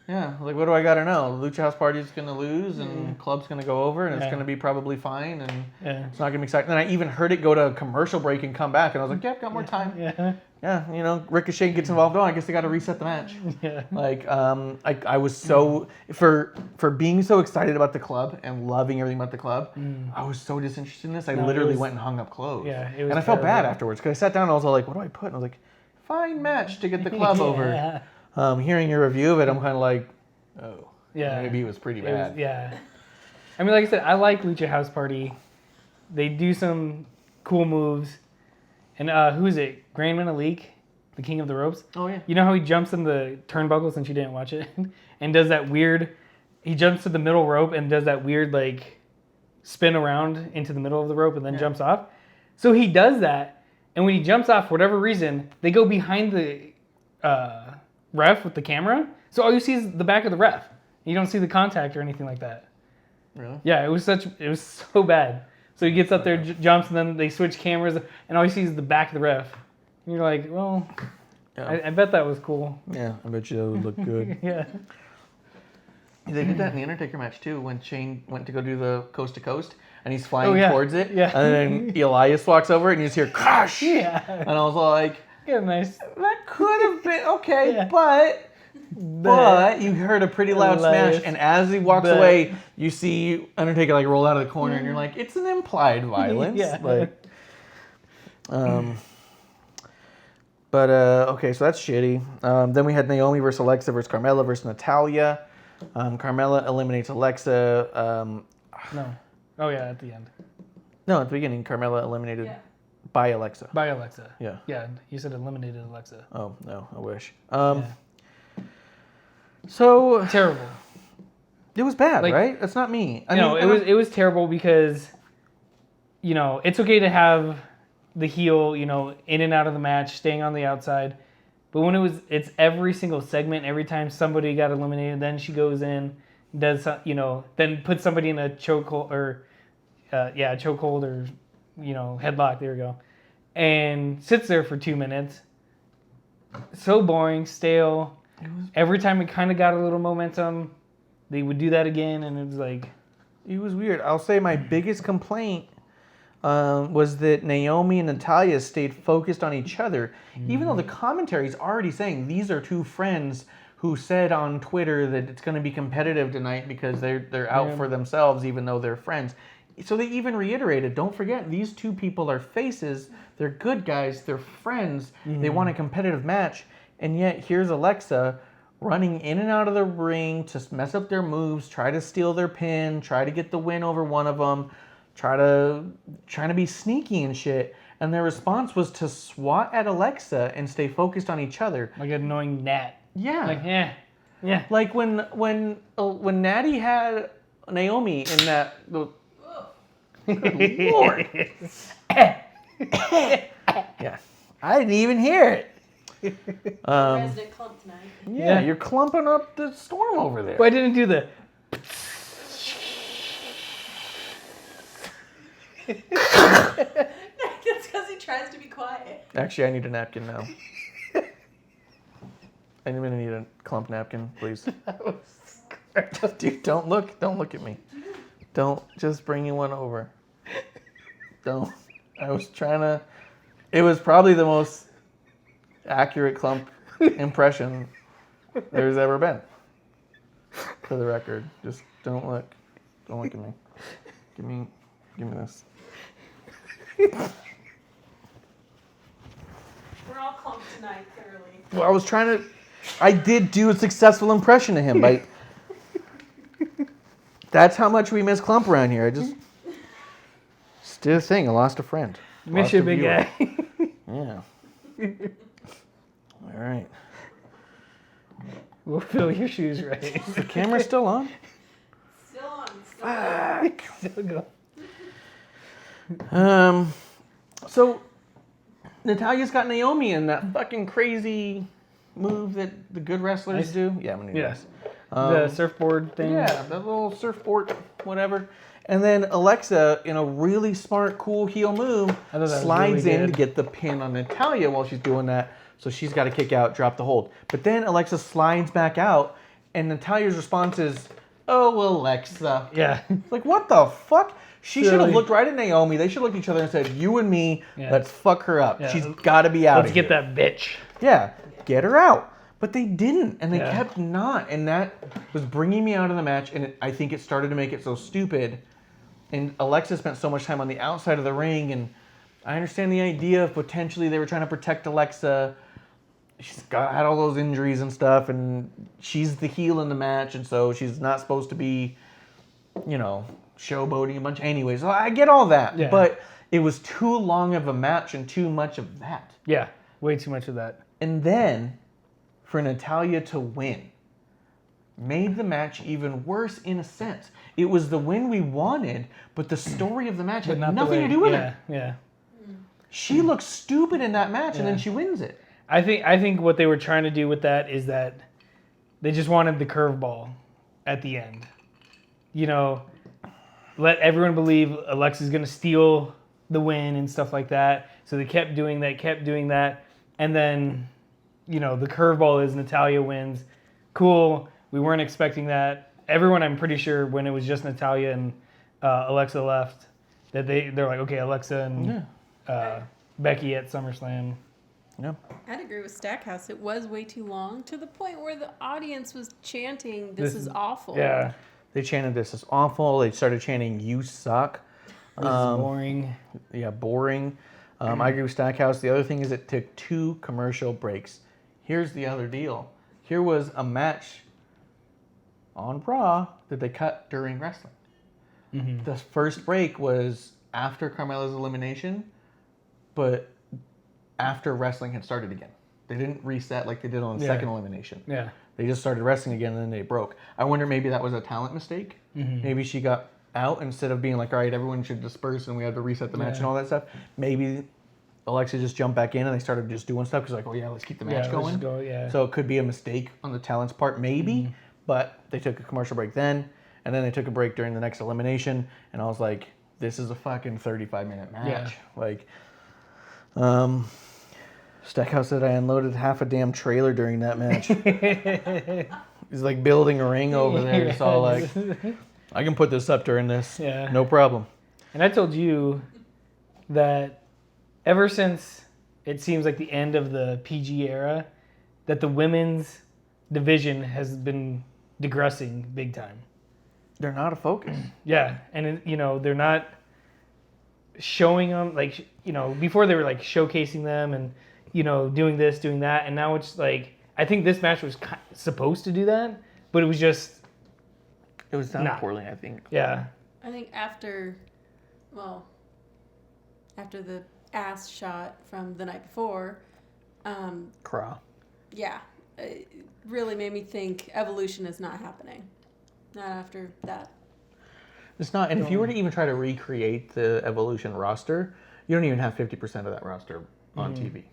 Yeah, I was like, what do I got to know? Lucha House Party is going to lose, and Club's going to go over, and it's going to be probably fine, and it's not going to be exciting. And I even heard it go to a commercial break and come back, and I was like, yeah, I've got more time. Yeah, Ricochet gets involved. Oh, I guess they got to reset the match. Yeah. Like, I was so for being so excited about the club and loving everything about the club. I was so disinterested in this. I literally went and hung up clothes. Yeah, and I felt bad afterwards because I sat down and I was all like, what do I put? And I was like, fine match to get the club over. Hearing your review of it, I'm kind of like, oh, maybe it was pretty bad. I mean, like I said, I like Lucha House Party. They do some cool moves. And who is it? Grand Metalik, the King of the Ropes? Oh, yeah. You know how he jumps in the turnbuckle, since you didn't watch it? And does that weird... He jumps to the middle rope and does that weird, like, spin around into the middle of the rope and then jumps off. So he does that, and when he jumps off, for whatever reason, they go behind the ref with the camera. So all you see is the back of the ref. You don't see the contact or anything like that. Really? Yeah, it was so bad. So he gets up there, jumps, and then they switch cameras, and all you see is the back of the ref. And you're like, well, I bet that was cool. Yeah, I bet you that would look good. Yeah. They did that in the Undertaker match, too, when Shane went to go do the coast to coast, and he's flying towards it, and then Elias walks over, and you just hear, crash! Yeah. And I was like, Nice. That could have been, okay, but you heard a pretty loud smash, and as he walks away, you see Undertaker like roll out of the corner, and you're like, it's an implied violence. But okay, so that's shitty. Then we had Naomi versus Alexa versus Carmella versus Natalia. Carmella eliminates Alexa. No. Oh yeah, at the end. No, at the beginning, Carmella eliminated Yeah. by Alexa. By Alexa. Yeah. Yeah, you said eliminated Alexa. Oh no, I wish. Yeah. So Terrible. it was bad, Like- right? That's not me. I No, mean, it was terrible because, it's okay to have the heel, in and out of the match, staying on the outside. But when it's every single segment, every time somebody got eliminated, then she goes in, does, then puts somebody in a chokehold or, chokehold or, headlock, there we go. And sits there for 2 minutes. So boring, stale. Every time it kind of got a little momentum, they would do that again, and it was like... It was weird. I'll say my biggest complaint was that Naomi and Natalia stayed focused on each other, even though the commentary is already saying these are two friends who said on Twitter that it's going to be competitive tonight because they're out for themselves, even though they're friends. So they even reiterated, don't forget, these two people are faces. They're good guys. They're friends. They want a competitive match. And yet here's Alexa running in and out of the ring to mess up their moves, try to steal their pin, try to get the win over one of them, trying to be sneaky and shit. And their response was to swat at Alexa and stay focused on each other. Like an annoying gnat. Yeah. Like, yeah. Like when Natty had Naomi in that. Good Lord. Yeah. I didn't even hear it. Resident clump tonight. Yeah, you're clumping up the storm over there. But I didn't do the... It's because he tries to be quiet. Actually, I need a napkin now. I'm gonna need a clump napkin, please. Dude, don't look at me. Don't, just bring you one over. Don't. I was trying to. It was probably the most accurate clump impression there's ever been. For the record, just don't look at me. Give me this. We're all clumped tonight, clearly. Well, I did do a successful impression of him, but that's how much we miss Clump around here. I just did a thing. I lost a friend. Miss Lost you, a big viewer. guy. Yeah. All right. We'll fill your shoes right. Is the camera still on? Still on. Still go. So Natalia's got Naomi in that fucking crazy move that the good wrestlers do. Yeah, I'm gonna do this. The surfboard thing. Yeah, that little surfboard, whatever. And then Alexa, in a really smart, cool heel move, I thought that was slides really in good. to get the pin on Natalia while she's doing that. So she's got to kick out, drop the hold. But then Alexa slides back out, and Natalia's response is, "Oh, Alexa." Yeah. Like, what the fuck? She should have Silly. looked right at Naomi. They should have looked at each other and said, "You and me, Yeah. let's fuck her up. Yeah. She's got to be out Let's of get here." that bitch. Yeah, get her out. But they didn't, and they Yeah. kept not. And that was bringing me out of the match, and I think it started to make it so stupid. And Alexa spent so much time on the outside of the ring, and I understand the idea of potentially they were trying to protect Alexa. She's had all those injuries and stuff, and she's the heel in the match, and so she's not supposed to be, showboating a bunch. Anyways, so I get all that, Yeah. but it was too long of a match and too much of that. Yeah. Way too much of that. And then, for Natalia to win, made the match even worse in a sense. It was the win we wanted, but the story of the match had Not the nothing way- to do with yeah, it. Yeah. She looked stupid in that match, and then Yeah. she wins it. I think what they were trying to do with that is that they just wanted the curveball at the end. Let everyone believe Alexa's going to steal the win and stuff like that. So they kept doing that. And then, the curveball is Natalia wins. Cool. We weren't expecting that. Everyone, I'm pretty sure, when it was just Natalia and Alexa left, that they're like, okay, Alexa and Becky at SummerSlam. Yeah. I'd agree with Stackhouse. It was way too long to the point where the audience was chanting, "This is awful." Yeah. They chanted, "This is awful." They started chanting, "You suck." This is boring. Yeah, boring. I agree with Stackhouse. The other thing is it took 2 commercial breaks. Here's the other deal. Here was a match on Raw that they cut during wrestling. Mm-hmm. The first break was after Carmella's elimination, but after wrestling had started again. They didn't reset like they did on the second elimination. Yeah. They just started wrestling again and then they broke. I wonder maybe that was a talent mistake. Mm-hmm. Maybe she got out instead of being like, all right, everyone should disperse and we had to reset the match and all that stuff. Maybe Alexa just jumped back in and they started just doing stuff because like, oh yeah, let's keep the match going. So it could be a mistake on the talent's part, maybe. But they took a commercial break then, and then they took a break during the next elimination, and I was like, this is a fucking 35-minute match. Like, Stackhouse said I unloaded half a damn trailer during that match. He's like building a ring over there. It's all like, I can put this up during this. Yeah. No problem. And I told you that ever since it seems like the end of the PG era, that the women's division has been digressing big time. They're not a focus. Yeah, and they're not showing them like before they were like showcasing them and doing this, doing that, and now it's like I think this match was supposed to do that, but it was just done poorly, I think. Yeah. I think after the ass shot from the night before, Craw. yeah, it really made me think Evolution is not happening. Not after that. It's not, and if you were to even try to recreate the Evolution roster, you don't even have 50% of that roster on TV.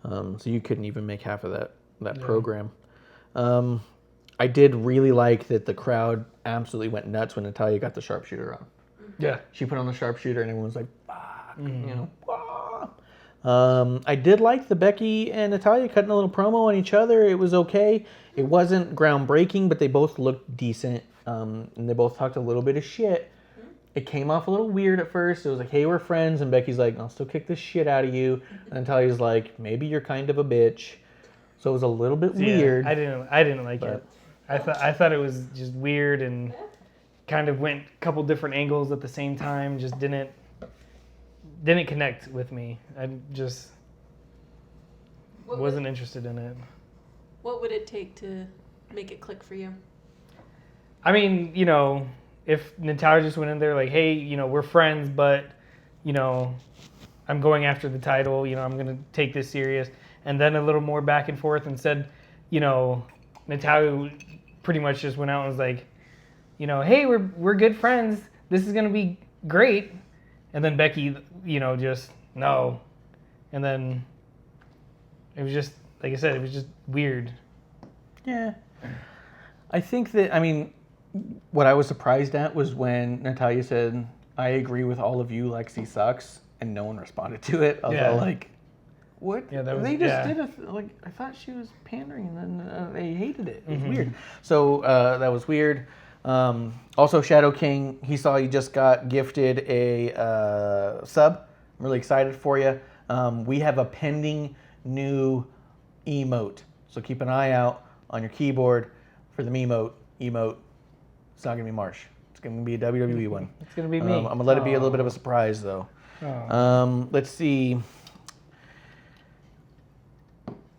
So you couldn't even make half of that program. I did really like that the crowd absolutely went nuts when Natalya got the sharpshooter on. Yeah. She put on the sharpshooter and everyone was like, fuck, wah. I did like the Becky and Natalya cutting a little promo on each other. It was okay. It wasn't groundbreaking, but they both looked decent. And they both talked a little bit of shit. It came off a little weird at first. It was like, hey, we're friends. And Becky's like, I'll still kick this shit out of you. And Natalia's like, maybe you're kind of a bitch. So it was a little bit weird. I didn't like it. I thought it was just weird and kind of went a couple different angles at the same time. Just didn't connect with me. I just wasn't interested in it. What would it take to make it click for you? I mean, if Natalya just went in there like, hey, we're friends, but, I'm going after the title, I'm going to take this serious. And then a little more back and forth and said, Natalya pretty much just went out and was like, hey, we're good friends. This is going to be great. And then Becky, just, no. And then it was just, like I said, it was just weird. Yeah. I think that, what I was surprised at was when Natalya said, I agree with all of you, Lexi sucks, and no one responded to it. I was all like, what? Yeah, they just did I thought she was pandering, and then they hated it. It was weird. So that was weird. Also, Shadow King, he saw you just got gifted a sub. I'm really excited for you. We have a pending new emote. So keep an eye out on your keyboard for the emote. It's not going to be Marsh. It's going to be a WWE one. It's going to be me. I'm going to let it be a little bit of a surprise, though. Let's see.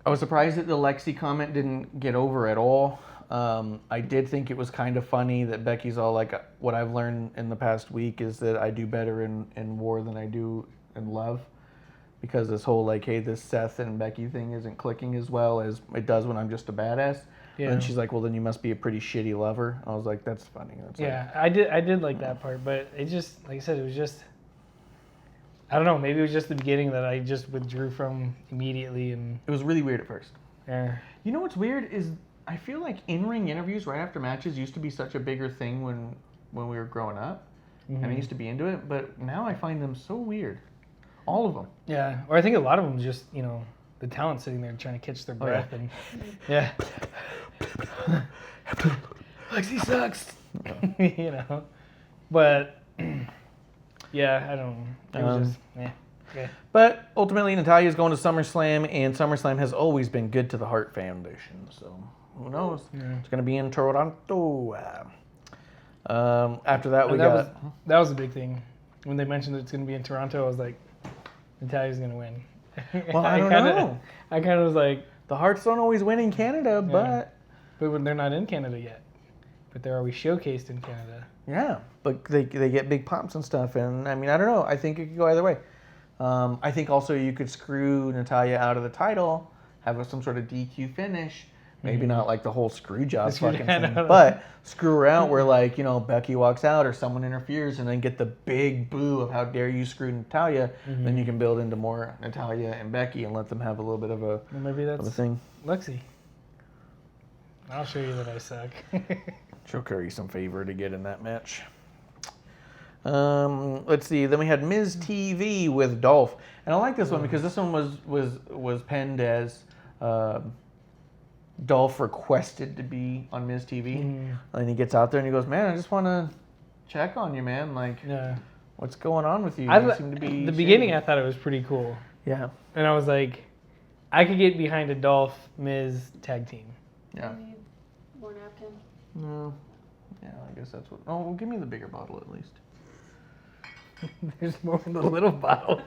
I was surprised that the Lexi comment didn't get over at all. I did think it was kind of funny that Becky's all like, what I've learned in the past week is that I do better in war than I do in love. Because this whole like, hey, this Seth and Becky thing isn't clicking as well as it does when I'm just a badass. Yeah. And she's like, well, then you must be a pretty shitty lover. I was like, that's funny. That's I did like that part, but it just, like I said, it was just, I don't know, maybe it was just the beginning that I just withdrew from immediately. And it was really weird at first. Yeah. You know what's weird is I feel like in-ring interviews right after matches used to be such a bigger thing when we were growing up. And I used to be into it, but now I find them so weird. All of them. Yeah, or I think a lot of them just, the talent sitting there trying to catch their breath. And yeah. Lexi sucks. But yeah, I don't know. It was just, okay. But ultimately, Natalya's going to SummerSlam, and SummerSlam has always been good to the Hart Foundation. So who knows? Yeah. It's going to be in Toronto. After that, that was a big thing. When they mentioned that it's going to be in Toronto, I was like, Natalia's gonna win. Well, I don't know. I kind of was like, The Hearts don't always win in Canada, but when they're not in Canada yet, but they're always showcased in Canada. yeah, but they get big pops and stuff, and I mean, I don't know. I think it could go either way. I think also you could screw Natalya out of the title, have some sort of DQ finish. Maybe not like the whole screw job fucking thing, but screw her out where like, you know, Becky walks out or someone interferes and then get the big boo of how dare you screw Natalya. Then you can build into more Natalya and Becky and let them have a little bit of a, maybe that's of a thing. Lexi. I'll show you that I suck. She'll curry some favor to get in that match. Let's see. Then we had Miz TV with Dolph, and I like this one because this one was penned as Dolph requested to be on Miz TV, and he gets out there and he goes, "Man, I just want to check on you, man. Like, what's going on with you? You seem to be." The beginning, I thought it was pretty cool. Yeah. And I was like, I could get behind a Dolph Miz tag team. Yeah. I need more napkin. No. Yeah, I guess that's what. Oh, well, give me the bigger bottle at least. There's more in the little bottle.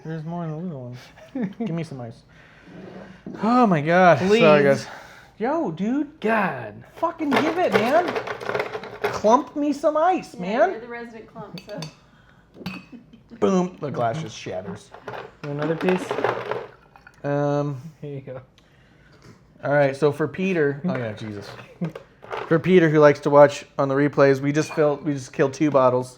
There's more in the little ones. Give me some ice. Oh my god. Please. Sorry, guys. Yo, dude. God. Fucking give it, man. Clump me some ice, Yeah, man. you're the resident clump, so. Boom. The glass just shatters. Another piece? Um. Here you go. All right. So for Peter. Oh yeah, Jesus. For Peter, who likes to watch on the replays, we just killed 2 bottles.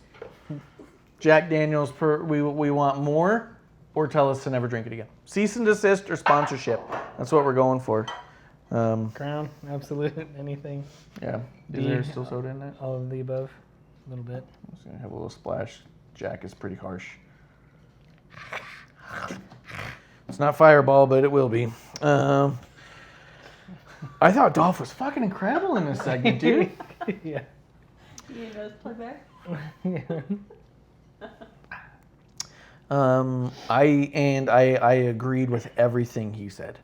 Jack Daniels. We want more, or tell us to never drink it again. Cease and desist or sponsorship. That's what we're going for. Crown, Absolute, anything. Yeah. Is there still soda in that? All of the above. A little bit. I'm just gonna have a little splash. Jack is pretty harsh. It's not Fireball, but it will be. I thought Dolph was fucking incredible in this segment, dude. Yeah. You need those plug back? I agreed with everything he said.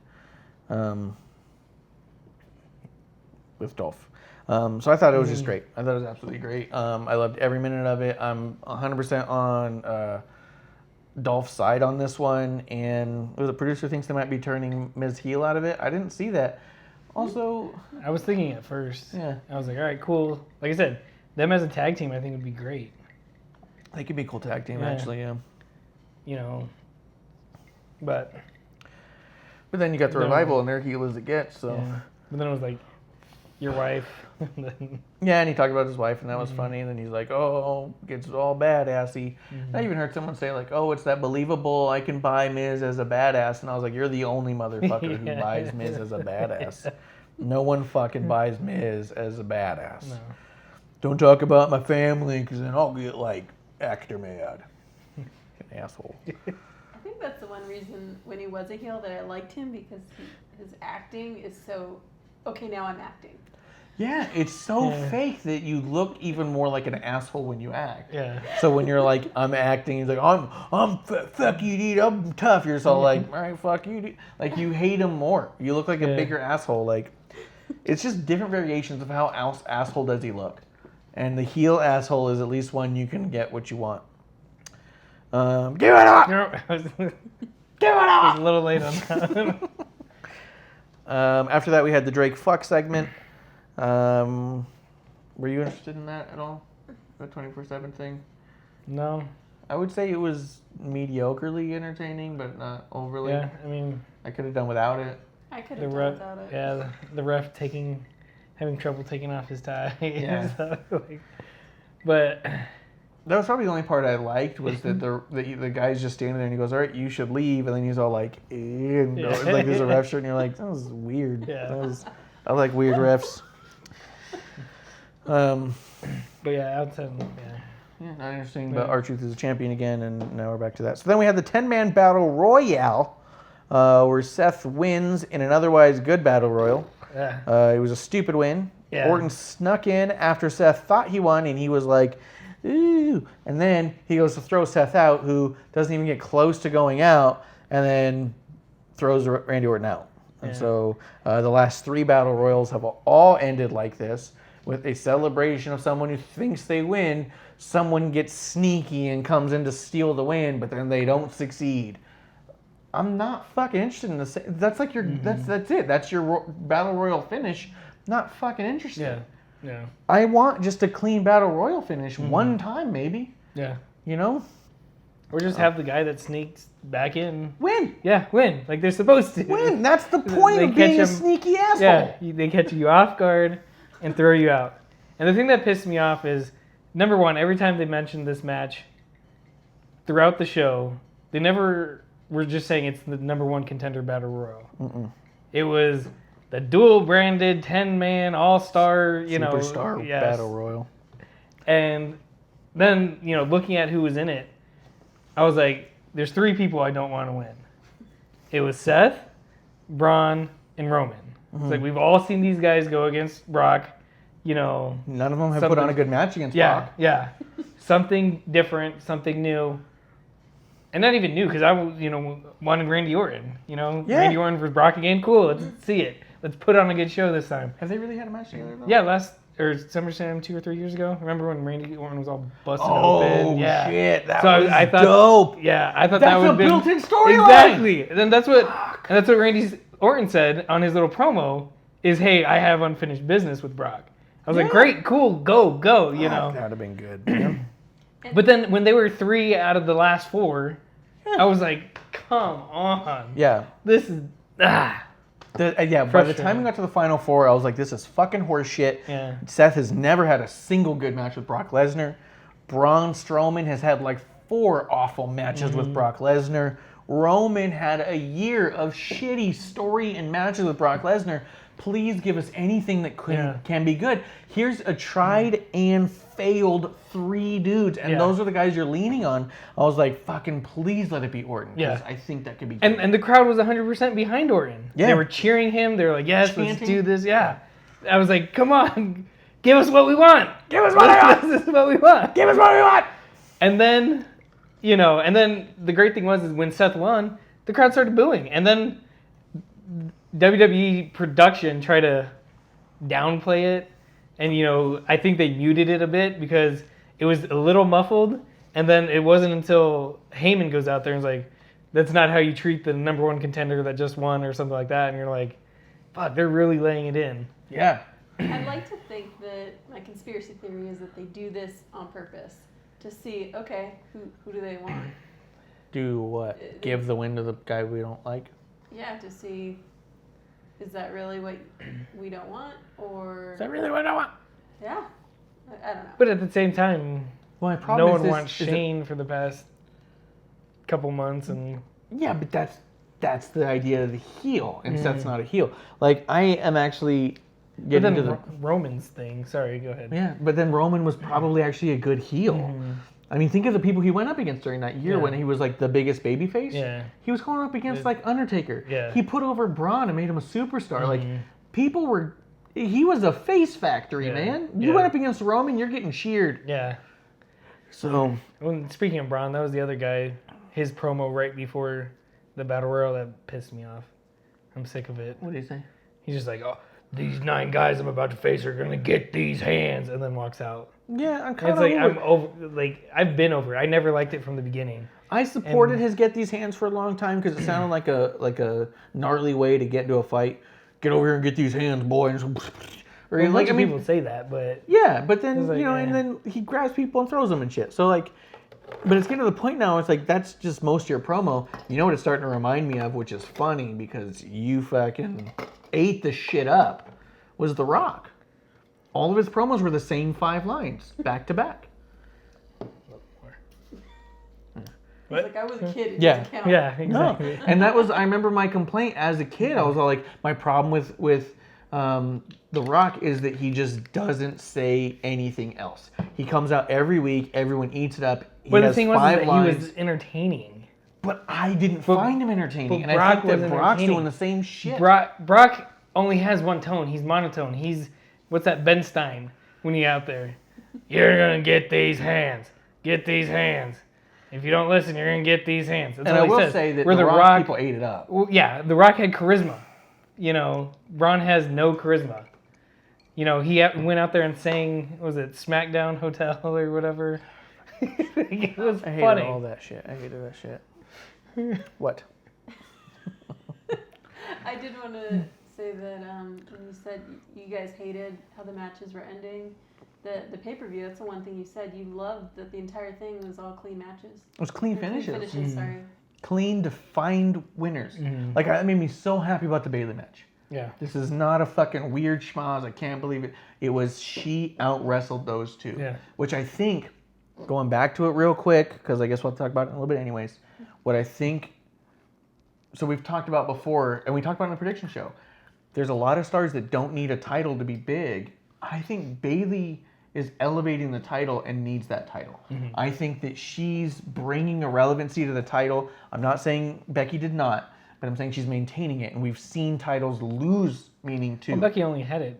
With Dolph. So I thought it was just great. I thought it was absolutely great. I loved every minute of it. I'm 100% on Dolph's side on this one. And the producer thinks they might be turning Miz heel out of it. I didn't see that. Also, I was thinking at first. Yeah. I was like, all right, cool. Like I said, them as a tag team, I think would be great. they could be a cool tag team, Yeah. actually, yeah. You know, but then you got the No. Revival, and they're heel as it gets, so. yeah. But then it was like, your wife. Yeah, and he talked about his wife, and that was funny. And then he's like, "Oh, gets all badassy." I even heard someone say like, "Oh, it's that believable. I can buy Miz as a badass." And I was like, "You're the only motherfucker who Yeah. buys Miz as a badass. No one fucking buys Miz as a badass. No. Don't talk about my family, because then I'll get like actor mad." An asshole. I think that's the one reason when he was a heel that I liked him, because his acting is so, okay, now I'm acting. Yeah, it's so Yeah. fake that you look even more like an asshole when you act. Yeah. So when you're like, I'm acting, he's like, fuck you, dude, I'm tough. You're so like, all right, fuck you, dude. Like, you hate him more. You look like a Yeah. bigger asshole. Like, it's just different variations of how asshole does he look. And the heel asshole is at least one you can get what you want. Give it up! I was Give it up! a little late on that. After that, we had the Drake fuck segment. Were you interested in that at all? The 24/7 thing? No. I would say it was mediocrely entertaining, but not overly. Yeah, I mean, I could have done without it. I could the have done ref, without it. yeah, the ref having trouble taking off his tie. Yeah. So, but That was probably the only part I liked, was that the guy's just standing there and he goes, "All right, you should leave," and then he's all like, and Yeah. like there's a ref shirt and you're like, that was weird. Yeah. I like weird refs. but yeah, outside, yeah. Yeah, not interesting, but Yeah. R-Truth is a champion again, and now we're back to that. So then we had the 10-man battle royale, where Seth wins in an otherwise good battle royal. Yeah. It was a stupid win. Yeah. Orton snuck in after Seth thought he won, and he was like, ooh. And then he goes to throw Seth out, who doesn't even get close to going out, and then throws Randy Orton out. And Yeah. so the last 3 battle royals have all ended like this, with a celebration of someone who thinks they win, someone gets sneaky and comes in to steal the win, but then they don't succeed. I'm not fucking interested in this. That's like your that's it. That's your battle royal finish. Not fucking interested. Yeah. I want just a clean battle royal finish one time maybe. Yeah. You know? Or just have the guy that sneaks back in. Win. Yeah, win. Like they're supposed to. Win. That's the point They of being a catch 'em- sneaky asshole. Yeah, they catch you off guard and throw you out. And the thing that pissed me off is, number one, every time they mentioned this match throughout the show, they never were just saying it's the number one contender battle royal. It was the dual branded 10-man all-star, Superstar battle royal. And then, looking at who was in it, I was like, there's 3 people I don't want to win. It was Seth, Braun, and Roman. It's like, we've all seen these guys go against Brock, None of them have put on a good match against Brock. Yeah. Something different, something new. And not even new, because I, wanted Randy Orton. Randy Orton versus Brock again. Cool, let's see it. Let's put on a good show this time. Have they really had a match together though? Yeah, SummerSlam 2 or 3 years ago. Remember when Randy Orton was all busted open? Oh Yeah. shit, that So was I thought, dope. Yeah, I thought That's that would a have been built-in storyline. Exactly. And then that's what Randy Orton said on his little promo is, "Hey, I have unfinished business with Brock." I was like, "Great, cool, go, That would have been good. But then when they were 3 out of the last 4, I was like, "Come on." Yeah. This is By the time we got to the final 4, I was like, this is fucking horseshit. Yeah. Seth has never had a single good match with Brock Lesnar. Braun Strowman has had like 4 awful matches with Brock Lesnar. Roman had a year of shitty story and matches with Brock Lesnar. Please give us anything that can be good. Here's a tried and failed 3 dudes, and those are the guys you're leaning on. I was like, fucking please let it be Orton, because I think that could be good. And the crowd was 100% behind Orton. Yeah. They were cheering him. They were like, yes, Chanting. let's do this. Yeah. I was like, come on. Give us what we want. Give us what we want. This is what we want. Give us what we want. And then, the great thing was is when Seth won, the crowd started booing. And then WWE production tried to downplay it. And, I think they muted it a bit because it was a little muffled. And then it wasn't until Heyman goes out there and is like, that's not how you treat the number 1 contender that just won or something like that. And you're like, fuck, they're really laying it in. Yeah. I'd like to think that my conspiracy theory is that they do this on purpose to see, okay, who do they want? Do what? Give the win to the guy we don't like? Yeah, to see, is that really what we don't want? Or, Is that really what I want? yeah, I don't know. But at the same time, Well, my problem no is one this, wants is Shane for the past couple months. And Yeah, but that's the idea of the heel, and Seth's not a heel. Like, I am actually getting to the... Roman's thing. Sorry, go ahead. Yeah, but then Roman was probably actually a good heel. I mean, think of the people he went up against during that year when he was like the biggest babyface. Yeah. He was going up against like Undertaker. Yeah. He put over Braun and made him a superstar. Like, people were... He was a face factory, man. You went up against Roman, you're getting cheered. Yeah. So... Well, speaking of Braun, that was the other guy. His promo right before the Battle Royal that pissed me off. I'm sick of it. What did he say? He's just like, oh, these 9 guys I'm about to face are going to get these hands, and then walks out. Yeah, I'm It's kind of like, I'm over, like, I've been over it. I never liked it from the beginning. I supported his get these hands for a long time because it sounded like a gnarly way to get into a fight. Get over here and get these hands, boy. Or Well, like, I mean, people say that, but yeah, but then It's like, and then he grabs people and throws them and shit. So like, but it's getting to the point now. It's like that's just most of your promo. You know what it's starting to remind me of, which is funny because you fucking ate the shit up. Was The Rock. All of his promos were the same 5 lines, back to back. What? Like I was a kid. It Yeah. doesn't count. yeah, No, exactly. and that was, I remember my complaint as a kid. I was all like, my problem with The Rock is that he just doesn't say anything else. He comes out every week, everyone eats it up. He But the has thing was 5 that lines, he was entertaining. but I didn't find him entertaining. but And I Brock think that was Brock's entertaining. doing the same shit. Brock only has one tone. He's monotone. He's, what's that, Ben Stein, when he out there. You're going to get these hands. Get these hands. If you don't listen, you're going to get these hands. That's and all I he will says. say that Where the Rock people ate it up. Well, yeah, The Rock had charisma. Braun has no charisma. He went out there and sang, what was it, SmackDown Hotel or whatever? It was I hated funny. all that shit. I hated that shit. What? I did want to say that when you said you guys hated how the matches were ending, the pay-per-view, that's the one thing you said. You loved that the entire thing was all clean matches. It was clean Or clean finishes. finishes, sorry. Clean, defined winners. Like, that made me so happy about the Bayley match. Yeah. This is not a fucking weird schmoz. I can't believe it. It was she out-wrestled those two. Yeah. Which I think, going back to it real quick, because I guess we'll talk about it in a little bit anyways, what I think, so we've talked about before, and we talked about it in the prediction show, there's a lot of stars that don't need a title to be big. I think Bayley is elevating the title and needs that title. I think that she's bringing a relevancy to the title. I'm not saying Becky did not, but I'm saying she's maintaining it. And we've seen titles lose meaning too. Well, Becky only had it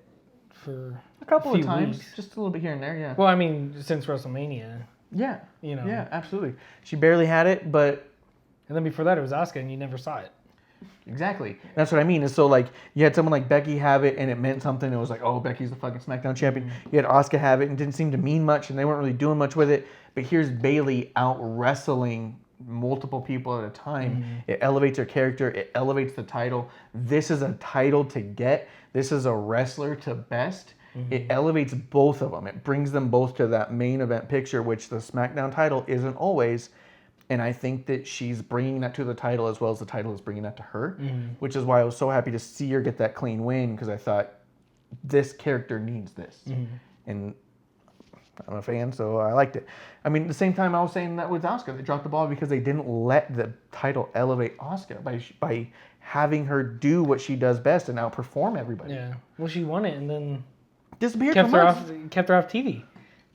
for A couple of few times, weeks. just a little bit here and there, yeah. Well, I mean, since WrestleMania, Yeah, you know. yeah, absolutely. She barely had it, but And then before that, it was Asuka, and you never saw it. exactly. That's what I mean. Is so like you had someone like Becky have it and it meant something. It was like, oh, Becky's the fucking SmackDown champion. You had Asuka have it and it didn't seem to mean much and they weren't really doing much with it. But here's Bayley out wrestling multiple people at a time. It elevates her character. It elevates the title. This is a title to get. This is a wrestler to best. It elevates both of them. It brings them both to that main event picture, which the SmackDown title isn't always. And I think that she's bringing that to the title as well as the title is bringing that to her, which is why I was so happy to see her get that clean win because I thought this character needs this. And I'm a fan, so I liked it. I mean, at the same time, I was saying that with Asuka, they dropped the ball because they didn't let the title elevate Asuka by having her do what she does best and outperform everybody. Yeah. Well, she won it and then Disappeared kept for her months. kept her off TV.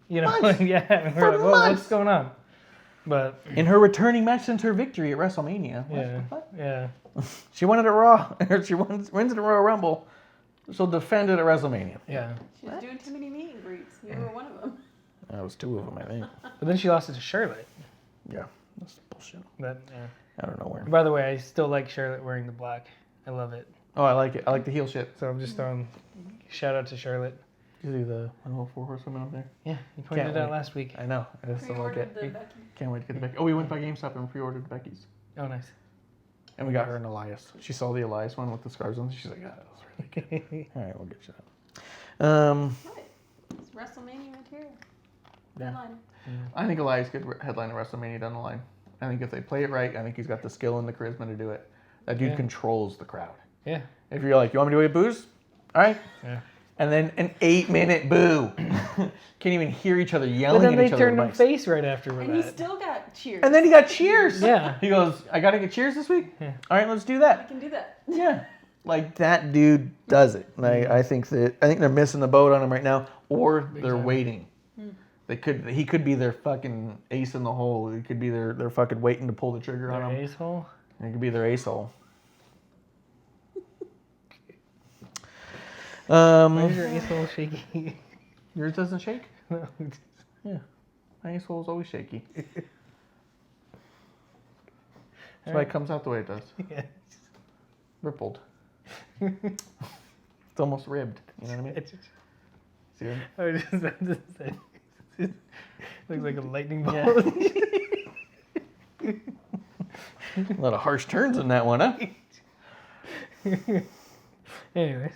You know, Months. yeah. And For we're like, "Whoa, months." what's going on? But In her returning match since her victory at WrestleMania. yeah, What? yeah. She won it at Raw. She wins it at Royal Rumble. She'll defend it at WrestleMania. Yeah. She was doing too many meet and greets. You were one of them. That was two of them, I think. But then she lost it to Charlotte. Yeah, that's bullshit. But yeah. I don't know where. By the way, I still like Charlotte wearing the black. I love it. Oh, I like it. I like the heel shit. So I'm just throwing shout out to Charlotte. You see the four horsewomen up there? Yeah, you pointed Can't it out wait. last week. I know. I just don't like Pre-ordered it. the Becky. Can't wait to get the Becky. Oh, we went by GameStop and pre-ordered Becky's. Oh, nice. And we got her an Elias. She saw the Elias one with the scarves on. She's like, yeah, that was really good. All right, we'll get you that. Right. It's WrestleMania material. Yeah. Headliner. I think Elias could headline a WrestleMania down the line. I think if they play it right, I think he's got the skill and the charisma to do it. That dude Yeah. controls the crowd. Yeah. If you're like, you want me to wait booze? All right. Yeah. And then an 8-minute boo. Can't even hear each other But yelling then at they each other. turned him with mics. face right after And he that. still got cheers. And then he got cheers. Yeah. He goes, I got to get cheers this week? Yeah. All right, let's do I that. can do that. Yeah. Like that dude does it. And I think they're missing the boat on him right now, or they're time. waiting. He could be their fucking ace in the hole. He could be their fucking waiting to pull the trigger on him. Asshole. He could be their ace hole. Why is your asshole shaky? Yours doesn't shake? No. Yeah. My ace hole is always shaky. That's why it comes out the way it does. Yeah. Rippled. It's almost ribbed. You know what I mean? See it? I was just about to say. Looks like a lightning bolt. A lot of harsh turns in that one, huh? Anyways.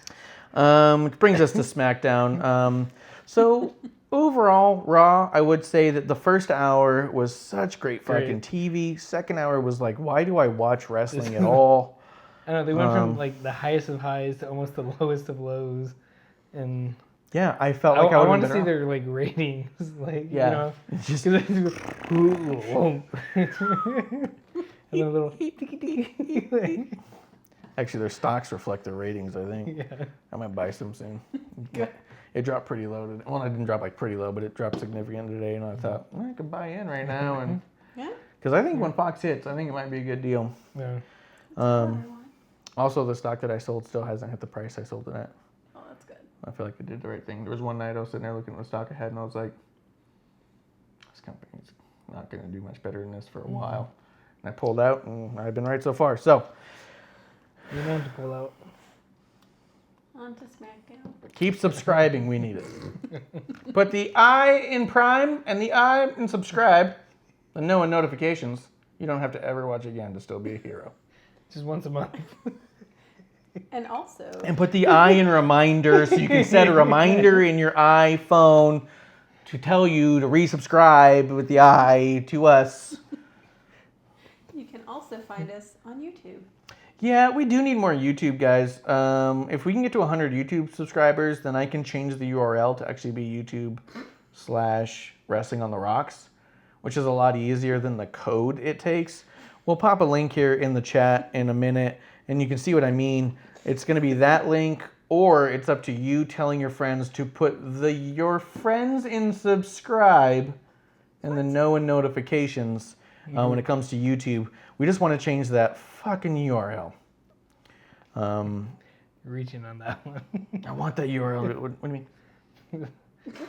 Which brings us to SmackDown. So overall, Raw, I would say that the first hour was such great fucking TV. Second hour was like, why do I watch wrestling at all? I know they went from like the highest of highs to almost the lowest of lows, and Yeah, I felt like I I would want to have see been. their like ratings, like Yeah. you know, Just and then a little. actually, their stocks reflect their ratings. I think Yeah. I might buy some soon. It dropped pretty low today. Well, it didn't drop like pretty low, but it dropped significant today, and I thought I could buy in right now, and Yeah. because I think when Fox hits, I think it might be a good deal. Yeah. Also, the stock that I sold still hasn't hit the price I sold it at. Oh, that's good. I feel like I did the right thing. There was one night I was sitting there looking at the stock I had, and I was like, this company's not going to do much better than this for a while. And I pulled out, and I've been right so far. So, You know to pull out. On to SmackDown. Keep subscribing. We need it. Put the I in Prime and the I in subscribe. And no in notifications. You don't have to ever watch again to still be a hero. Just once a month. And also... And put the I in reminder so you can set a reminder in your iPhone to tell you to resubscribe with the I to us. You can also find us on YouTube. Yeah, we do need more YouTube, guys. If we can get to 100 YouTube subscribers, then I can change the URL to actually be YouTube/Wrestling on the Rocks, which is a lot easier than the code it takes. We'll pop a link here in the chat in a minute, and you can see what I mean. It's going to be that link, or it's up to you telling your friends to put your friends in subscribe and the no in notifications when it comes to YouTube. We just want to change that fucking URL. Reaching on that one. I want that URL. What do you mean?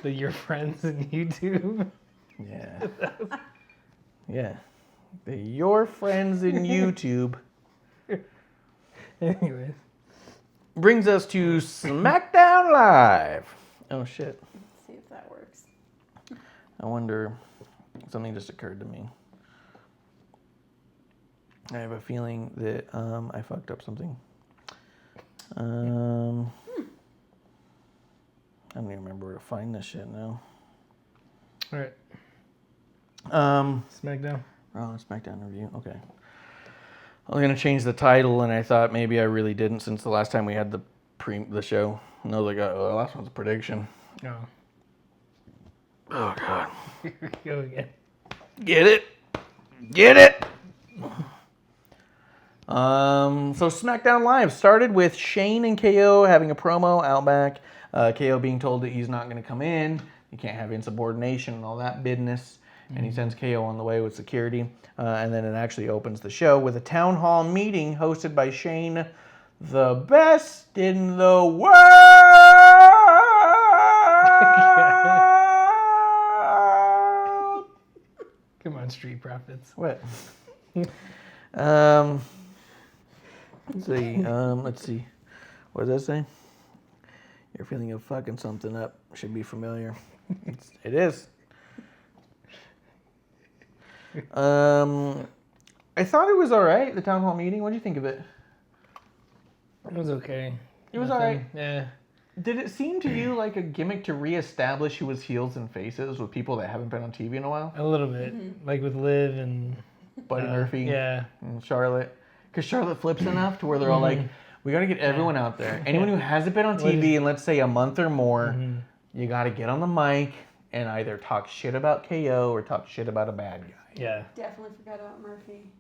Your friends in YouTube. Yeah. Yeah. Your friends in YouTube. Anyways. Brings us to SmackDown Live. Oh, shit. Let's see if that works. I wonder, something just occurred to me. I have a feeling that I fucked up something. I don't even remember where to find this shit now. All right. SmackDown. Raw and SmackDown review. Okay. I was gonna change the title, and I thought maybe I really didn't since the last time we had the show. And I was like, oh, the last one's a prediction. No. Oh god. Here we go again. Get it? Get it? So SmackDown Live started with Shane and KO having a promo out back. KO being told that he's not going to come in. You can't have insubordination and all that business. And he sends KO on the way with security. And then it actually opens the show with a town hall meeting hosted by Shane, the best in the world. Come on, Street Profits. What? Let's see. Let's see. What does that say? Your feeling of fucking something up should be familiar. It is. I thought it was all right. The town hall meeting. What do you think of it? It was okay. It was all right. Yeah. Did it seem to you like a gimmick to reestablish who was heels and faces with people that haven't been on TV in a while? A little bit. Like with Liv and Buddy Murphy. Yeah. And Charlotte. Because Charlotte flips enough to where they're all like, we got to get everyone out there. Anyone who hasn't been on TV in, let's say, a month or more, you got to get on the mic and either talk shit about KO or talk shit about a bad guy. Yeah. Definitely forgot about Murphy.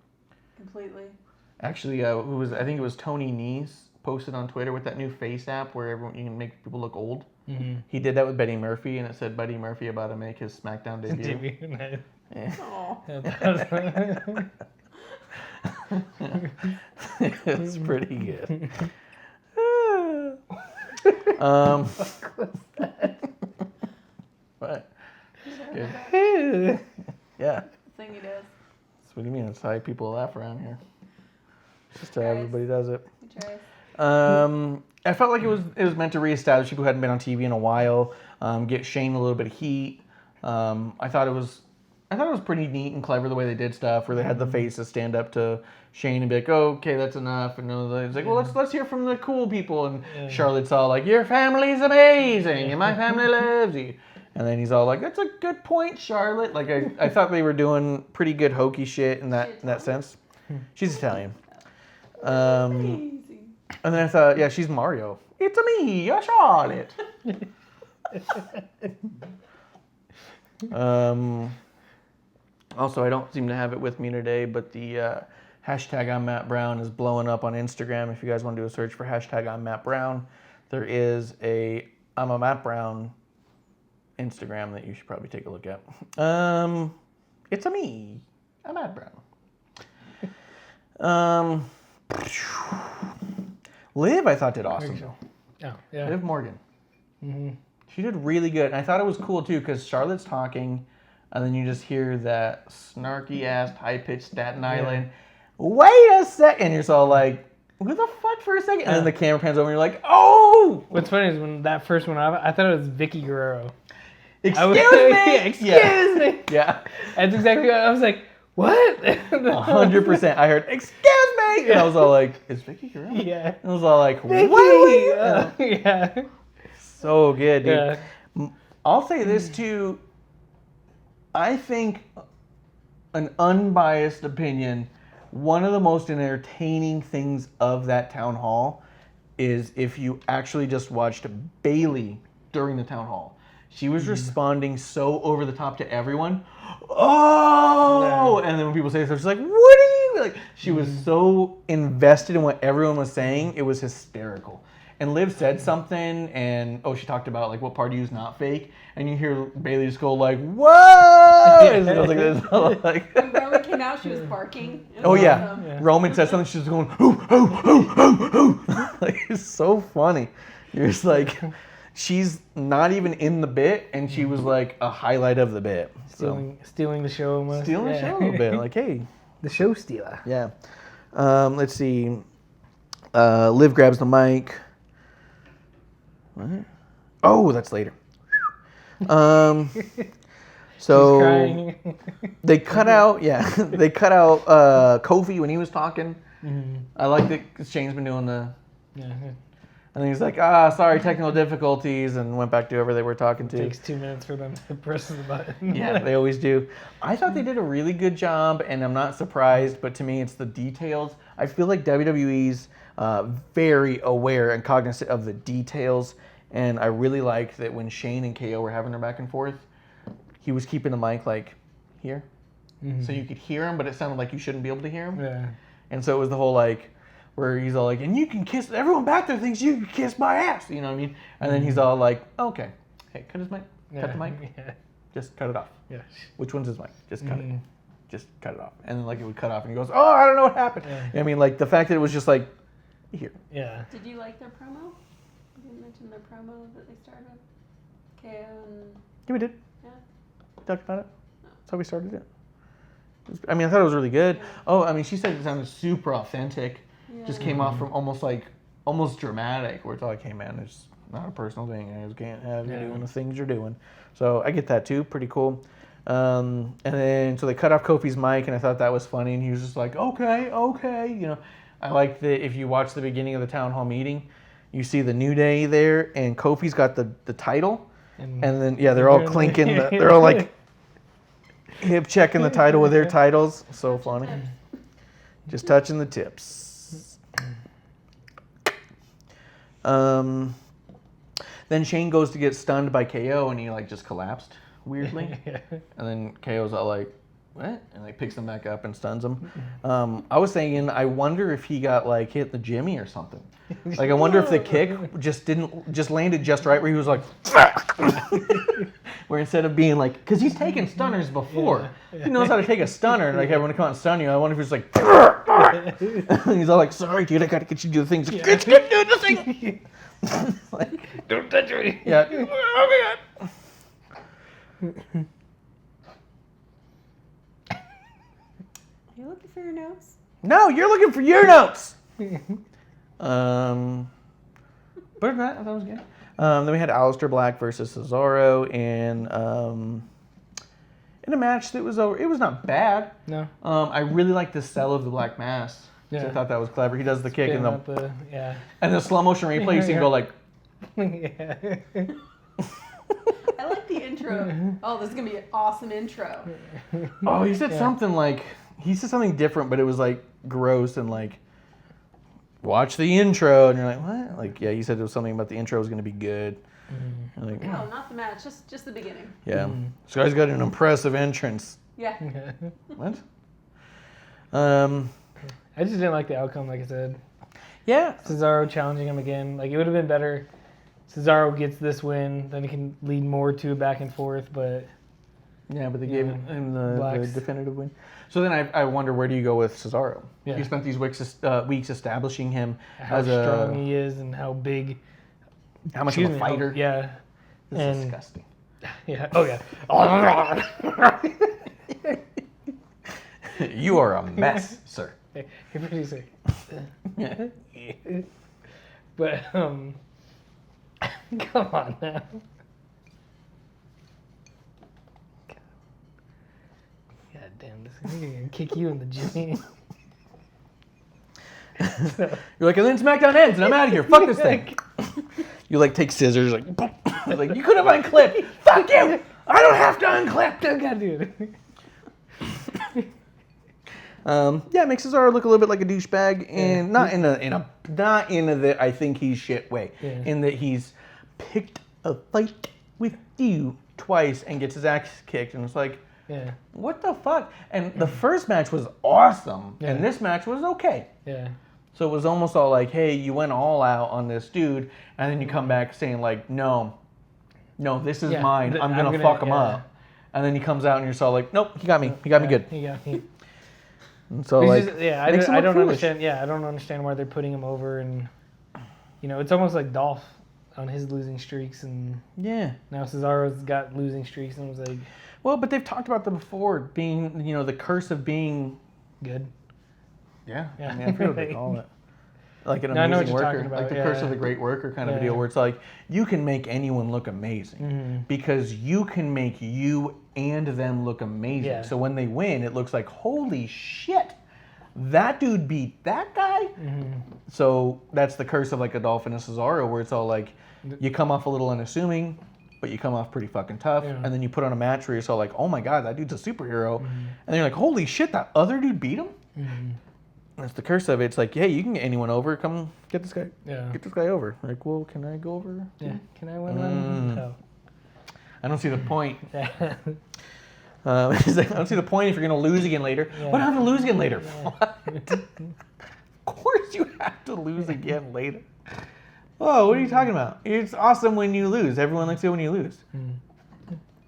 Completely. Actually, I think it was Tony Nese posted on Twitter with that new face app where you can make people look old. Mm-hmm. He did that with Buddy Murphy, and it said Buddy Murphy about to make his SmackDown debut. Yeah. It's pretty good. What? Good. Yeah. Thing he does. That's what do you mean? It's how people laugh around here. It's just how everybody does it. He tries. I felt like it was meant to reestablish people who hadn't been on TV in a while, get Shane a little bit of heat. I thought it was pretty neat and clever the way they did stuff, where they had the faces stand up to Shane and be like, "Oh, okay, that's enough," and it's like, "Well, let's hear from the cool people." And Charlotte's all like, "Your family's amazing, and my family loves you." And then he's all like, "That's a good point, Charlotte." Like I thought they were doing pretty good hokey shit in that sense. She's Italian. And then I thought, yeah, she's Mario. It's me, you're Charlotte. Also, I don't seem to have it with me today, but the hashtag I'm Matt Brown is blowing up on Instagram. If you guys want to do a search for hashtag I'm Matt Brown, there is a I'm a Matt Brown Instagram that you should probably take a look at. It's a me, I'm Matt Brown. Liv, I thought, did awesome. Oh, yeah. Liv Morgan. Mm-hmm. She did really good. And I thought it was cool, too, because Charlotte's talking, and then you just hear that snarky-ass, high-pitched Staten Island, wait a second. You're just all like, who the fuck for a second? And then the camera pans over and you're like, oh! What's funny is when that first went off, I thought it was Vicky Guerrero. Excuse me! Yeah, excuse me! Yeah. That's exactly what I was like, what? 100%. I heard, excuse me! And I was all like, is Vicky Guerrero? Yeah. And I was all like, Vicky! what? Yeah. So good, dude. Yeah. I'll say this too. I think, an unbiased opinion, one of the most entertaining things of that town hall is if you actually just watched Bailey during the town hall. She was responding so over the top to everyone. Oh! And then when people say stuff, she's like, what are you? Like, she was so invested in what everyone was saying, it was hysterical. And Liv said something, and she talked about like what part of you is not fake, and you hear Bailey just go like, "Whoa!" And it was like this, like. When Roman came out, she was barking. It was Oh yeah. awesome. Roman said something, she's just going, "Hoo hoo hoo hoo hoo." Like it's so funny. You're just like, she's not even in the bit, and she was like a highlight of the bit. Stealing the show almost. Stealing the show a little bit, like hey, the show stealer. yeah. Let's see. Liv grabs the mic. What? Oh, that's later. So Crying. they cut out, Kofi when he was talking. Mm-hmm. I like that Shane's been doing the, Yeah. and then he's like, sorry, technical difficulties, and went back to whoever they were talking to. It takes 2 minutes for them to press the button. Yeah, they always do. I thought they did a really good job, and I'm not surprised, but to me, it's the details. I feel like WWE's very aware and cognizant of the details, and I really liked that when Shane and KO were having their back and forth, he was keeping the mic like here, so you could hear him, but it sounded like you shouldn't be able to hear him. Yeah. And so it was the whole like, where he's all like, and you can kiss, everyone back there thinks you can kiss my ass, you know what I mean? And then he's all like, okay, hey, cut his mic, cut the mic, Yeah. just cut it off. Yeah. Which one's his mic? Just cut it. Just cut it off. And then like it would cut off and he goes, oh, I don't know what happened. Yeah. I mean, like the fact that it was just like, here. Yeah. Did you like their promo? You didn't mention their promo that they started. KO and Yeah, we did. yeah. We talked about it. That's how we started it. I mean, I thought it was really good. Oh, I mean, she said it sounded super authentic. Just came off from almost dramatic, where it's like, hey man, it's not a personal thing. You guys can't have you doing the things you're doing. So I get that too. Pretty cool. And then so they cut off Kofi's mic, and I thought that was funny. And he was just like, okay. You know, I like that if you watch the beginning of the town hall meeting, you see the New Day there, and Kofi's got the title, and then they're all clinking. They're all like hip checking the title with their titles. So funny. Just touching the tips. Then Shane goes to get stunned by KO, and he like just collapsed weirdly. And then KO's all like, what? And like picks him back up and stuns him. I was thinking, I wonder if he got like hit in the jimmy or something. Like I wonder if the kick just landed just right where he was like, where instead of being like, because he's taken stunners before. He knows how to take a stunner, and like everyone to come out and stun you. I wonder if he's like, and he's all like, sorry dude, I gotta get you to do the things. It's good, do the thing. Like, don't touch me. Yeah. Oh my god. Are you looking for your notes? No, you're looking for your notes. But other than that, I thought it was good. Then we had Aleister Black versus Cesaro in a match that was over. It was not bad. No. I really liked the sell of the Black Mass. Yeah. I thought that was clever. He does the kick and the slow motion replay. You see him go like. yeah. I like the intro. Oh, this is gonna be an awesome intro. Oh, he said something like different, but it was like gross and like. Watch the intro, and you're like, what? Like, yeah, he said it was something about the intro was going to be good. Like, No, not the match. Just the beginning. yeah, this guy's got an impressive entrance. Yeah. What? I just didn't like the outcome, like I said. Yeah. Cesaro challenging him again. Like, it would have been better. Cesaro gets this win, then he can lead more to a back and forth, but... Yeah, but they gave him the definitive win. So then I wonder, where do you go with Cesaro? Yeah. You spent these weeks establishing him how as strong he is and how big... How much of a fighter. Yeah. This is disgusting. Yeah. Oh, yeah. You are a mess, sir. Hey, producer. But come on now. God damn, this is gonna kick you in the jimmy. You're like, and then SmackDown ends, and I'm out of here. Fuck this thing. You like take scissors, like you could have unclipped. Fuck you. I don't have to unclip. Don't gotta do it. Yeah, it makes Cesaro look a little bit like a douchebag, and not in the I think he's shit way. Yeah. In that he's picked a fight with you twice and gets his ass kicked, and it's like, what the fuck? And the first match was awesome, and this match was okay. Yeah. So it was almost all like, hey, you went all out on this dude, and then you come back saying like, no, this is mine. I'm gonna fuck him up. And then he comes out and you're all like, nope, he got me. He got me good. He got me. And so like, I don't understand. Yeah, I don't understand why they're putting him over, and it's almost like Dolph on his losing streaks, and now Cesaro's got losing streaks, and it was like, well, but they've talked about them before being, the curse of being good. Yeah. I mean, I forget what they call it. Like an I know what amazing you're worker, talking about. like the curse of the great worker kind of a deal, where it's like you can make anyone look amazing because you can make you and them look amazing. Yeah. So when they win, it looks like, holy shit, that dude beat that guy. So that's the curse of like a Dolphin and Cesaro, where it's all like you come off a little unassuming, but you come off pretty fucking tough, and then you put on a match where you're so like, oh my god, that dude's a superhero, and then you're like, holy shit, that other dude beat him. That's the curse of it. It's like, hey, you can get anyone over. Come get this guy. Yeah. Get this guy over. Like, well, can I go over? Yeah. Can I win one? No. I don't see the point. It's like, I don't see the point if you're gonna lose again later. Yeah. What have to lose again later? What? Of course you have to lose again later. Oh, what are you talking about? It's awesome when you lose. Everyone likes it when you lose.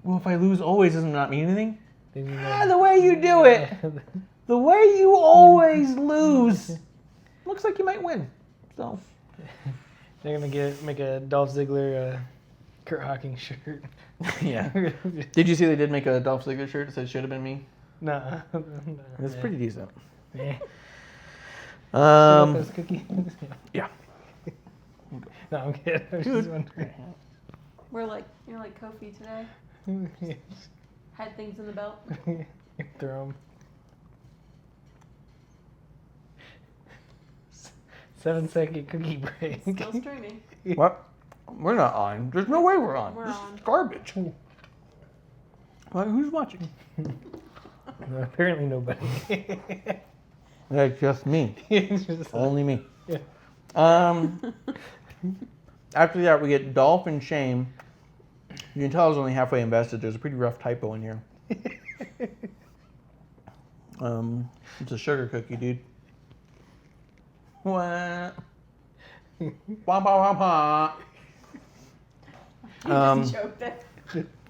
Well, if I lose always, doesn't that mean anything? The way you do it. The way you always lose looks like you might win. So they're gonna make a Dolph Ziggler Kurt Hawkins shirt. Yeah. Did you see they did make a Dolph Ziggler shirt that said "should have been me"? No. It's pretty decent. Yeah. Those cookies. Yeah. No, I'm kidding. I was just wondering. You're like Kofi today. Had things in the belt. Throw them. 7-second cookie break. Still streaming. What? We're not on. There's no way we're on. We're this on. is garbage. Well, who's watching? No, apparently nobody. That's just me. Only me. Yeah. After that, we get Dolph and Shane. You can tell I was only halfway invested. There's a pretty rough typo in here. It's a sugar cookie, dude. What? Wah, wah, wah, wah. Joke there.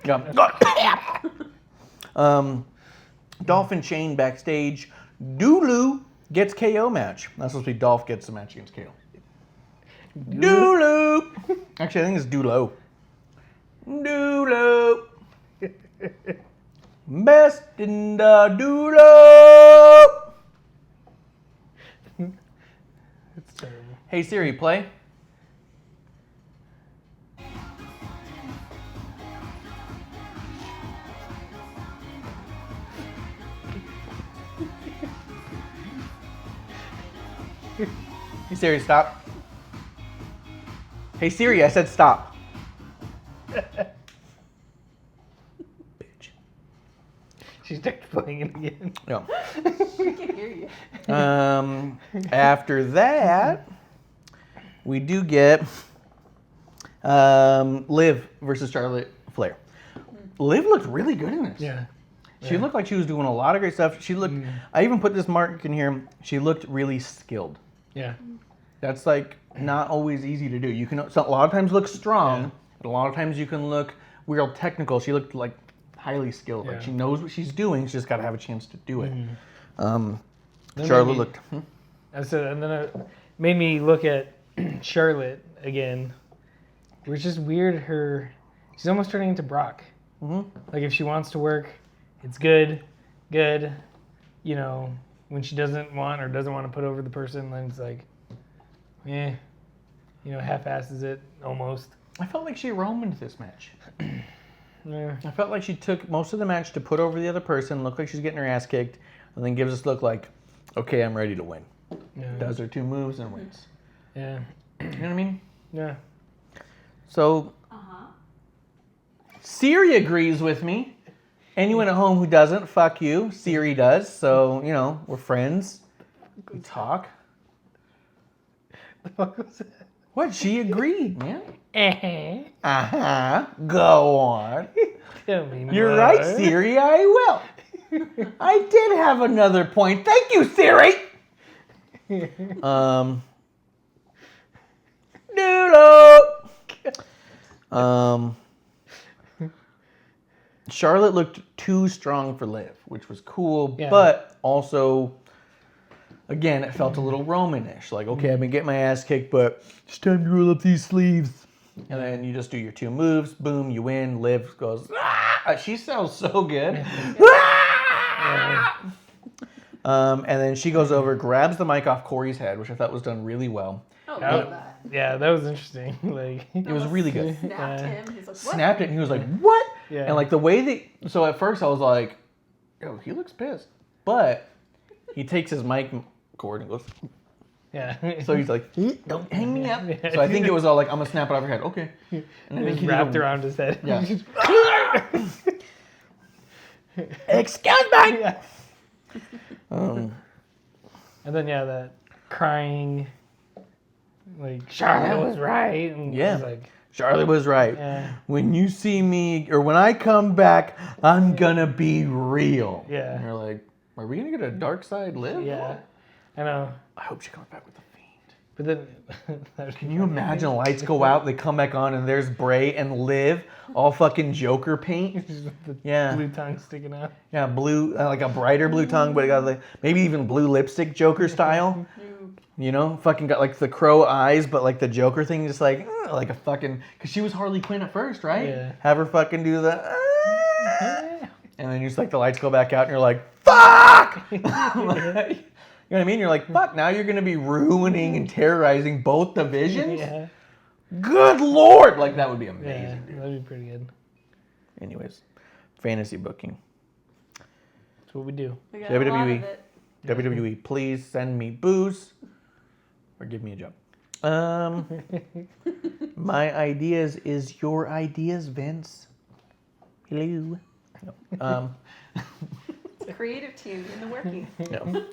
Yeah. Dolph and Shane backstage. Dulu gets KO match. That's supposed to be Dolph gets the match against KO. Dulu. Actually, I think it's Dulo. Dulo. Best in the Dulo. It's terrible. Hey Siri, play. Hey Siri, stop. Hey Siri, I said stop. Bitch. She started playing it again. No. We can hear you. After that, we do get Liv versus Charlotte Flair. Liv looked really good in this. Yeah. She looked like she was doing a lot of great stuff. She looked. I even put this mark in here. She looked really skilled. Yeah. That's like not always easy to do. You can a lot of times look strong, but a lot of times you can look real technical. She looked like highly skilled. Like she knows what she's doing. She's just got to have a chance to do it. Charlotte looked. And then it made me look at Charlotte again. It was just weird. She's almost turning into Brock. Like if she wants to work, it's good. when she doesn't want to put over the person, then it's like, half-asses it almost. I felt like she Romaned this match. Yeah. I felt like she took most of the match to put over the other person, look like she's getting her ass kicked, and then gives us a look like, okay, I'm ready to win. Yeah. Does her 2 moves and wins. Yeah. You know what I mean? Yeah. So, Siri agrees with me. Anyone at home who doesn't, fuck you. Siri does. So, we're friends. We talk. The fuck was that? What? She agreed, man. Uh-huh. Go on. Tell me You're more. right, Siri. I will. I did have another point. Thank you, Siri. Noodle. Charlotte looked too strong for Liv, which was cool, but also, again, it felt a little Roman-ish. Like, okay, I've been getting my ass kicked, but it's time to roll up these sleeves. And then you just do your 2 moves, boom, you win. Liv goes, ah! She sounds so good. And then she goes over, grabs the mic off Corey's head, which I thought was done really well. Oh, love that. Yeah, that was interesting. Like, it was really good. Snapped him. He's like, what? Snapped it, and he was like, what? Yeah. And like the way that, so at first I was like, yo, he looks pissed. But he takes his mic cord and goes, yeah. so he's like, don't hang me up. So I think it was all like, I'm going to snap it off your head. Okay. And And it's wrapped around his head. Yeah. Excuse me. Yeah. And then, that crying, like, Charlotte was right. And Yeah. it was like, Charlotte was right. Yeah. When you see me, or when I come back, I'm going to be real. Yeah. And you're like, are we going to get a dark side Liv? yeah. I know. I hope she comes back with the Fiend. But then, Can you imagine lights go out, they come back on, and there's Bray and Liv, all fucking Joker paint? the Yeah. blue tongue sticking out. Yeah, blue, like a brighter blue tongue, but it got like, maybe even blue lipstick Joker style. Fucking got like the crow eyes, but like the Joker thing, just like a fucking, because she was Harley Quinn at first, right? Yeah. Have her fucking do the, and then you just like the lights go back out, and you're like, fuck! You know what I mean? You're like, fuck, now you're going to be ruining and terrorizing both divisions? Yeah. Good Lord! Like, that would be amazing, Yeah, that'd be pretty good. Anyways, fantasy booking. That's what we do. We got a lot WWE. of it. WWE, please send me booze or give me a job. My ideas is your ideas, Vince. Hello. No. It's a creative team in the working. No.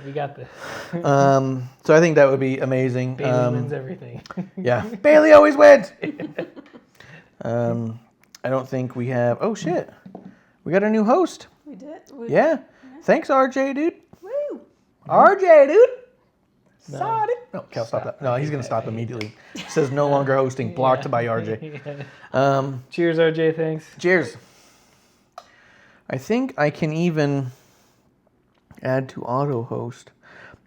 We got this. So I think that would be amazing. Bailey wins everything. Yeah, Bailey always wins. I don't think we have. Oh shit, we got a new host. We did. Yeah, thanks RJ, dude. Woo! RJ, dude. No. Sorry. No, Cal, stop that. No, he's gonna stop immediately. It says no longer hosting. Blocked by RJ. Yeah. Cheers, RJ. Thanks. Cheers. I think I can even add to auto host.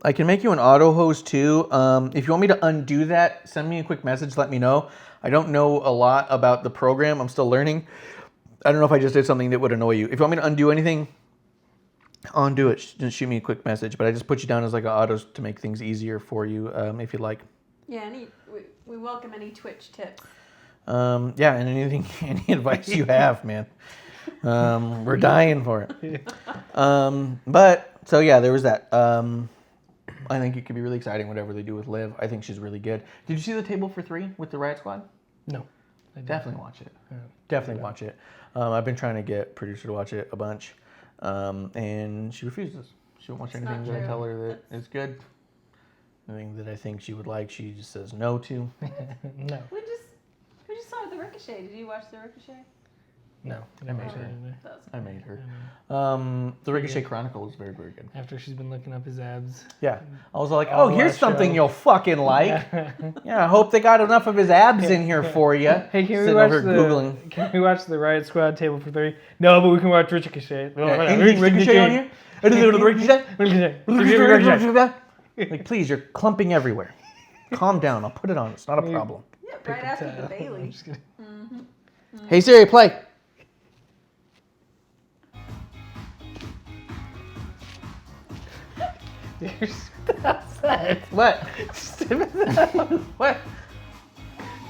I can make you an auto host too. If you want me to undo that, send me a quick message. Let me know. I don't know a lot about the program. I'm still learning. I don't know if I just did something that would annoy you. If you want me to undo anything, undo it. Just shoot me a quick message. But I just put you down as like an autos to make things easier for you, if you'd like. Yeah, we welcome any Twitch tips. Yeah, and anything, any advice you have, man. We're dying for it. But so yeah, there was that. I think it could be really exciting whatever they do with Liv. I think she's really good. Did you see the table for 3 with the Riot Squad? No. I Definitely watch it. Yeah. Definitely watch it. I've been trying to get producer to watch it a bunch, and she refuses. She won't watch It's anything not that I true. tell her that is good. Anything that I think she would like, she just says no to. No. We just saw the Ricochet. Did you watch the Ricochet? No. I made her. That was I made her. Mm. The Ricochet Chronicle was very, very good. After she's been looking up his abs. Yeah. I was like, All oh, here's that something show. you'll fucking like. Yeah, I hope they got enough of his abs in here for you. Hey, can we Sitting watch over Googling. Can we watch the Riot Squad table for 3? No, but we can watch Ricochet. Anything Ricochet on you? Ricochet. Like, please, you're clumping everywhere. Calm down. I'll put it on. It's not a problem. yeah, right after the I'm Bailey. just kidding. Hey, Siri, play. That's that. What? What?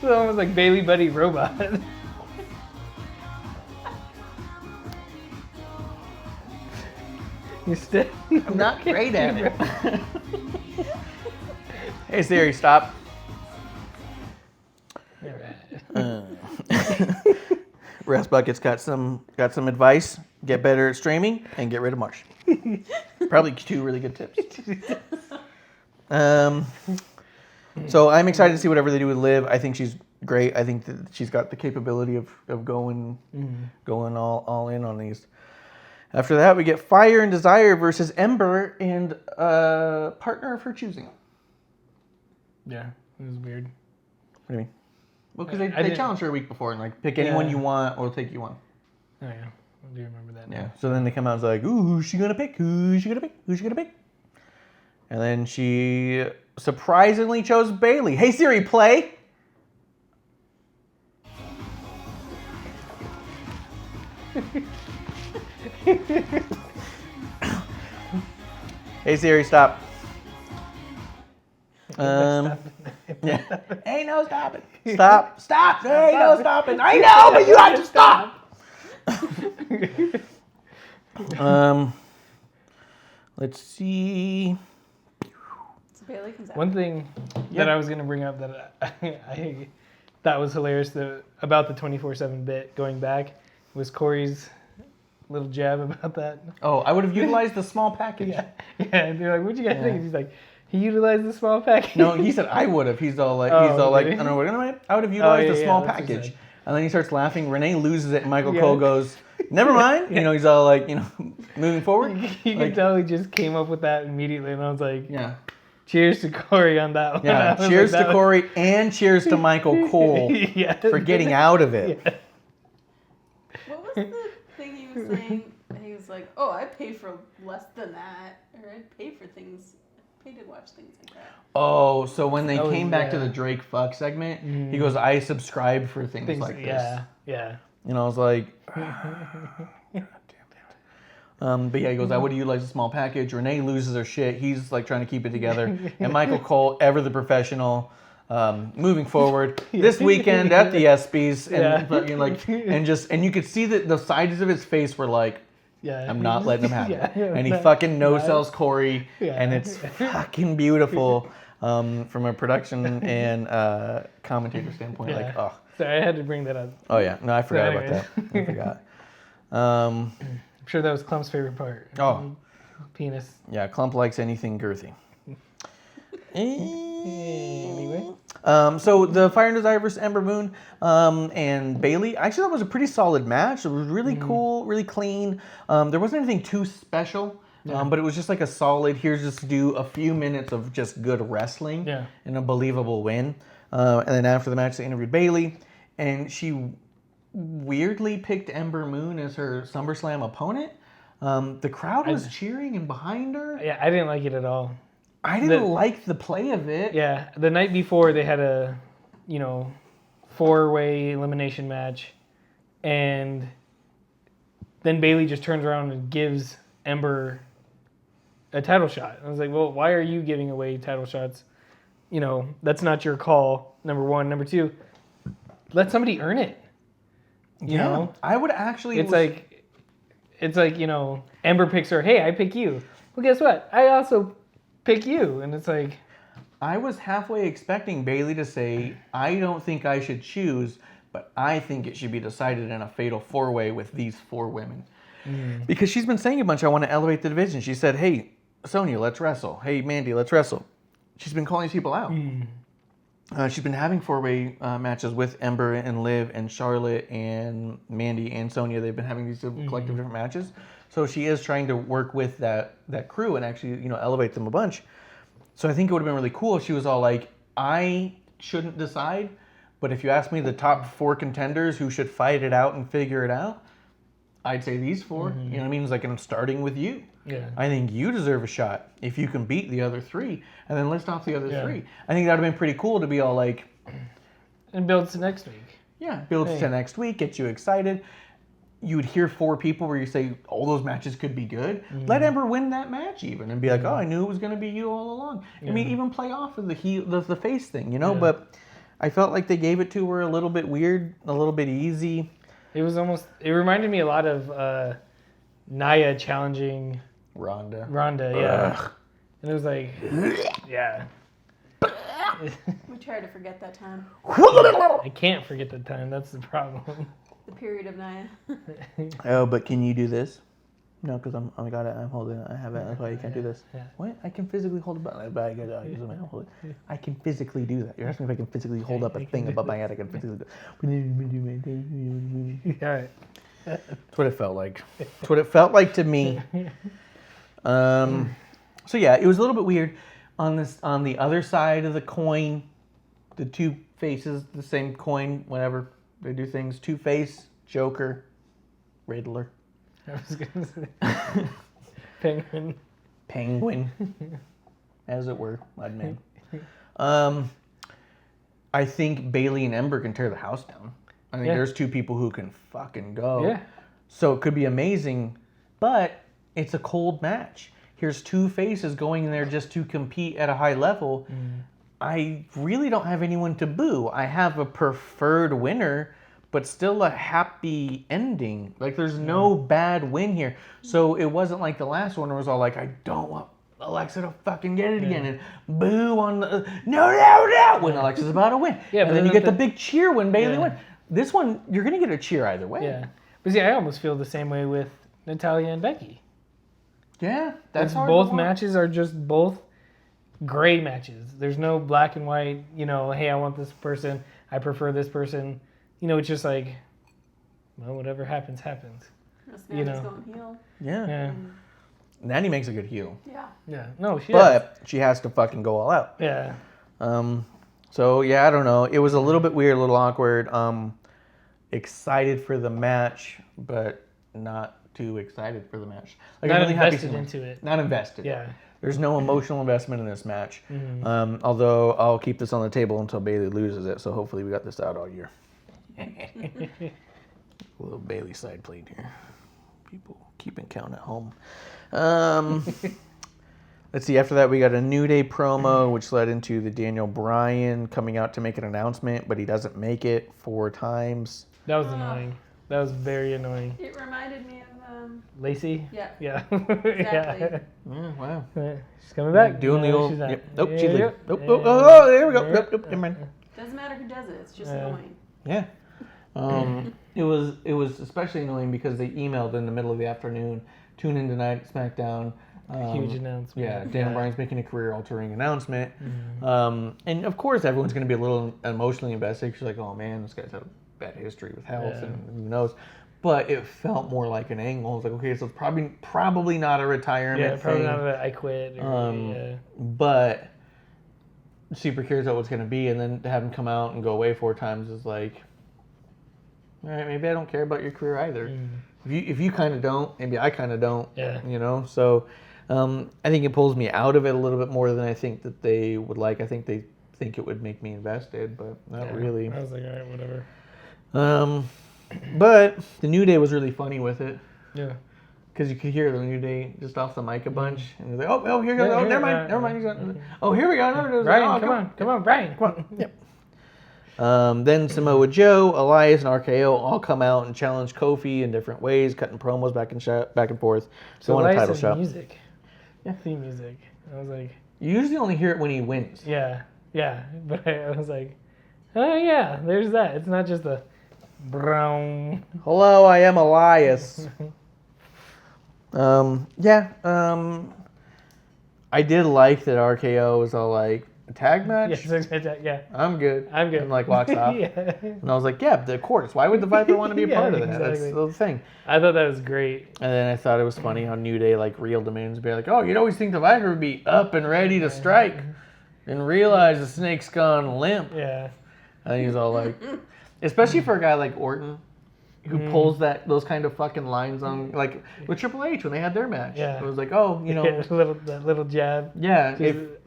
It's almost like Bailey Buddy Robot. You still? I'm not great at it. Hey Siri, stop. Rest Bucket's got some advice. Get better at streaming and get rid of Marsh. Probably 2 really good tips. So I'm excited to see whatever they do with Liv. I think she's great. I think that she's got the capability of going all in on these. After that, we get Fire and Desire versus Ember and a partner of her choosing. Yeah, it was weird. What do you mean? Well, because they challenged her a week before and like pick anyone you want or we'll take you on. Oh yeah, I do remember that. Yeah. So then they come out and like, ooh, who's she gonna pick? Who's she gonna pick? Who's she gonna pick? And then she surprisingly chose Bailey. Hey Siri, play. Hey Siri, stop. Yeah. Ain't no stopping. Stop. Stop. There ain't no stopping. I know, but you have to stop. Let's see. So Bailey comes out. One thing that I was going to bring up that I thought was hilarious about the 24/7 bit going back was Corey's little jab about that. Oh, I would have utilized the small package. Yeah, and they're like, "What'd you guys think?" And he's like, "He utilized the small package." No, he said I would have. He's all like, I don't know what I would have utilized the small package. And then he starts laughing. Renee loses it, and Michael Cole goes, "Never mind." You know, he's all like, moving forward. You can tell he just came up with that immediately, and I was like, yeah. Cheers to Corey on that one. Yeah, cheers to Corey and cheers to Michael Cole for getting out of it. Yeah. What was the thing he was saying? He was like, "Oh, I pay for less than that, or I pay for things. I pay to watch things like that." Oh, so when they came back to the Drake fuck segment, he goes, "I subscribe for things like this." Yeah. And I was like, but yeah, he goes, I would have utilized a small package. Renee loses her shit. He's like trying to keep it together. And Michael Cole, ever the professional, moving forward this weekend at the ESPYs, and you could see that the sides of his face were like, I'm not letting him have it. And he fucking no-sells Corey, and it's fucking beautiful from a production and commentator standpoint. Like, oh. Sorry, I had to bring that up. Oh yeah, no, I forgot about that. I forgot. I'm sure that was Clump's favorite part. Oh, penis. Yeah, Clump likes anything girthy. Anyway. So the Fire and Desire versus Ember Moon and Bailey, actually that was a pretty solid match. It was really cool, really clean. There wasn't anything too special, but it was just like a solid, here's just do a few minutes of just good wrestling and a believable win. And then after the match, they interviewed Bailey, and she weirdly picked Ember Moon as her SummerSlam opponent. The crowd was cheering and behind her. Yeah, I didn't like it at all. I didn't like the play of it. Yeah, the night before they had a, 4-way elimination match, and then Bailey just turns around and gives Ember a title shot. I was like, well, why are you giving away title shots? That's not your call, number one. Number two, let somebody earn it. You know? I would actually... It's like, Ember picks her, hey, I pick you. Well, guess what? I also pick you. And it's like... I was halfway expecting Bailey to say, I don't think I should choose, but I think it should be decided in a fatal 4-way with these 4 women. Because she's been saying a bunch, I want to elevate the division. She said, hey, Sonya, let's wrestle. Hey, Mandy, let's wrestle. She's been calling these people out. She's been having 4-way matches with Ember and Liv and Charlotte and Mandy and Sonya. They've been having these collective different matches. So she is trying to work with that crew and actually, elevate them a bunch. So I think it would have been really cool if she was all like, I shouldn't decide, but if you ask me the top 4 contenders who should fight it out and figure it out, I'd say these 4. You know what I mean? It's like, I'm starting with you. Yeah. I think you deserve a shot if you can beat the other 3, and then list off the other 3. I think that would have been pretty cool to be all like... And build to next week. Yeah, builds to next week, get you excited. you would hear 4 people where you say all those matches could be good. Let Ember win that match even and be like, oh, I knew it was going to be you all along. I mean, even play off of the face thing, you know. But I felt like they gave it to her a little bit weird, a little bit easy. It was almost. It reminded me a lot of Nia challenging Ronda, yeah. Ugh. And it was like, yeah. We try to forget that time. I can't forget the time. That's the problem. The period of Naya. Oh, but can you do this? No, because I'm holding it. I have it. That's why you can't do this. Yeah. What? I can physically hold a button. But I hold it. I can physically do that. You're asking if I can physically hold up a thing above my head. I can physically do. All right. That's what it felt like. That's what it felt like to me. So yeah, it was a little bit weird. On the other side of the coin, the 2 faces, the same coin, whatever. They do things. Two-Face, Joker, Riddler. I was gonna say Penguin. As it were, I'd man. I think Bailey and Ember can tear the house down. I think there's 2 people who can fucking go. Yeah. So it could be amazing, but it's a cold match. Here's 2 faces going in there just to compete at a high level. I really don't have anyone to boo. I have a preferred winner, but still a happy ending. Like, there's no bad win here. So it wasn't like the last one where it was all like, I don't want Alexa to fucking get it again. And boo on the... No! When Alexa's about to win. Yeah, and then you get the big cheer when Bailey wins. This one, you're going to get a cheer either way. Yeah. But see, I almost feel the same way with Natalya and Becky. Yeah, that's hard. Both matches are just both gray matches. There's no black and white, hey, I want this person, I prefer this person. It's just like, well, whatever happens, happens. This man's going heel. Yeah. Nanny makes a good heel. Yeah. Yeah. No, she But she has to fucking go all out. Yeah. So, yeah, I don't know. It was a little bit weird, a little awkward. Excited for the match, but not too excited for the match. Like, Not I'm really happy invested into it. Not invested. Yeah. There's no emotional investment in this match. Although I'll keep this on the table until Bailey loses it, so hopefully we got this out all year. A little Bailey side plate here. People keeping count at home. Let's see, after that we got a New Day promo, which led into the Daniel Bryan coming out to make an announcement, but he doesn't make it 4 times. That was annoying. That was very annoying. It reminded me of Lacey? Yeah. Yeah. Exactly. Yeah, wow. She's coming back. Doing the old... She's not. Yep. Nope, she's Yeah, leaving. yeah. Nope, oh, there we go. Yeah. Nope, never mind. Doesn't matter who does it. It's just annoying. Yeah. It was especially annoying because they emailed in the middle of the afternoon, tune in tonight at SmackDown. Huge announcement. Yeah, Daniel Bryan's making a career-altering announcement. And of course everyone's going to be a little emotionally invested. She's like, oh man, this guy's had a bad history with health and who knows. But it felt more like an angle. It's like, okay, so it's probably not a retirement thing. Probably not a I quit. But super curious about what's going to be. And then to have him come out and go away 4 times is like, all right, maybe I don't care about your career either. If you kind of don't, maybe I kind of don't. Yeah. So I think it pulls me out of it a little bit more than I think that they would like. I think they think it would make me invested, but not really. I was like, all right, whatever. But the New Day was really funny with it. Yeah. Because you could hear the New Day just off the mic a bunch. And they're like, oh, here goes. Oh, never mind. He's on. Oh, here we go. Brian, come on, Brian. Come on. Yep. Then Samoa Joe, Elias, and RKO all come out and challenge Kofi in different ways, cutting promos back and forth. So on a title Elias' shot. music. Yeah, theme music. I was like... You usually only hear it when he wins. Yeah. But I was like, oh yeah, there's that. It's not just a brown... Hello, I am Elias. I did like that RKO was all like, a tag match? Yeah. I'm good. And like walks off. Yeah. And I was like, yeah, of course. Why would the Viper want to be a part of that? Exactly. That's the thing. I thought that was great. And then I thought it was funny how New Day like reeled him in and be like, oh, you'd always think the Viper would be up and ready to strike and realize the snake's gone limp. Yeah. And he was all like, especially for a guy like Orton, who pulls those kind of fucking lines on, like with Triple H when they had their match. Yeah. It was like, oh, that little jab. Yeah,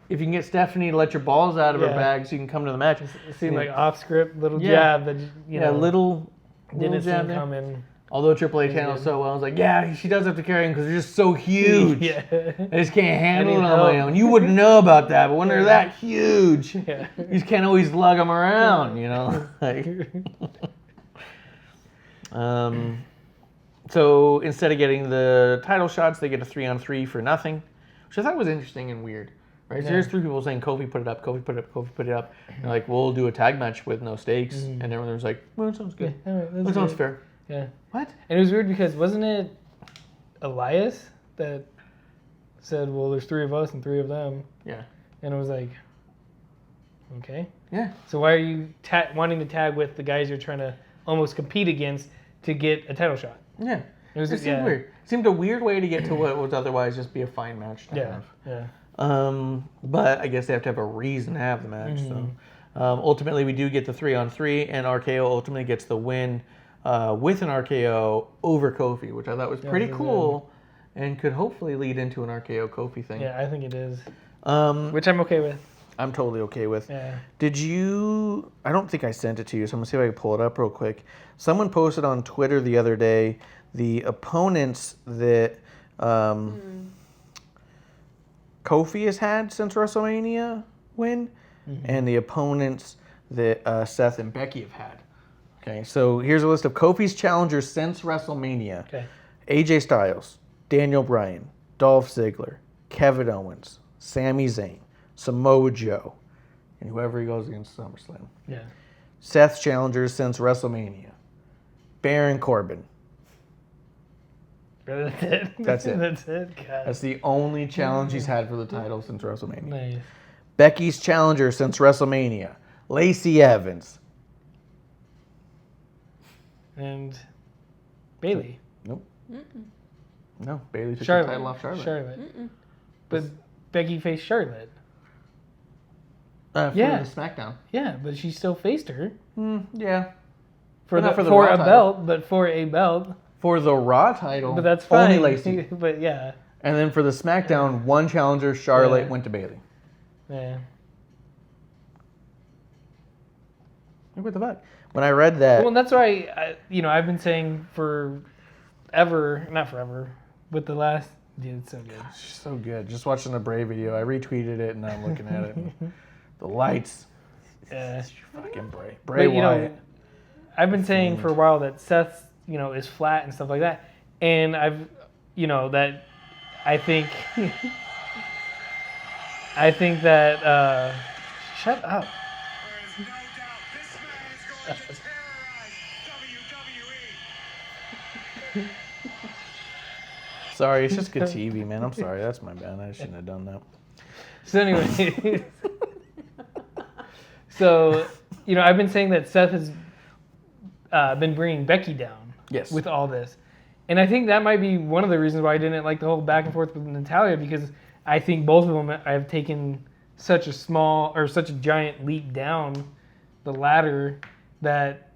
if you can get Stephanie to let your balls out of her Yeah. bag so you can come to the match. It seemed like off script little jab that little didn't see jab there. coming. Although Triple H handles so well, I was like, yeah, she does have to carry them because they're just so huge. Yeah. I just can't handle it on help. my own. You wouldn't know about that, but when they're that huge, Yeah. you just can't always lug them around, you know? Like, so instead of getting the title shots, they get a 3-on-3 for nothing, which I thought was interesting and weird. Right? So there's 3 people saying, Kofi put it up, Kofi put it up, Kofi put it up. And they're like, we'll do a tag match with no stakes. And everyone was like, well, that sounds good. Yeah, all right, That sounds fair. Yeah. What? And it was weird because wasn't it Elias that said, well, there's 3 of us and 3 of them? Yeah. And it was like, okay. Yeah. So why are you wanting to tag with the guys you're trying to almost compete against to get a title shot? Yeah. It seemed weird. It seemed a weird way to get to what would otherwise just be a fine match to have. Yeah. But I guess they have to have a reason to have the match. So ultimately, we do get the 3-on-3, and RKO ultimately gets the win with an RKO over Kofi, which I thought was pretty cool, and could hopefully lead into an RKO Kofi thing. Yeah, I think it is. Which Which I'm okay with. I'm totally okay with. Yeah. Did you? I don't think I sent it to you, so I'm gonna see if I can pull it up real quick. Someone posted on Twitter the other day the opponents that Kofi has had since WrestleMania win, and the opponents that Seth and Becky have had. Okay, so here's a list of Kofi's challengers since WrestleMania. Okay. AJ Styles, Daniel Bryan, Dolph Ziggler, Kevin Owens, Sami Zayn, Samoa Joe, and whoever he goes against SummerSlam. Yeah. Seth's challengers since WrestleMania. Baron Corbin. That's it. That's it. That's it. God. That's the only challenge he's had for the title since WrestleMania. Nice. Becky's challenger since WrestleMania. Lacey Evans. And Bailey. Nope. Mm-mm. No, Bailey took Charlotte. the title off Charlotte. Mm-mm. But Becky faced Charlotte. For Yeah. the SmackDown. Yeah, but she still faced her. Yeah. For But not for the for Raw a title. belt, but for a belt. For the Raw title, But that's fine. only Lacey. But yeah. And then for the SmackDown, one challenger, Charlotte, Yeah. went to Bailey. Yeah. Like, what the fuck? When I read that, Well, and that's why I've been saying not forever, but the last, dude, it's so good. she's so good. Just watching the Bray video, I retweeted it and I'm looking at it. The lights, Yeah. fucking Bray. Bray But, Wyatt. I've been saying for a while that Seth, is flat and stuff like that, and that I think, that shut up. There is no doubt this man is going to terrorize WWE. Sorry, it's just good TV, man. I'm sorry. That's my bad. I shouldn't have done that. So anyway, I've been saying that Seth has been bringing Becky down. Yes. With all this, and I think that might be one of the reasons why I didn't like the whole back and forth with Natalia, because I think both of them have taken such a giant leap down the ladder that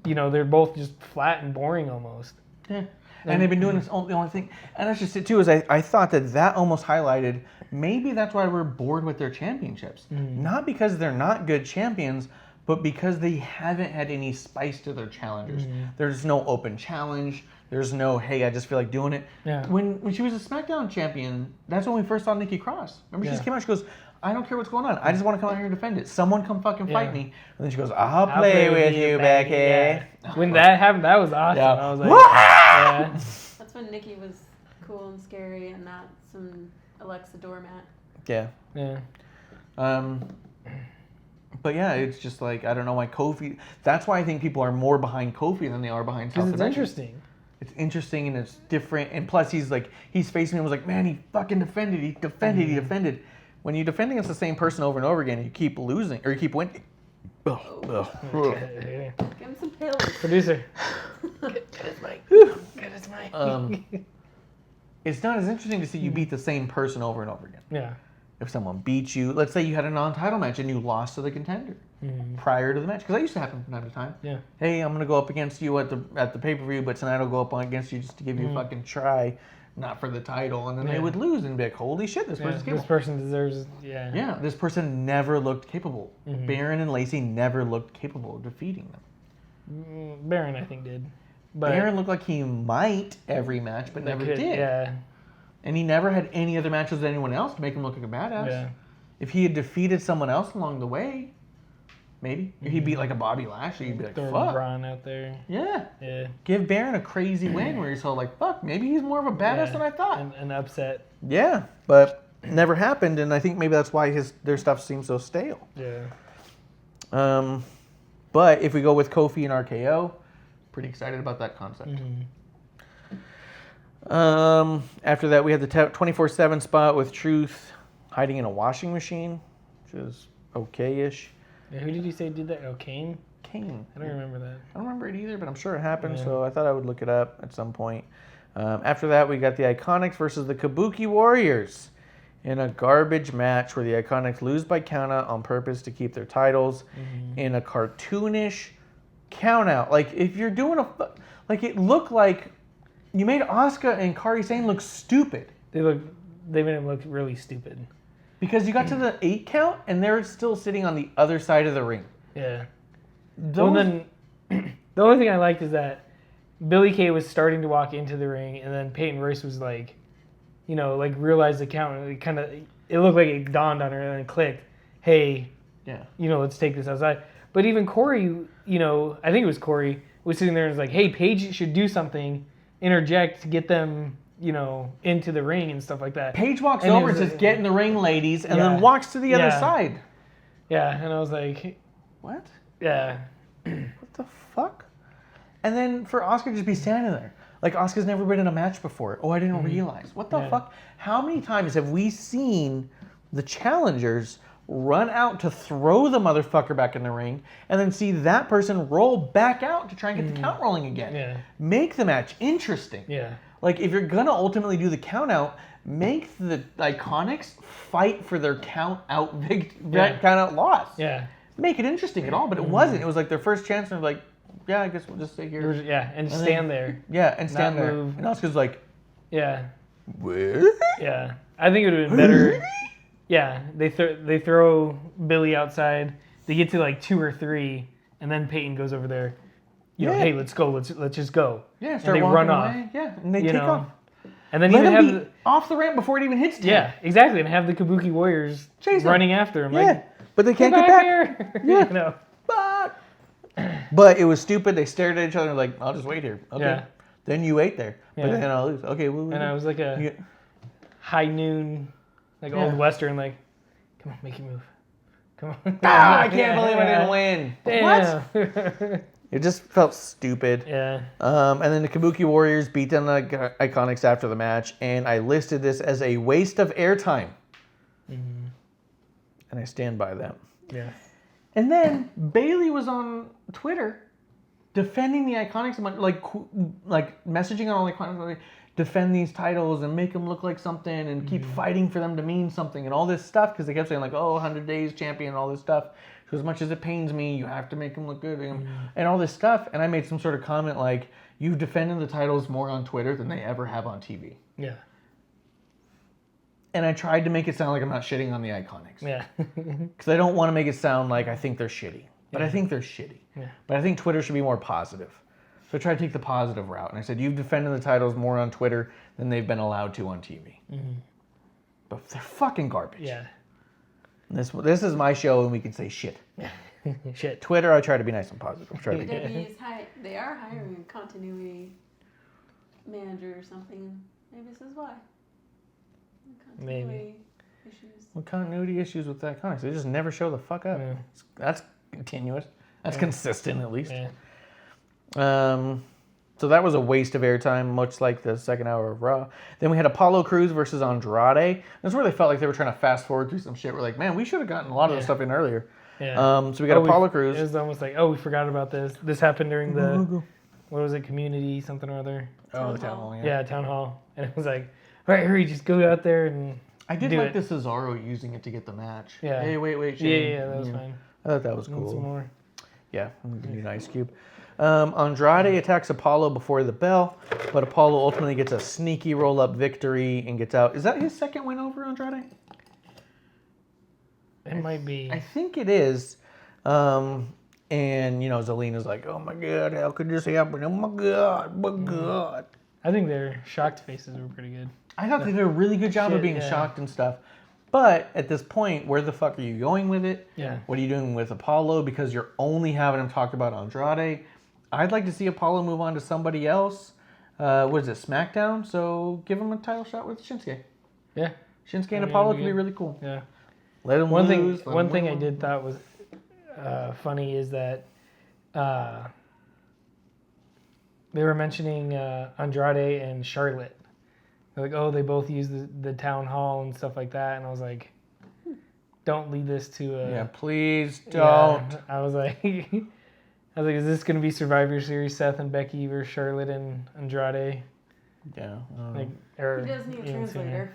they're both just flat and boring almost. Yeah. And they've been doing this. The only thing, and that's just it too, is I thought that almost highlighted maybe that's why we're bored with their championships. Not because they're not good champions, but because they haven't had any spice to their challengers. There's no open challenge. There's no, hey, I just feel like doing it. Yeah. When she was a SmackDown champion, that's when we first saw Nikki Cross. Remember, she just came out, she goes, I don't care what's going on. I just want to come out here and defend it. Someone come fucking fight me. And then she goes, I'll play with you, Becky. Yeah. When that happened, that was awesome. Yeah. I was like, yeah. That's when Nikki was cool and scary and not some Alexa doormat. Yeah. Yeah. But yeah, it's just like, I don't know why Kofi. That's why I think people are more behind Kofi than they are behind Seth. Because it's and Becky. interesting. It's interesting and it's different. And plus, he's facing me and was like, man, he fucking defended. He defended. When you defend against the same person over and over again, and you keep losing or you keep winning. Give him some pills. Producer. It's not as interesting to see you beat the same person over and over again. Yeah. If someone beats you, let's say you had a non-title match and you lost to the contender prior to the match, because that used to happen from time to time. Yeah. Hey, I'm gonna go up against you at the pay-per-view, but tonight I'll go up against you just to give you a fucking try, not for the title, and then they would lose and be like, holy shit, this person's capable. This person deserves. Yeah. Yeah, this person never looked capable. Baron and Lacey never looked capable of defeating them. Baron, I think, did. But Baron looked like he might every match, but never did. Yeah. And he never had any other matches with anyone else to make him look like a badass. Yeah. If he had defeated someone else along the way, maybe. If he beat like a Bobby Lashley, you'd be like, Throw fuck. Braun out there. Yeah. Yeah. Give Baron a crazy win where he's all like, fuck, maybe he's more of a badass than I thought. An upset. Yeah, but never happened, and I think maybe that's why their stuff seems so stale. Yeah. But if we go with Kofi and RKO, pretty excited about that concept. After that, we had the 24/7 spot with Truth hiding in a washing machine, which is okay-ish. Yeah, who did you say did that? Oh, Kane? Kane. I don't remember that. I don't remember it either, but I'm sure it happened, Yeah. so I thought I would look it up at some point. After that, we got the Iconics versus the Kabuki Warriors in a garbage match where the Iconics lose by countout on purpose to keep their titles in a cartoonish countout. Like, if you're doing like, it looked like you made Asuka and Kairi Sane look stupid. They made him look really stupid. Because you got to the 8 count, and they're still sitting on the other side of the ring. Yeah. Well, then, the only thing I liked is that Billie Kay was starting to walk into the ring, and then Peyton Royce was like, realized the count, and it looked like it dawned on her, and then clicked, hey, Yeah. let's take this outside. But even Corey, I think it was Corey, was sitting there and was like, hey, Paige should do something, interject to get them, into the ring and stuff like that. Paige walks And over it and was- says, get in the ring, ladies, and Yeah. then walks to the other Yeah. side. Yeah, and I was like, What? yeah. What the fuck? And then for Asuka to just be standing there. Like, Asuka's never been in a match before. Oh, I didn't realize. What the Yeah. fuck? How many times have we seen the challengers run out to throw the motherfucker back in the ring and then see that person roll back out to try and get the count rolling again? Yeah. Make the match interesting. Yeah. Like, if you're going to ultimately do the count out, make the Iconics fight for their count out count out loss. Yeah. Make it interesting at all, but it wasn't. It was like their first chance, and they're like, yeah, I guess we'll just stay here. Yeah, and then- stand there. Yeah, and stand there. move. And Asuka's like, Yeah. what? Yeah. I think it would have been better. Yeah, they throw Billy outside. They get to like 2 or 3, and then Peyton goes over there. Yeah. Hey, let's go. Let's just go. Yeah, and start they walking run away. off. Yeah, and they You take know, off. And then Let even them have be off the ramp before it even hits 10. yeah, exactly, and have the Kabuki Warriors Chase 'em. running after him. Yeah, Like, but they can't get get back. here. Yeah. You know. Fuck. But it was stupid. They stared at each other like, I'll just wait here. Okay. Yeah. Then you wait there. But Yeah. then I'll lose. Okay. And I was like a Yeah. high noon, like Yeah. old western, like, come on, make it move. Come on. I can't believe I didn't win. What? Damn. It just felt stupid. Yeah. And then the Kabuki Warriors beat down the Iconics after the match, and I listed this as a waste of airtime. And I stand by that. Yeah. And then Bailey was on Twitter defending the Iconics, like messaging on all the Iconics, like, defend these titles and make them look like something and keep fighting for them to mean something and all this stuff, because they kept saying like, oh, 100 days champion and all this stuff. So as much as it pains me, you have to make them look good and all this stuff. And I made some sort of comment like, you've defended the titles more on Twitter than they ever have on TV. Yeah. And I tried to make it sound like I'm not shitting on the Iconics. Yeah. Because I don't want to make it sound like I think they're shitty. But I think they're shitty. Yeah. But I think Twitter should be more positive. So I tried to take the positive route. And I said, you've defended the titles more on Twitter than they've been allowed to on TV. But they're fucking garbage. Yeah. This is my show and we can say shit. Shit. Twitter, I try to be nice and positive. I try to be good. They are hiring a continuity manager or something. Maybe this is why. Continuity issues. What continuity issues with the Iconics? They just never show the fuck up. Yeah. That's continuous. That's consistent at least. Yeah. So that was a waste of airtime, much like the second hour of Raw. Then we had Apollo Crews versus Andrade. That's where they felt like they were trying to fast forward through some shit. We're like, man, we should have gotten a lot of this stuff in earlier. Yeah. So we got Apollo It Crews. was almost like, oh, we forgot about this. This happened during the, what was it, community something or other? Oh, the town hall. Yeah, town hall. And it was like, all right, hurry, just go out there and I did do like it. the Cesaro using it to get the match. Yeah. Hey, wait, Yeah, Shane. yeah, that was fine. I thought that was Want some cool. more? Yeah, I'm gonna need an ice cube. Andrade attacks Apollo before the bell, but Apollo ultimately gets a sneaky roll-up victory and gets out. Is that his second win over Andrade? It might be. I think it is. And, Zelina's like, oh my God, how could this happen? Oh my God, my God. I think their shocked faces were pretty good. I thought they did a really good job of being shocked and stuff. But at this point, where the fuck are you going with it? Yeah. What are you doing with Apollo? Because you're only having him talk about Andrade. I'd like to see Apollo move on to somebody else. What is it, SmackDown? So give him a title shot with Shinsuke. Yeah. Shinsuke and Apollo could be really cool. Yeah. Let him lose. One thing I did thought was funny is that they were mentioning Andrade and Charlotte. They're like, oh, they both use the town hall and stuff like that. And I was like, don't lead this to yeah, please don't. Yeah, I was like, is this going to be Survivor Series, Seth and Becky versus Charlotte and Andrade? Yeah. He does need a translator.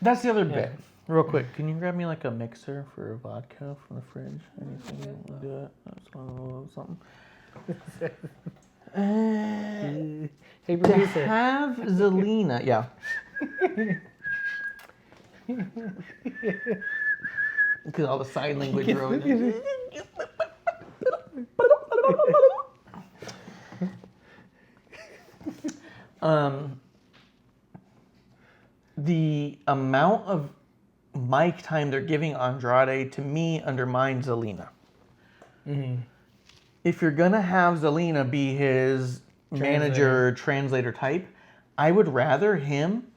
That's the other bit. Real quick, can you grab me like a mixer for vodka from the fridge? Anything like that? That's something. Hey, To producer. have Zelina, yeah. Because all the sign language wrote. The amount of mic time they're giving Andrade to me undermines Zelina. Mm-hmm. If you're gonna have Zelina be his manager, translator type, I would rather him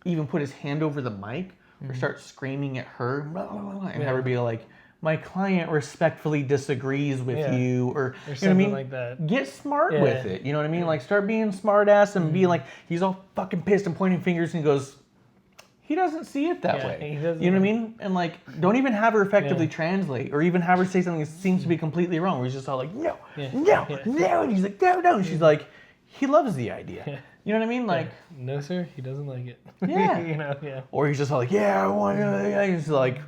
even put his hand over the mic or start screaming at her blah, blah, blah, and have her be like, my client respectfully disagrees with you, or you know what I mean? Like that. Get smart with it, you know what I mean? Like start being smart ass and be like, he's all fucking pissed and pointing fingers and he goes, he doesn't see it that way. You know what I mean? And like, don't even have her effectively translate, or even have her say something that seems to be completely wrong. Where he's just all like, no, and he's like, no, and she's like, he loves the idea. You know what I mean? Like, no, sir, he doesn't like it. Yeah. Or he's just all like, yeah, I want to. He's like,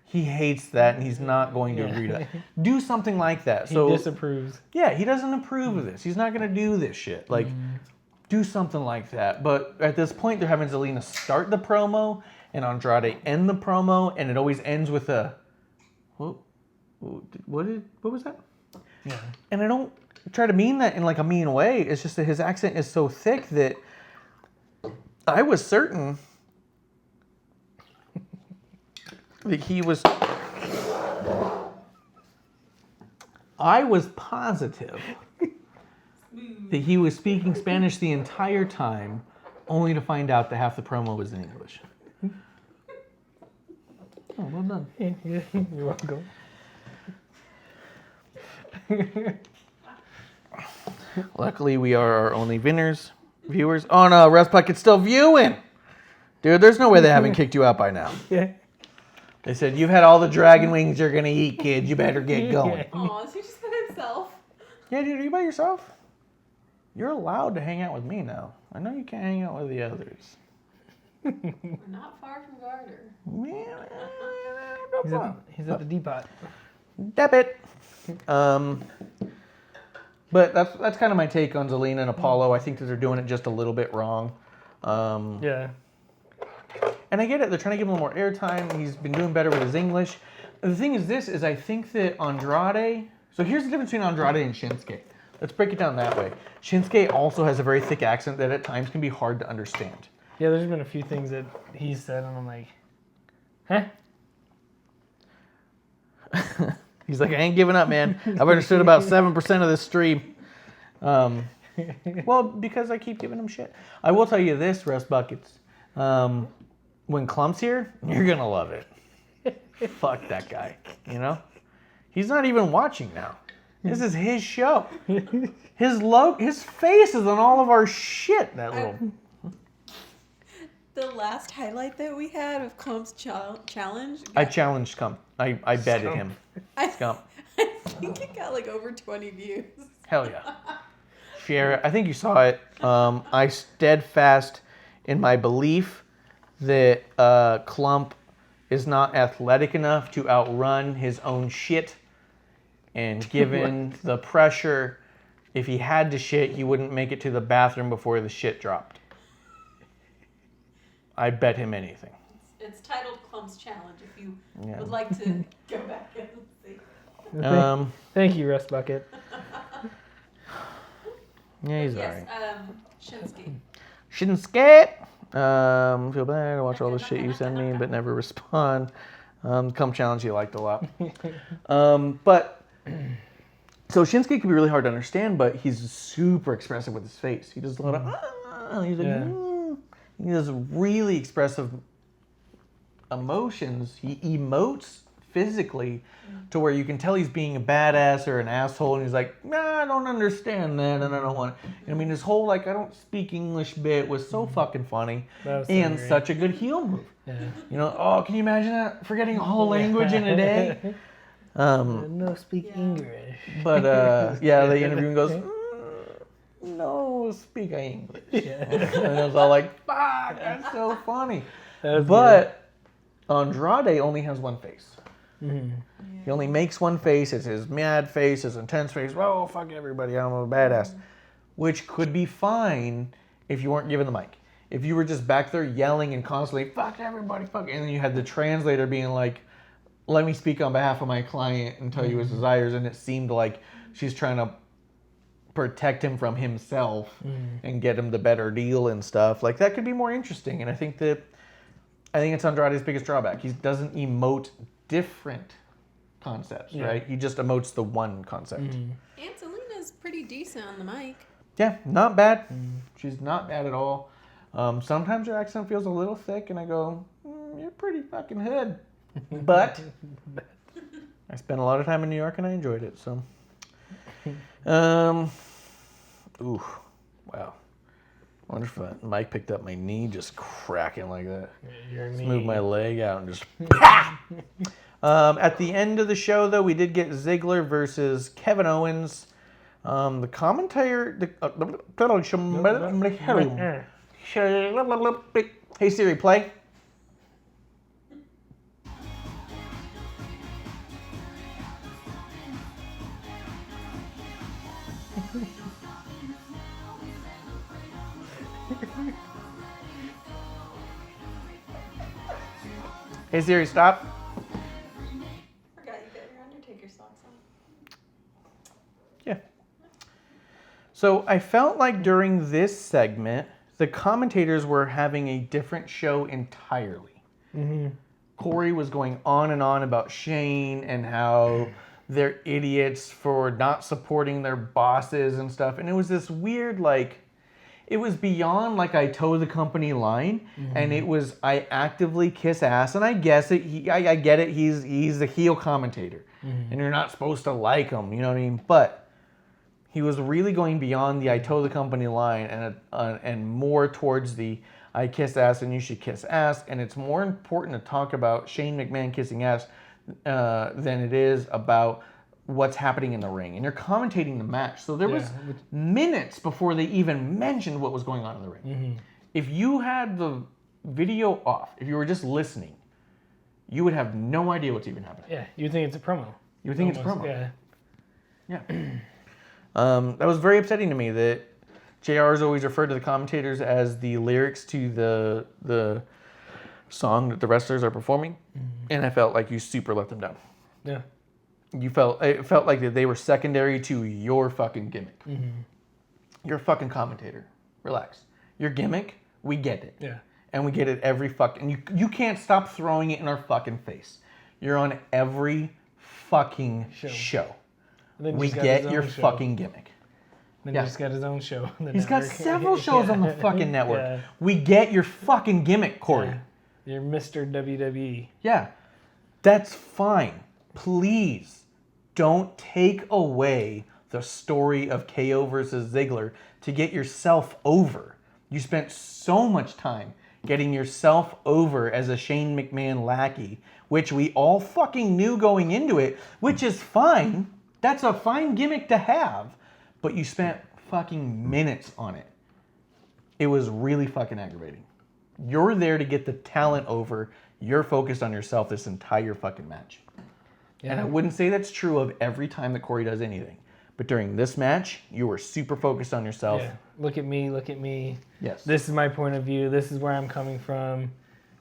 he hates that, and he's not going to agree to that. Do something like that. He disapproves. Yeah, he doesn't approve of this. He's not going to do this shit. Like, do something like that. But at this point, they're having Zelina start the promo and Andrade end the promo, and it always ends with a, what was that? Yeah. And I don't try to mean that in like a mean way. It's just that his accent is so thick that I was certain that I was positive that he was speaking Spanish the entire time, only to find out that half the promo was in English. Oh, well done. You're welcome. Luckily, we are our only viewers. Oh no, Restpuck, it's still viewing! Dude, there's no way they haven't kicked you out by now. Yeah. They said, you've had all the dragon wings you're gonna eat, kid. You better get going. Aw, is he just by himself? Yeah, dude, are you by yourself? You're allowed to hang out with me now. I know you can't hang out with the others. We're not far from Garter. He's at the depot. Debit. But that's kind of my take on Zelina and Apollo. I think that they're doing it just a little bit wrong. Yeah. And I get it. They're trying to give him a little more airtime. He's been doing better with his English. The thing is I think that Andrade... So here's the difference between Andrade and Shinsuke. Let's break it down that way. Shinsuke also has a very thick accent that at times can be hard to understand. Yeah, there's been a few things that he's said, and I'm like, huh? He's like, I ain't giving up, man. I've understood about 7% of this stream. Well, because I keep giving him shit. I will tell you this, Rest Buckets. When Clump's here, you're going to love it. Fuck that guy, you know? He's not even watching now. This is his show. His face is on all of our shit, that little... The last highlight that we had of Clump's challenge. I challenged Clump. I betted him. Scump. I think it got like over 20 views. Hell yeah. Share it. I think you saw it. I steadfast in my belief that Clump is not athletic enough to outrun his own shit. And given the pressure, if he had to shit, he wouldn't make it to the bathroom before the shit dropped. I bet him anything. It's titled Clump's Challenge if you would like to go back and see. Thank you, Rust Bucket. Yeah, he's Yes, alright. Shinsuke. Shinsuke. Feel bad. I watch all the shit you send me, but never respond. Come challenge you liked a lot. But so Shinsuke can be really hard to understand, but he's super expressive with his face. He does a lot of. He's like, Yeah. He does really expressive emotions. He emotes physically to where you can tell he's being a badass or an asshole, and he's like, nah, I don't understand that, and I don't want. I mean, his whole like I don't speak English bit was so fucking funny That was so and great. such a good heel move. Yeah. You know, oh, can you imagine that? Forgetting a whole language in a day. No speak Yeah. English. But yeah, they interview him and goes, no, speak English. And I was all like, fuck, that's so funny. That was But Andrade only has one face. Mhm. He only makes one face. It's his mad face, his intense face. Oh, fuck everybody, I'm a badass. Which could be fine if you weren't given the mic. If you were just back there yelling and constantly, fuck everybody, fuck. And then you had the translator being like, let me speak on behalf of my client and tell you his desires. And it seemed like she's trying to protect him from himself and get him the better deal and stuff. Like, that could be more interesting. And I think it's Andrade's biggest drawback. He doesn't emote different concepts, right? He just emotes the one concept. Angelina's pretty decent on the mic. Yeah, not bad. She's not bad at all. Sometimes her accent feels a little thick, and I go, you're pretty fucking hood. But I spent a lot of time in New York, and I enjoyed it. So, ooh, wow. I wonder if that mic picked up my knee just cracking like that. Your Just knee. move my leg out and just. At the end of the show, though, we did get Ziggler versus Kevin Owens. The commentator. Hey Siri, play. Hey Siri, stop. Forgot you got your Undertaker socks on. Yeah. So I felt like during this segment, the commentators were having a different show entirely. Corey was going on and on about Shane and how they're idiots for not supporting their bosses and stuff. And it was this weird, like, it was beyond, like, I toe the company line. And it was, I actively kiss ass. And I guess it. I get it. He's the heel commentator. And you're not supposed to like him. You know what I mean? But he was really going beyond the I toe the company line and more towards the I kiss ass and you should kiss ass. And it's more important to talk about Shane McMahon kissing ass than it is about what's happening in the ring. And you're commentating the match. So there was minutes before they even mentioned what was going on in the ring. If you had the video off, if you were just listening, you would have no idea what's even happening. Yeah, you think it's a promo. You would think it's a Almost, promo. Yeah. Yeah. That was very upsetting to me that JR has always referred to the commentators as the lyrics to the song that the wrestlers are performing, and I felt like you super let them down. Yeah. It felt like that they were secondary to your fucking gimmick. You're a fucking commentator. Relax. Your gimmick, we get it. Yeah. And we get it every fucking... You can't stop throwing it in our fucking face. You're on every fucking show. And then We he's got his get own your show. fucking gimmick. Then Yeah. he's got his own show. on the He's got network. several shows on the fucking network. Yeah. We get your fucking gimmick, Corey. Yeah. You're Mr. WWE. Yeah. That's fine. Please don't take away the story of KO versus Ziggler to get yourself over. You spent so much time getting yourself over as a Shane McMahon lackey, which we all fucking knew going into it, which is fine. That's a fine gimmick to have, but you spent fucking minutes on it. It was really fucking aggravating. You're there to get the talent over. You're focused on yourself this entire fucking match. Yeah. And I wouldn't say that's true of every time that Corey does anything. But during this match, you were super focused on yourself. Yeah. Look at me. Look at me. Yes. This is my point of view. This is where I'm coming from.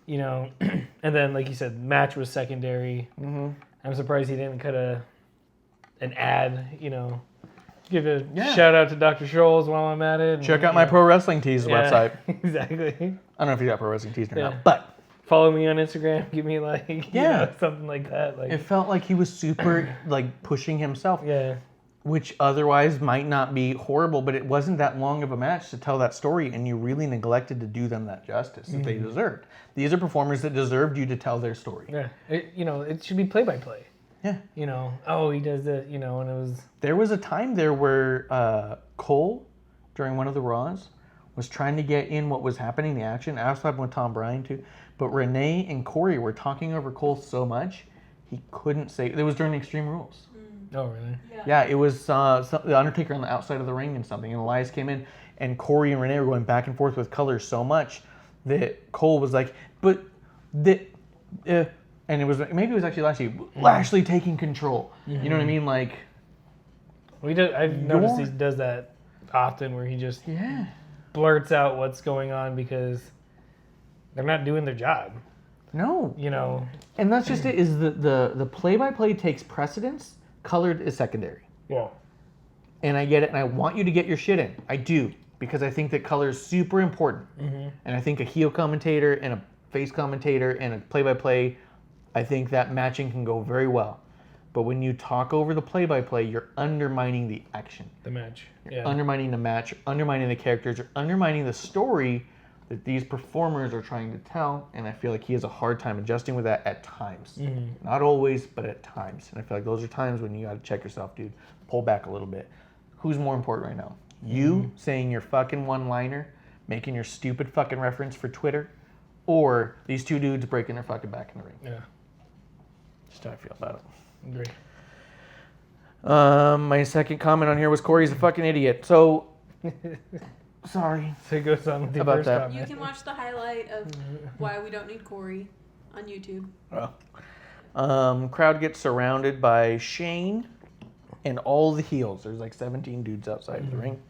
You know, and then like you said, match was secondary. I'm surprised he didn't cut a an ad, you know. Give a Yeah. shout out to Dr. Scholl's while I'm at it. and, Check out you my know. Pro Wrestling Tees website. Exactly. I don't know if you got Pro Wrestling Tees or Yeah. not, but Follow me on Instagram. Give me like, you Yeah. know, something like that. Like, it felt like he was super like pushing himself, yeah. which otherwise might not be horrible, but it wasn't that long of a match to tell that story, and you really neglected to do them that justice that they deserved. These are performers that deserved you to tell their story. Yeah. You know, it should be play by play. Yeah. You know, oh, he does this, you know, and it was. There was a time there where Cole, during one of the Raws, was trying to get in what was happening, the action. I also happened with Tom Bryan too. But Renee and Corey were talking over Cole so much, he couldn't say. It was during Extreme Rules. Oh, really? Yeah, it was the Undertaker on the outside of the ring and something. And Elias came in, and Corey and Renee were going back and forth with colors so much that Cole was like, but that. And it was maybe it was actually Lashley taking control. You know what I mean? Like, I've noticed he does that often, where he just blurts out what's going on because they're not doing their job. no. You know. And that's just it. Is the play-by-play takes precedence. Colored is secondary. Yeah. And I get it, and I want you to get your shit in. I do, because I think that color is super important. And I think a heel commentator and a face commentator and a play-by-play, I think that matching can go very well. But when you talk over the play-by-play, you're undermining the action. The match. You're undermining the match, you're undermining the characters, you're undermining the story that these performers are trying to tell. And I feel like he has a hard time adjusting with that at times. Not always, but at times. And I feel like those are times when you got to check yourself, dude. Pull back a little bit. Who's more important right now? You saying your fucking one-liner, making your stupid fucking reference for Twitter, or these two dudes breaking their fucking back in the ring? Yeah. Just how I feel about it. Agree. My second comment on here was Corey's a fucking idiot. So, sorry. So it goes on with the About first that. comment. You can watch the highlight of why we don't need Corey on YouTube. Crowd gets surrounded by Shane and all the heels. There's like 17 dudes outside of the ring.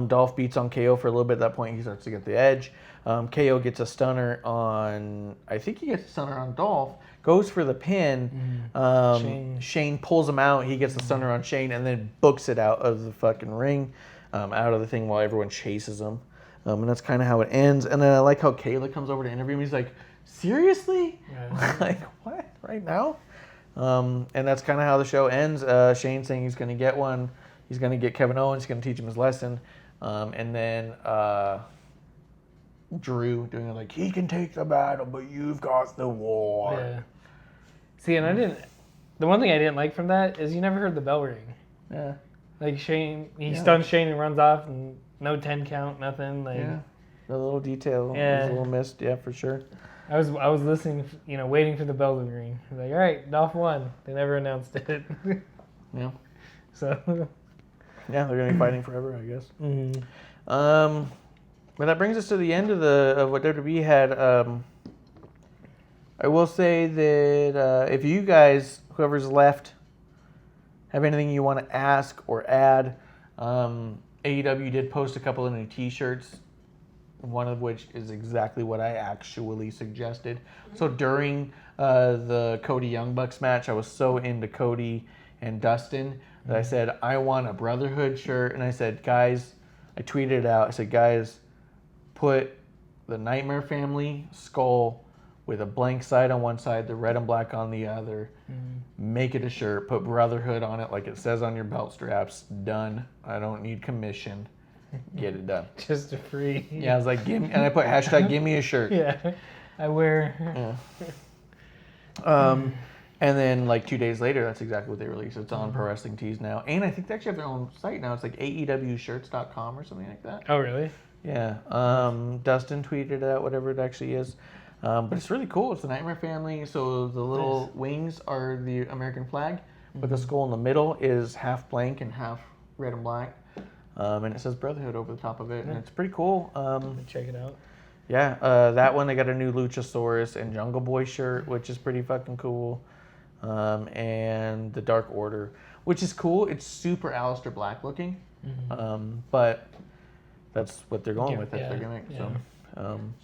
Dolph beats on KO for a little bit. At that point, he starts to get the edge. KO gets a stunner on, I think he gets a stunner on Dolph. Goes for the pin. Shane pulls him out. He gets the stunner on Shane and then books it out of the fucking ring, out of the thing while everyone chases him. And that's kind of how it ends. And then I like how Kayla comes over to interview him. He's like, seriously? Yeah. Like, what? Right now? And that's kind of how the show ends. Shane saying he's going to get one. He's going to get Kevin Owens. He's going to teach him his lesson. And then Drew doing it like, he can take the battle, but you've got the war. Yeah. See, and the one thing I didn't like from that is you never heard the bell ring. Yeah. Like Shane, he stuns Shane and runs off, and no 10 count, nothing. Like, Yeah. The little detail was Yeah. a little missed. Yeah, for sure. I was listening, you know, waiting for the bell to ring. I was like, all right, Dolph won. They never announced it. Yeah. So. Yeah, they're going to be fighting forever, I guess. But that brings us to the end of what WWE had. I will say that if you guys, whoever's left, have anything you want to ask or add, AEW did post a couple of new T-shirts, one of which is exactly what I actually suggested. So during the Cody Young Bucks match, I was so into Cody and Dustin that I said, I want a Brotherhood shirt. And I said, guys, I tweeted it out. I said, guys, put the Nightmare Family skull with a blank side on one side, the red and black on the other. Make it a shirt. Put Brotherhood on it like it says on your belt straps. Done. I don't need commission. Get it done. Just a free. Yeah, I was like, and I put hashtag give me a shirt. Yeah. I wear. Yeah. And then like 2 days later, that's exactly what they released. It's on Pro Wrestling Tees now. And I think they actually have their own site now. It's like AEWshirts.com or something like that. Oh, really? Yeah. Dustin tweeted it out, whatever it actually is. But it's really cool. It's the Nightmare Family. So the little wings are the American flag, but the skull in the middle is half blank and half red and black. And it says Brotherhood over the top of it. And it's pretty cool. Check it out. Yeah, that one, they got a new Luchasaurus and Jungle Boy shirt, which is pretty fucking cool. And the Dark Order, which is cool. It's super Aleister Black looking. But that's what they're going with. That's what they're going to make. So,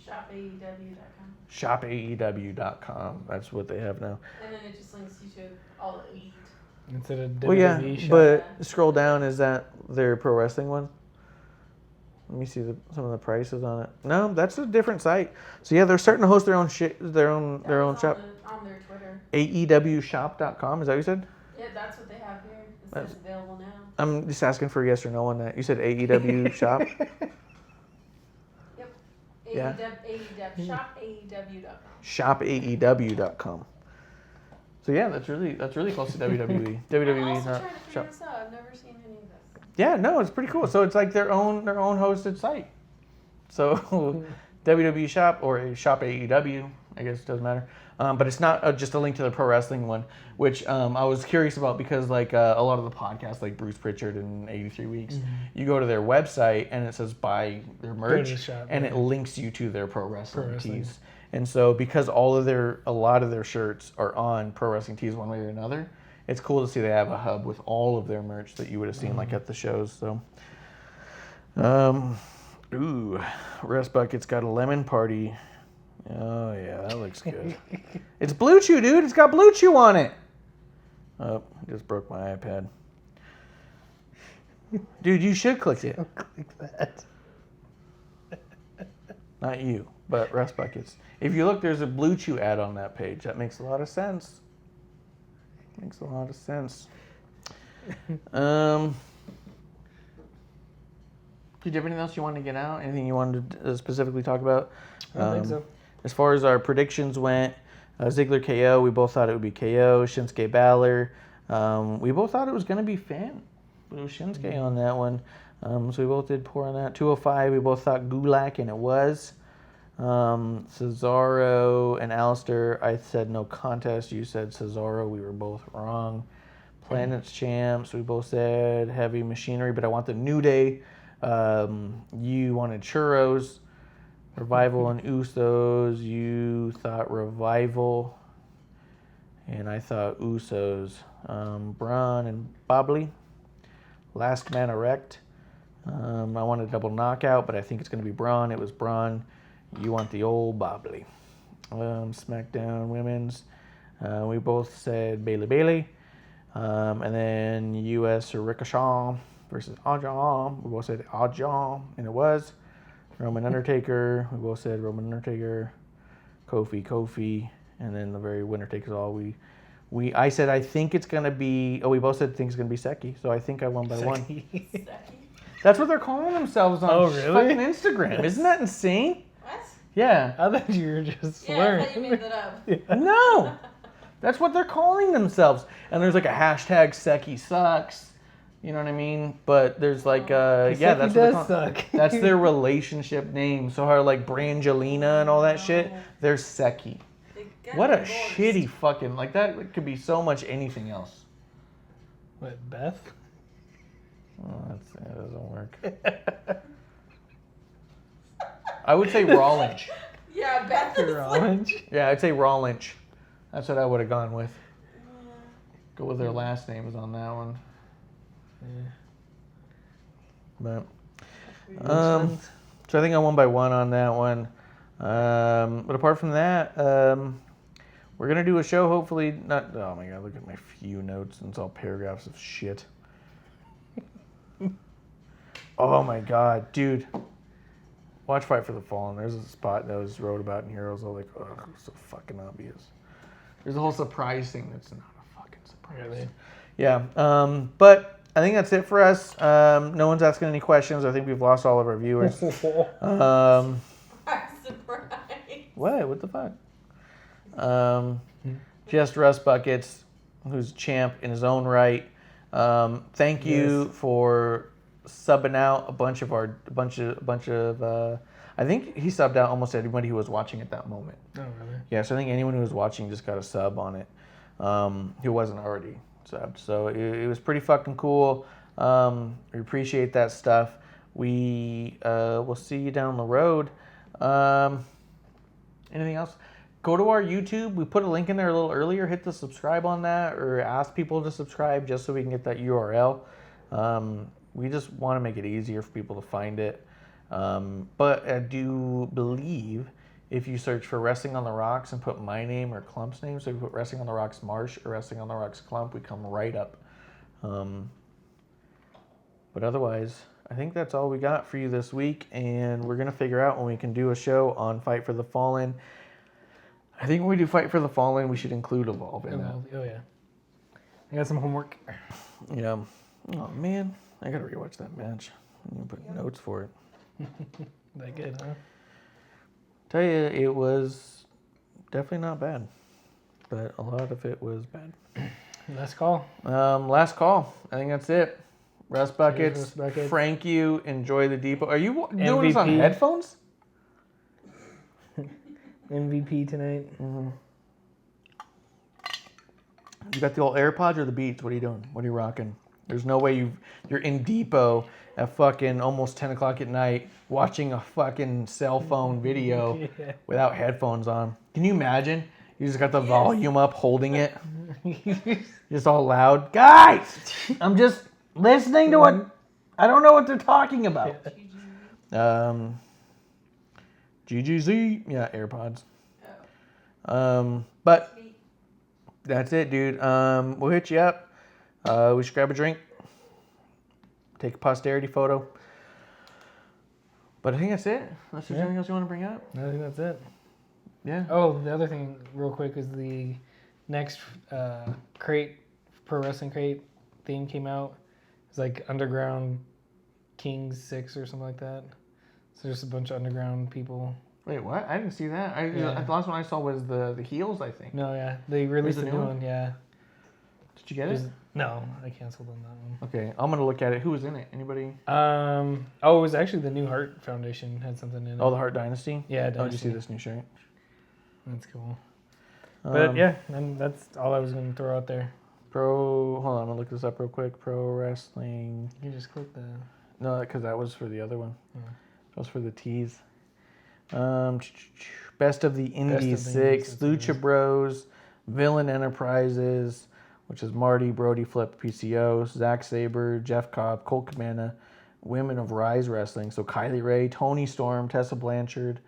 ShopAEW.com. ShopAEW.com. That's what they have now. And then it just links you to all the elite instead of WWE Well, yeah, Shop. but scroll down. Is that their pro wrestling one? Let me see some of the prices on it. No, that's a different site. So yeah, they're starting to host their own shit, their own shop. On their Twitter. AEWshop.com. Is that what you said? Yeah, that's what they have here. It says available now. I'm just asking for a yes or no on that. You said AEW shop. Yep. Yeah. ShopAEW.com. ShopAEW.com. So yeah, that's really close to WWE. WWE I'm is also not trying to figure shop. this out. I've never seen any of this. Yeah, no, it's pretty cool. So it's like their own hosted site. So WWE shop or shop AEW, I guess it doesn't matter. But it's not just a link to the pro wrestling one, which I was curious about because like a lot of the podcasts, like Bruce Pritchard and 83 Weeks, you go to their website and it says buy their merch, the shop, and yeah. it links you to their pro wrestling wrestling. tees. And so because a lot of their shirts are on pro wrestling tees one way or another, it's cool to see they have a hub with all of their merch that you would have seen like at the shows. So, Rest Bucket's got a lemon party. Oh yeah, that looks good. It's Blue Chew, dude. It's got Blue Chew on it. Oh, I just broke my iPad. Dude, you should click it. Click that. Not you, but Rest Buckets. If you look, there's a Blue Chew ad on that page. That makes a lot of sense. Makes a lot of sense. Did you have anything else you wanted to get out? Anything you wanted to specifically talk about? I don't think so. As far as our predictions went, Ziggler KO, we both thought it would be KO. Shinsuke Balor, we both thought it was going to be Finn. But it was Shinsuke on that one. So we both did poor on that. 205, we both thought Gulak, and it was. Cesaro and Alistair, I said no contest. You said Cesaro. We were both wrong. Planets Champs, we both said Heavy Machinery, but I want the New Day. You wanted Churros. Revival and Usos. You thought Revival. And I thought Usos. Braun and Bobley. Last Man Erect. I wanted a double knockout, but I think it's going to be Braun. It was Braun. You want the old Bobley. SmackDown Women's. We both said Bailey. And then US Ricochet versus Aja. We both said Aja, and it was. Roman Undertaker. We both said Roman Undertaker. Kofi. And then the very winner takes all. I said I think it's going to be... Oh, we both said think it's going to be Seki. So I think I won by one. That's what they're calling themselves on fucking Instagram. Isn't that insane? What? Yeah. I thought you were just Yeah, I slurring. thought you made that up. No. That's what they're calling themselves. And there's like a hashtag Seki sucks. You know what I mean? But there's like, yeah, Seki that's does what they're suck. That's their relationship name. So how like Brangelina and all that shit, they're Seki. They got What a divorced. shitty fucking, like that could be so much anything else. What, Beth? Oh, that doesn't work. I would say Raw Lynch. Yeah, Beth is like... Orange? Yeah, I'd say Raw Lynch. That's what I would have gone with. Go with their last names on that one. But, so I think I won by one on that one. But apart from that, we're gonna do a show. Hopefully, not. Oh my god, look at my few notes, and it's all paragraphs of shit. Oh my god, dude. Watch Fight for the Fallen. There's a spot that was wrote about in Heroes. I was like, oh, so fucking obvious. There's a whole surprise thing that's not a fucking surprise. Really? Yeah. But I think that's it for us. No one's asking any questions. I think we've lost all of our viewers. I'm surprised. What the fuck? Just Rust Buckets, who's champ in his own right. Thank you for subbing out a bunch of I think he subbed out almost everybody who was watching at that moment. Oh, really? Yeah, so I think anyone who was watching just got a sub on it, who wasn't already subbed. So it was pretty fucking cool. We appreciate that stuff. We will see you down the road. Anything else? Go to our YouTube. We put a link in there a little earlier. Hit the subscribe on that, or ask people to subscribe just so we can get that URL. We just want to make it easier for people to find it. But I do believe if you search for Wrestling on the Rocks and put my name or Clump's name, so if you put Wrestling on the Rocks Marsh or Wrestling on the Rocks Clump, we come right up. But otherwise, I think that's all we got for you this week, and we're gonna figure out when we can do a show on Fight for the Fallen. I think when we do Fight for the Fallen, we should include Evolve in that. Oh yeah. I got some homework. Yeah. Oh man, I gotta rewatch that match. I'm gonna put notes for it. That good, huh? Tell you, it was definitely not bad, but a lot of it was bad. Last call. Last call. I think that's it. Rust Buckets. Rust Buckets. Frank, you enjoy the depot. Are you doing this on MVP. headphones? MVP tonight. Mm-hmm. You got the old AirPods or the Beats? What are you doing? What are you rocking? There's no way you're in depot at fucking almost 10 o'clock at night watching a fucking cell phone video Yeah. without headphones on. Can you imagine? You just got the volume up, holding it. Just all loud. Guys, I'm just listening to what... I don't know what they're talking about. GGZ. Yeah, AirPods. But that's it, dude. We'll hit you up. We should grab a drink. Take a posterity photo. But I think that's it. Unless there's anything else you want to bring up. I think that's it. Yeah. Oh, the other thing, real quick, is the next crate, Pro Wrestling Crate theme came out. It's like Underground Kings 6 or something like that. So there's a bunch of underground people. Wait, what? I didn't see that. Yeah. The last one I saw was the heels, I think. No, yeah. They released a new one, yeah. Did you get it? No, I canceled on that one. Okay, I'm gonna look at it. Who was in it? Anybody? Oh, it was actually the New Heart Foundation had something in it. Oh, the Heart Dynasty? Yeah, Oh, did you see Dynasty. this new shirt? That's cool. But Um, yeah, and that's all I was going to throw out there. Hold on, I'm gonna look this up real quick. Pro Wrestling. You just click the... No, because that was for the other one. Oh. That was for the teas. Best of the Indies the 6, Indies, Lucha that's Bros, Villain Enterprises, which is Marty, Brody, Flip, PCO, Zack Sabre, Jeff Cobb, Colt Cabana, Women of Rise Wrestling. So Kylie Ray, Tony Storm, Tessa Blanchard.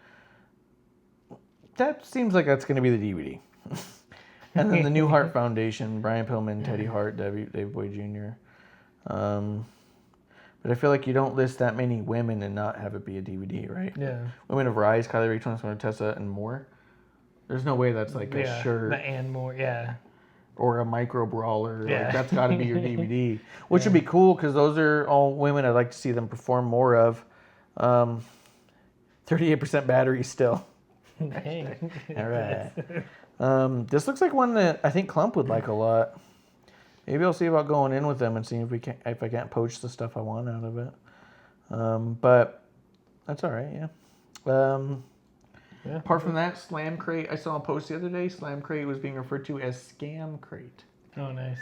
That seems like that's going to be the DVD. And then the New Heart Foundation, Brian Pillman, Teddy Hart, Dave Boy Jr. But I feel like you don't list that many women and not have it be a DVD, right? Yeah. Women of Rise, Kylie Ray, Tony Storm, Tessa, and more. There's no way that's like a shirt The and more, yeah. or a micro brawler. Yeah. Like, that's got to be your DVD, which would be cool because those are all women I'd like to see them perform more of. 38% battery still. Dang. All right. This looks like one that I think Clump would like a lot. Maybe I'll see about going in with them and seeing if I can't poach the stuff I want out of it. But that's all right, yeah. Yeah. Apart from that, Slam Crate, I saw a post the other day. Slam Crate was being referred to as Scam Crate. Oh, nice.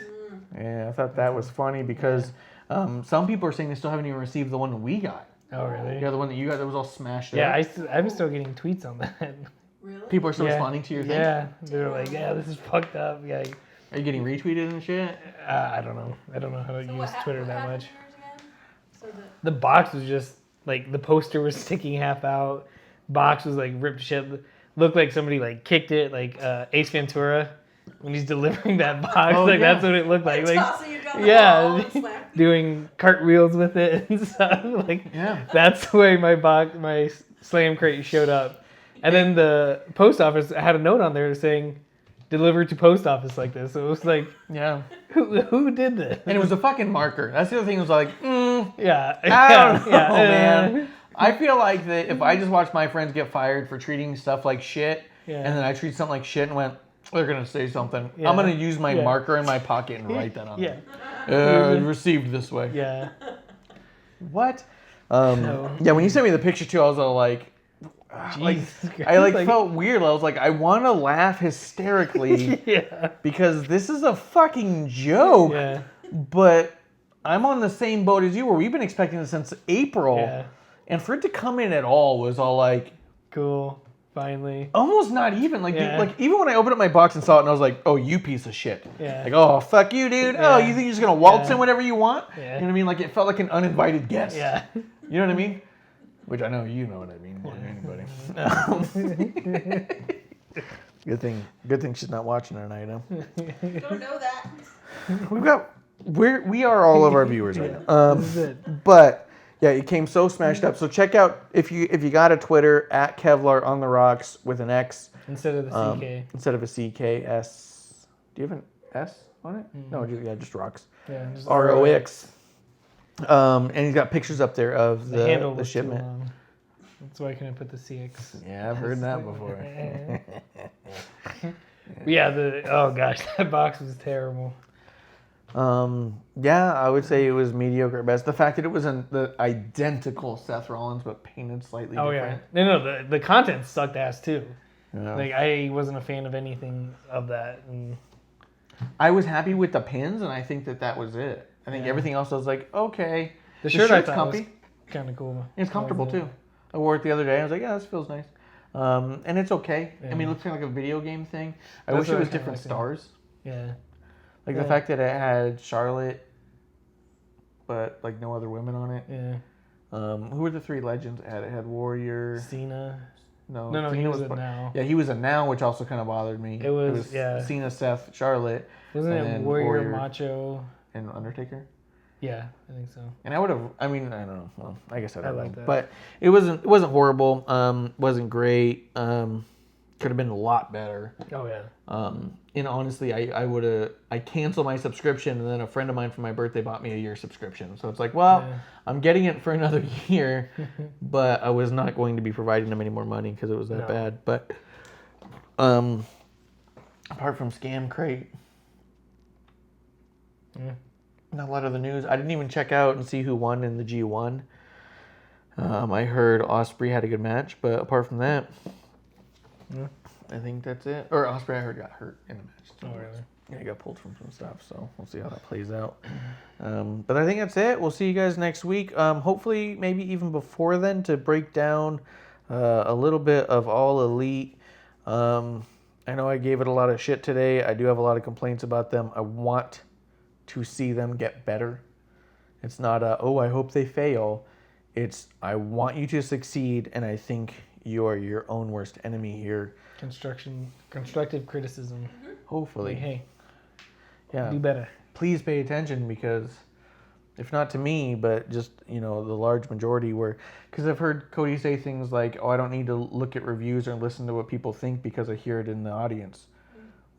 Yeah, I thought that was funny because some people are saying they still haven't even received the one that we got. Oh, really? Yeah, the one that you got that was all smashed Yeah, up. I'm still getting tweets on that. Really? People are still Yeah. responding to your thing? Yeah, they're like, yeah, this is fucked up. Yeah, Are you getting retweeted and shit? I don't know. I don't know how to So use Twitter what that happened much. to yours again? So The box was just like the poster was sticking half out. Box was like ripped to shit. Looked like somebody like kicked it, like Ace Ventura when he's delivering that box. Oh, like yeah. that's what it looked like. Like tossing it down the yeah, hall and slapping. doing cartwheels with it and stuff. Like Yeah. that's the way my Slam Crate showed up. And then the post office had a note on there saying, "Delivered to post office like this." So it was like, Yeah. who did this? And it was a fucking marker. That's the other thing. It was like, Yeah, I don't know, yeah, man. I feel like that if I just watch my friends get fired for treating stuff like shit, Yeah. and then I treat something like shit and went, they're gonna say something. Yeah. I'm gonna use my Yeah. marker in my pocket and write that on Yeah, there. Received this way. yeah. What? No. Yeah, when you sent me the picture too, I was all like, Jesus I like Christ, felt weird. I was like, I want to laugh hysterically yeah, because this is a fucking joke. yeah, But I'm on the same boat as you, where we've been expecting this since April, yeah. and for it to come in at all was all like Cool. Finally. almost not even like Yeah. dude, like even when I opened up my box and saw it, and I was like, oh, you piece of shit. Yeah. Like, oh, fuck you, dude. Oh, Yeah. you think you're just gonna waltz Yeah. in whenever you want? Yeah. You know what I mean? Like it felt like an uninvited guest. Yeah. You know what I mean? Which I know you know what I mean more than anybody. Good thing she's not watching tonight, huh? Don't know that. We've got we are all of our viewers right now. This is it. But yeah, it came so smashed up. So check out if you got a Twitter at Kevlar on the rocks with an X Instead of the CK. instead of a CKS. Do you have an S on it? No, just rocks. Yeah, just ROX. And he's got pictures up there of The handle the was shipment. too long. That's why I couldn't put the CX. Yeah, I've heard that before. Yeah, oh gosh, that box was terrible. Yeah, I would say it was mediocre at best. The fact that it was the identical Seth Rollins but painted slightly Oh different. yeah, no, the content sucked ass too. Yeah. Like I wasn't a fan of anything of that. And I was happy with the pins, and I think that was it. I think Yeah. everything else I was like, okay. the shirt I shirt's thought comfy. was kind of cool. It's comfortable too. I wore it the other day. I was like, yeah, this feels nice. And it's okay. I mean, Yeah. it looks kind of like a video game thing. I That's wish it what I was kinda different like, yeah. stars. Yeah. Like the Yeah. fact that it had Charlotte, but like no other women on it. Yeah. Who were the three legends it had? It had Warrior. Cena. No, No, he Cena was it part- now. Yeah, he was a now, which also kind of bothered me. It was, yeah. Cena, Seth, Charlotte, Wasn't And it then Warrior, Warrior. Macho? and Undertaker. Yeah, I think so. And I would have. I mean, I don't know. Well, I guess I don't like know. that. But it wasn't horrible. Wasn't great. Could have been a lot better. Oh yeah. And honestly, I canceled my subscription, and then a friend of mine for my birthday bought me a year subscription. So it's like, well, Yeah. I'm getting it for another year, but I was not going to be providing them any more money because it was that No. bad. But apart from Scam Crate, Yeah. not a lot of the news. I didn't even check out and see who won in the G1. I heard Osprey had a good match, but apart from that, Yeah. I think that's it. Or Osprey, I heard, got hurt in the match. Oh really? Yeah, he got pulled from some stuff, so we'll see how that plays out. But I think that's it. We'll see you guys next week. Hopefully, maybe even before then, to break down a little bit of All Elite. I know I gave it a lot of shit today. I do have a lot of complaints about them. I want to see them get better. It's not oh, I hope they fail. It's, I want you to succeed, and I think you are your own worst enemy here. Constructive criticism. Hopefully. Like, hey, Yeah. do better. Please pay attention, because if not to me, but just, the large majority because I've heard Cody say things like, oh, I don't need to look at reviews or listen to what people think because I hear it in the audience.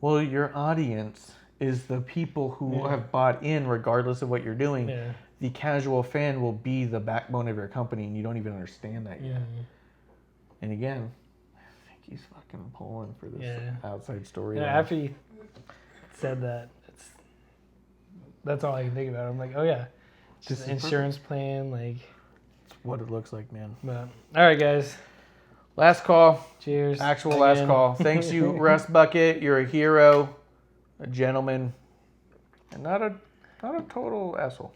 Well, your audience is the people who have bought in regardless of what you're doing. Yeah. The casual fan will be the backbone of your company, and you don't even understand that yet. Yeah. And again, I think he's fucking pulling for this Yeah. outside story. Yeah, after you said that, that's all I can think about. I'm like, oh yeah, just Just insurance plan, like. It's what it looks like, man. But all right, guys. Last call. Cheers. Actual last again. call. Thanks you, Russ Bucket. You're a hero, a gentleman, and not a total asshole.